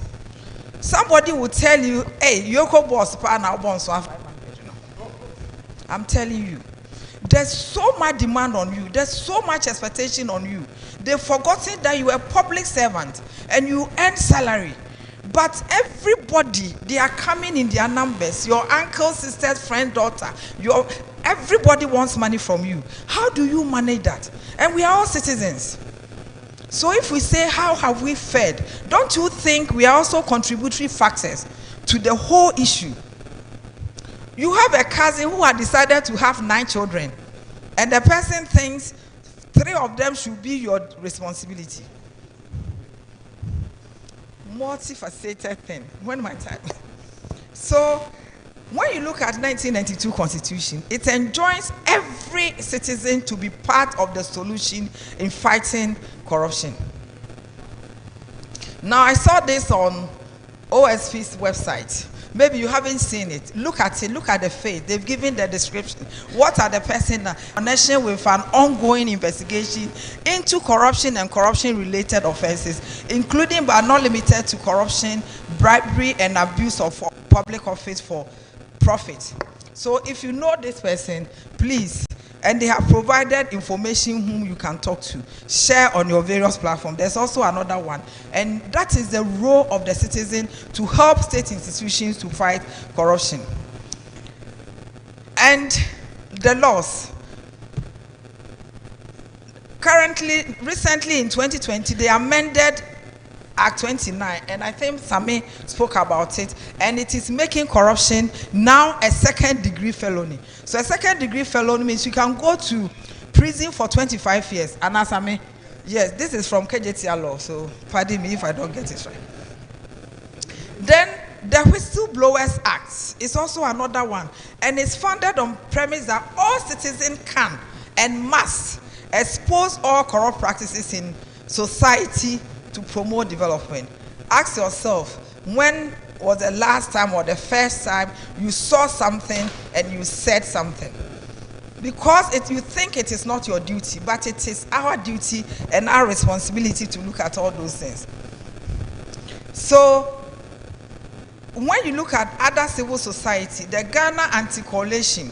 Somebody will tell you, hey, Yoko boss, I'm telling you, there's so much demand on you, there's so much expectation on you. They've forgotten that you are a public servant and you earn salary. But everybody, they are coming in their numbers. Your uncle, sister, friend, daughter. Everybody wants money from you. How do you manage that? And we are all citizens. So if we say, how have we fared? Don't you think we are also contributory factors to the whole issue? You have a cousin who had decided to have 9 children. And the person thinks 3 of them should be your responsibility. Multifaceted thing. When my time. So, when you look at 1992 Constitution, it enjoins every citizen to be part of the solution in fighting corruption. Now, I saw this on OSP's website. Maybe you haven't seen it. Look at it. Look at the faith. They've given the description. What are the persons in connection with an ongoing investigation into corruption and corruption-related offenses, including but not limited to corruption, bribery, and abuse of public office for profit. So if you know this person, please, and they have provided information whom you can talk to, share on your various platforms. There's also another one, and that is the role of the citizen to help state institutions to fight corruption. And the laws. Recently in 2020, they amended Act 29, and I think Sami spoke about it, and it is making corruption now a second-degree felony. So a second-degree felony means you can go to prison for 25 years. And Sami, yes, this is from KJTR law, so pardon me if I don't get it right. Then the Whistleblowers Act is also another one, and it's founded on premise that all citizens can and must expose all corrupt practices in society to promote development. Ask yourself, when was the last time or the first time you saw something and you said something? Because you think it is not your duty, but it is our duty and our responsibility to look at all those things. So when you look at other civil society, the Ghana Anti-Coalition,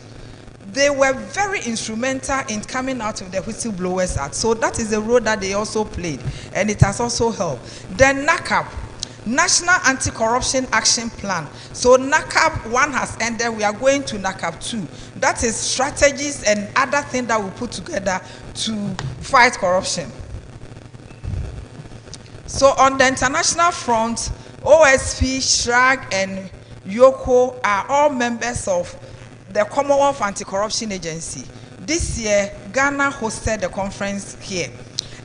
they were very instrumental in coming out of the Whistleblowers Act. So that is the role that they also played, and it has also helped. Then NACAP, National Anti-Corruption Action Plan. So NACAP 1 has ended, we are going to NACAP 2. That is strategies and other things that we put together to fight corruption. So on the international front, OSP, SHRAG, and YOCO are all members of the Commonwealth Anti-Corruption Agency. This year, Ghana hosted the conference here.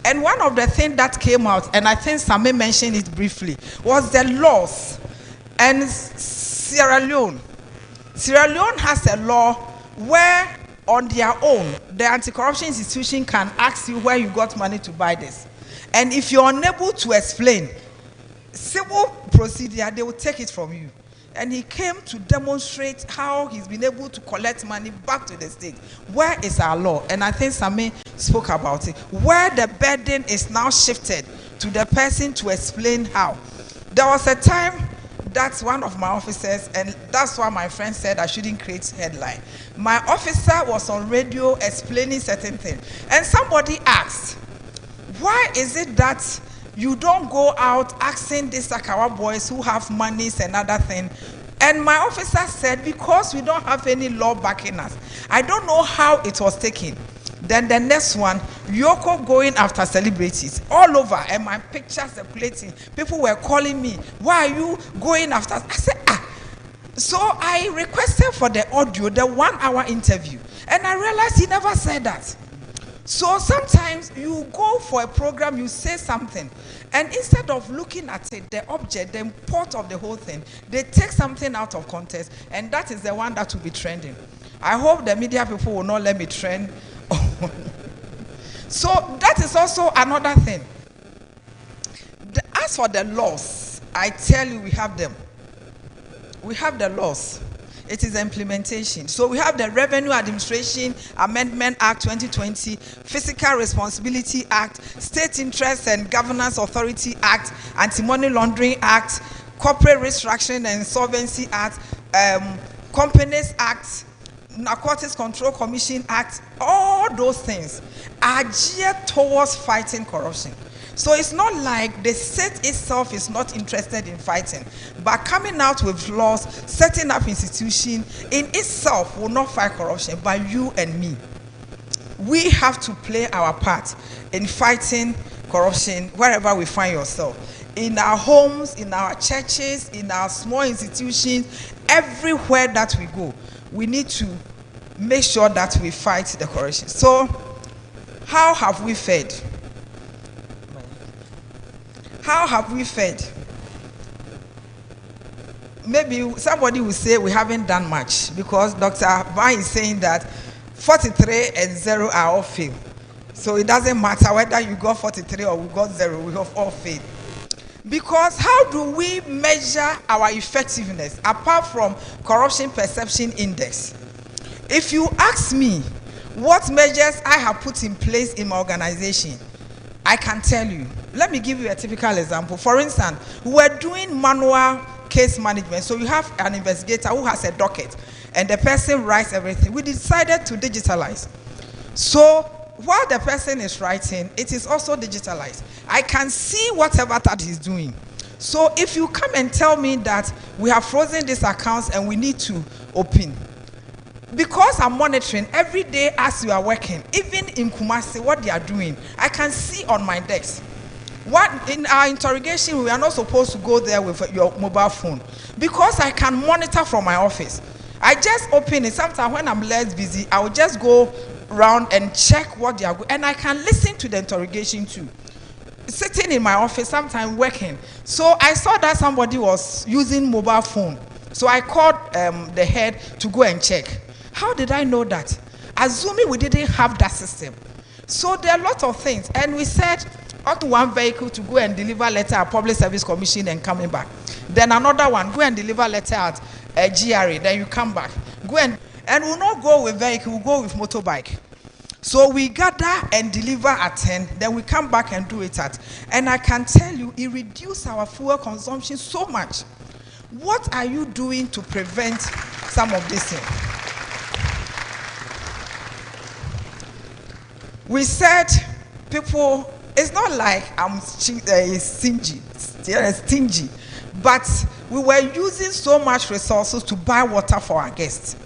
And one of the things that came out, and I think Sami mentioned it briefly, was the laws. And Sierra Leone has a law where on their own, the anti-corruption institution can ask you where you got money to buy this. And if you're unable to explain, civil procedure, they will take it from you. And he came to demonstrate how he's been able to collect money back to the state. Where is our law? And I think Sami spoke about it. Where the burden is now shifted to the person to explain how. There was a time that one of my officers, and that's why my friend said I shouldn't create headline. My officer was on radio explaining certain things. And somebody asked, why is it that you don't go out asking these Sakawa boys who have monies and other things? And my officer said, because we don't have any law backing us. I don't know how it was taken. Then the next one, Yoko going after celebrities all over, and my pictures circulating. People were calling me, why are you going after? I said, So I requested for the audio, the 1 hour interview, and I realized he never said that. So sometimes you go for a program, you say something, and instead of looking at it, the object, the import of the whole thing, they take something out of context, and that is the one that will be trending. I hope the media people will not let me trend. So that is also another thing. As for the laws, I tell you, we have them. We have the laws. It is implementation. So we have the Revenue Administration Amendment Act 2020, Fiscal Responsibility Act, State Interest and Governance Authority Act, Anti-Money Laundering Act, Corporate Restructuring and Insolvency Act, Companies Act, Narcotics Control Commission Act. All those things are geared towards fighting corruption. So it's not like the state itself is not interested in fighting, but coming out with laws, setting up institutions in itself will not fight corruption, but you and me. We have to play our part in fighting corruption wherever we find ourselves. In our homes, in our churches, in our small institutions, everywhere that we go, we need to make sure that we fight the corruption. So, how have we fared? How have we fared? Maybe somebody will say we haven't done much, because Dr. Van is saying that 43 and 0 are all failed. So it doesn't matter whether you got 43 or we got 0, we have all failed. Because how do we measure our effectiveness apart from corruption perception index? If you ask me what measures I have put in place in my organization, I can tell you. Let me give you a typical example. For instance, we were doing manual case management. So you have an investigator who has a docket, and the person writes everything. We decided to digitalize. So while the person is writing, it is also digitalized. I can see whatever that he's doing. So if you come and tell me that we have frozen these accounts and we need to open, because I'm monitoring every day as you are working, even in Kumasi, what they are doing, I can see on my desk. What in our interrogation, we are not supposed to go there with your mobile phone, because I can monitor from my office. I just open it. Sometimes when I'm less busy, I will just go around and check what they are doing, and I can listen to the interrogation too. Sitting in my office, sometimes working. So I saw that somebody was using mobile phone. So I called the head to go and check. How did I know that? Assuming we didn't have that system. So there are a lot of things. And we said, up to one vehicle to go and deliver letter at Public Service Commission and coming back. Then another one, go and deliver letter at GRA, then you come back. Go and we'll not go with vehicle, we'll go with motorbike. So we gather and deliver at 10, then we come back and do it at. And I can tell you, it reduces our fuel consumption so much. What are you doing to prevent some of this thing? We said, people, it's not like I'm stingy, but we were using so much resources to buy water for our guests.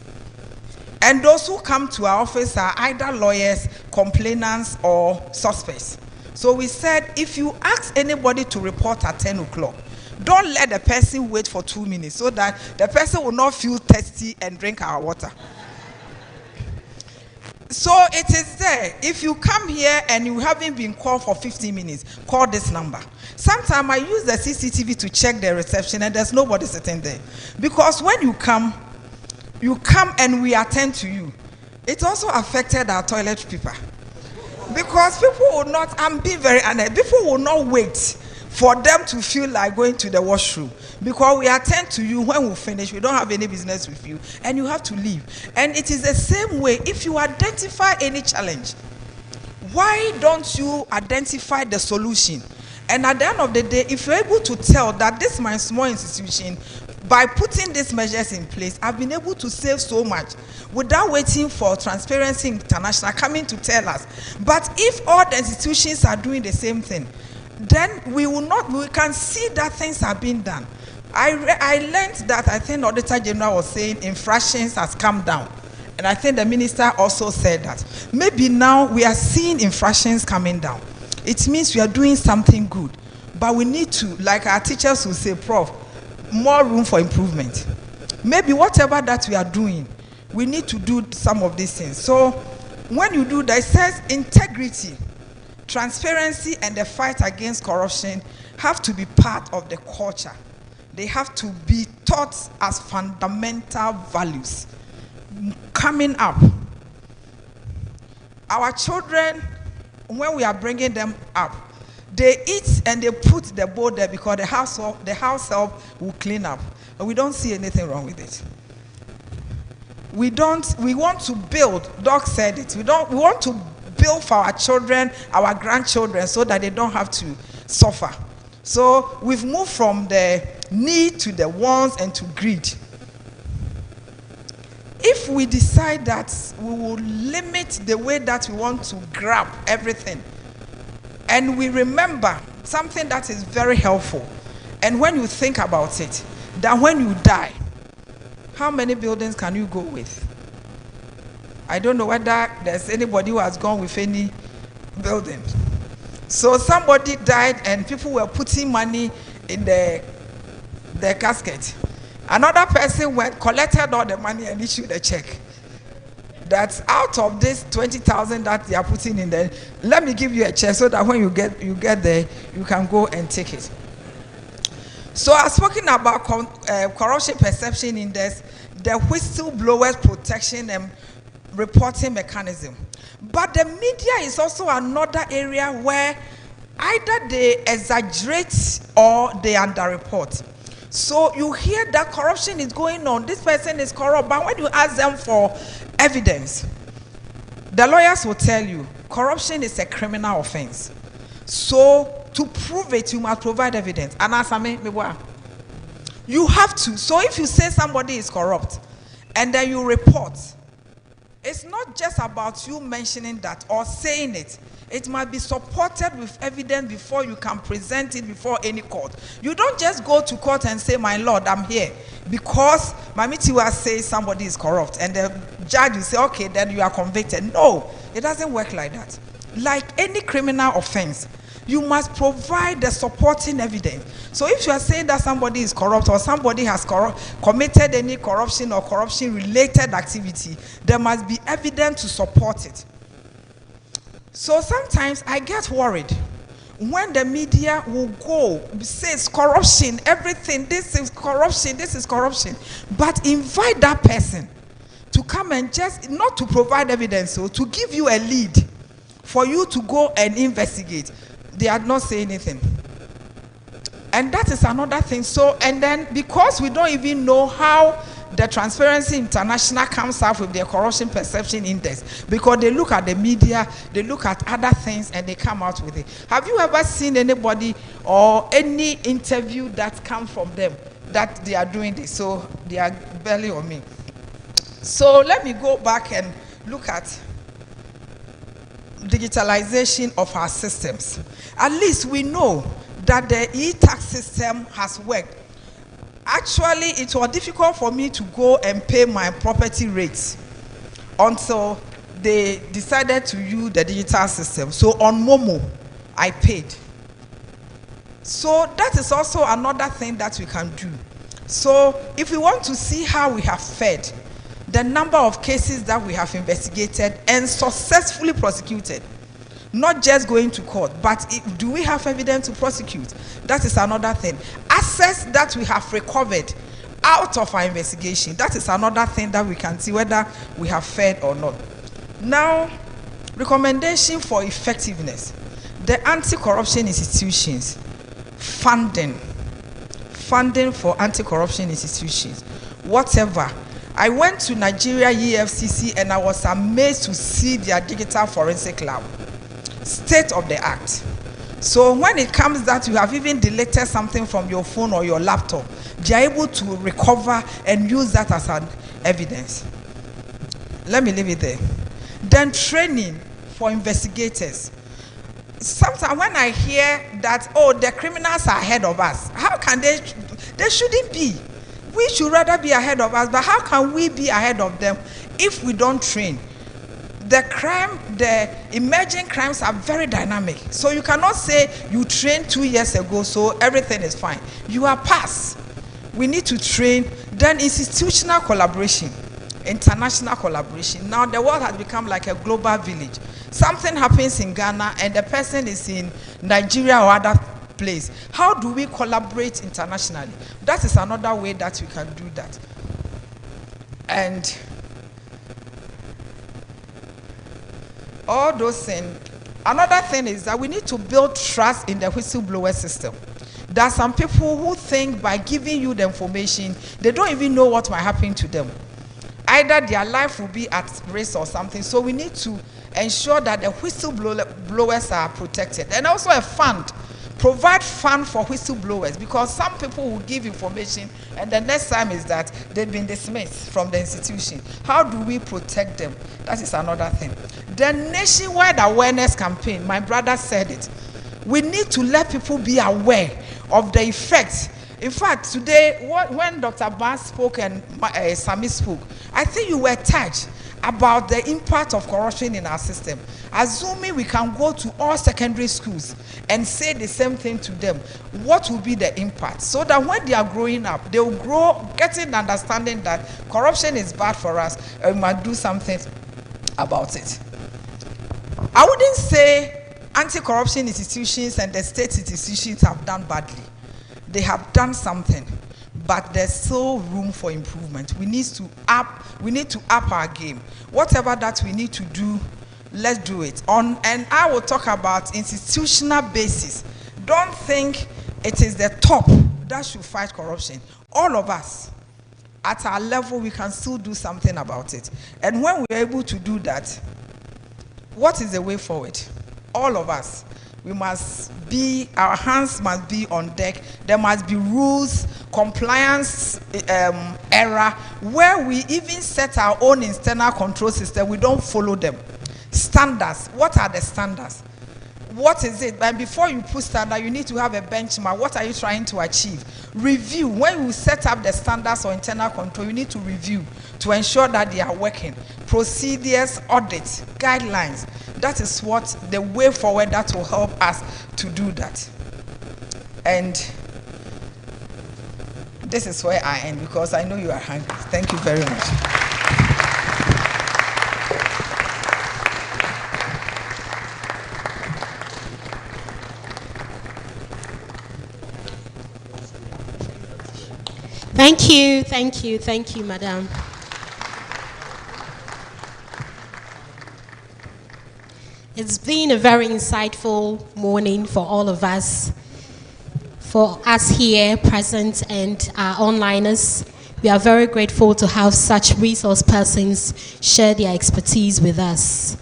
And those who come to our office are either lawyers, complainants, or suspects. So we said, if you ask anybody to report at 10 o'clock, don't let the person wait for 2 minutes so that the person will not feel thirsty and drink our water. So it is there. If you come here and you haven't been called for 15 minutes, call this number. Sometimes I use the CCTV to check the reception and there's nobody sitting there. Because when you come and we attend to you. It also affected our toilet paper. Because people will not, I'm being very honest, people will not wait for them to feel like going to the washroom. Because we attend to you when we finish, we don't have any business with you, and you have to leave. And it is the same way, if you identify any challenge, why don't you identify the solution? And at the end of the day, if you're able to tell that this is my small institution, by putting these measures in place, I've been able to save so much without waiting for Transparency International coming to tell us. But if all the institutions are doing the same thing, then we can see that things are being done. I learned that, I think Auditor General was saying infractions has come down. And I think the minister also said that. Maybe now we are seeing infractions coming down. It means we are doing something good. But we need to, like our teachers will say, Prof, more room for improvement. Maybe whatever that we are doing, we need to do some of these things. So when you do that, it says integrity, transparency, and the fight against corruption have to be part of the culture. They have to be taught as fundamental values. Coming up, our children, when we are bringing them up, they eat and they put the bowl there because the house help will clean up. And we don't see anything wrong with it. We want to build, Doc said it, we want to build for our children, our grandchildren, so that they don't have to suffer. So we've moved from the need to the wants and to greed. If we decide that we will limit the way that we want to grab everything, and we remember something that is very helpful, and when you think about it, that when you die, how many buildings can you go with? I don't know whether there's anybody who has gone with any building. So somebody died and people were putting money in the casket. Another person went, collected all the money and issued a check. That's out of this 20,000 that they are putting in there. Let me give you a check so that when you get there, you can go and take it. So I've spoken about corruption perception index, the whistleblowers protection and reporting mechanism. But the media is also another area where either they exaggerate or they underreport. So you hear that corruption is going on, this person is corrupt, but when you ask them for evidence, the lawyers will tell you corruption is a criminal offense. So to prove it, you must provide evidence. And you have to. So if you say somebody is corrupt and then you report, it's not just about you mentioning that or saying it. It must be supported with evidence before you can present it before any court. You don't just go to court and say, my lord, I'm here because Mamitiwa says somebody is corrupt and the judge will say, okay, then you are convicted. No, it doesn't work like that. Like any criminal offense, you must provide the supporting evidence. So if you are saying that somebody is corrupt or somebody has committed any corruption or corruption-related activity, there must be evidence to support it. So sometimes I get worried when the media will go, says corruption, everything, this is corruption, but invite that person to come and just, not to provide evidence, so to give you a lead for you to go and investigate. They are not saying anything. And that is another thing. So, and then because we don't even know how the Transparency International comes up with their corruption perception index, because they look at the media, they look at other things, and they come out with it. Have you ever seen anybody or any interview that comes from them that they are doing this? So they are barely on me. So let me go back and look at digitalization of our systems. At least we know that the e-tax system has worked. Actually, it was difficult for me to go and pay my property rates until they decided to use the digital system. So on Momo, I paid. So that is also another thing that we can do. So if we want to see how we have fared, the number of cases that we have investigated and successfully prosecuted, not just going to court, but do we have evidence to prosecute? That is another thing. Assets that we have recovered out of our investigation, that is another thing that we can see whether we have fared or not. Now, recommendation for effectiveness. The anti-corruption institutions, funding for anti-corruption institutions, whatever. I went to Nigeria EFCC and I was amazed to see their digital forensic lab. State of the art. So when it comes that you have even deleted something from your phone or your laptop, they are able to recover and use that as an evidence. Let me leave it there. Then training for investigators. Sometimes when I hear that, oh, the criminals are ahead of us, how can they shouldn't be. We should rather be ahead of us, but how can we be ahead of them if we don't train? The emerging crimes are very dynamic. So you cannot say you trained 2 years ago, so everything is fine. You are past. We need to train. Then institutional collaboration, international collaboration. Now the world has become like a global village. Something happens in Ghana and the person is in Nigeria or other place. How do we collaborate internationally? That is another way that we can do that. And all those things. Another thing is that we need to build trust in the whistleblower system. There are some people who think by giving you the information, they don't even know what might happen to them. Either their life will be at risk or something. So we need to ensure that the whistleblowers are protected. And also a fund. Provide fund for whistleblowers, because some people will give information and the next time is that they've been dismissed from the institution. How do we protect them? That is another thing. The nationwide awareness campaign, my brother said it. We need to let people be aware of the effects. In fact, today, when Dr. Bass spoke and Sami spoke, I think you were touched about the impact of corruption in our system. Assuming we can go to all secondary schools and say the same thing to them, what will be the impact? So that when they are growing up, they will grow getting understanding that corruption is bad for us and we must do something about it. I wouldn't say anti-corruption institutions and the state institutions have done badly. They have done something, but there's still room for improvement. We need to up our game. Whatever that we need to do, let's do it. And I will talk about institutional basis. Don't think it is the top that should fight corruption. All of us, at our level, we can still do something about it. And when we're able to do that, what is the way forward? All of us. We must be, our hands must be on deck. There must be rules, compliance era, where we even set our own internal control system. We don't follow them. Standards. What are the standards? What is it? And before you put standard, you need to have a benchmark. What are you trying to achieve? Review. When you set up the standards or internal control, you need to review to ensure that they are working. Procedures, audits, guidelines. That is what the way forward that will help us to do that. And this is where I end because I know you are hungry. Thank you very much. Thank you, Madam. It's been a very insightful morning for all of us, for us here present and our onliners. We are very grateful to have such resource persons share their expertise with us.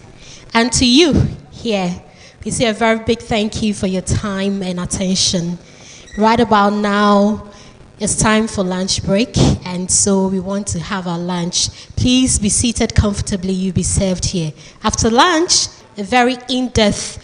And to you here, we say a very big thank you for your time and attention. Right about now, it's time for lunch break, and so we want to have our lunch. Please be seated comfortably, you'll be served here. After lunch, a very in-depth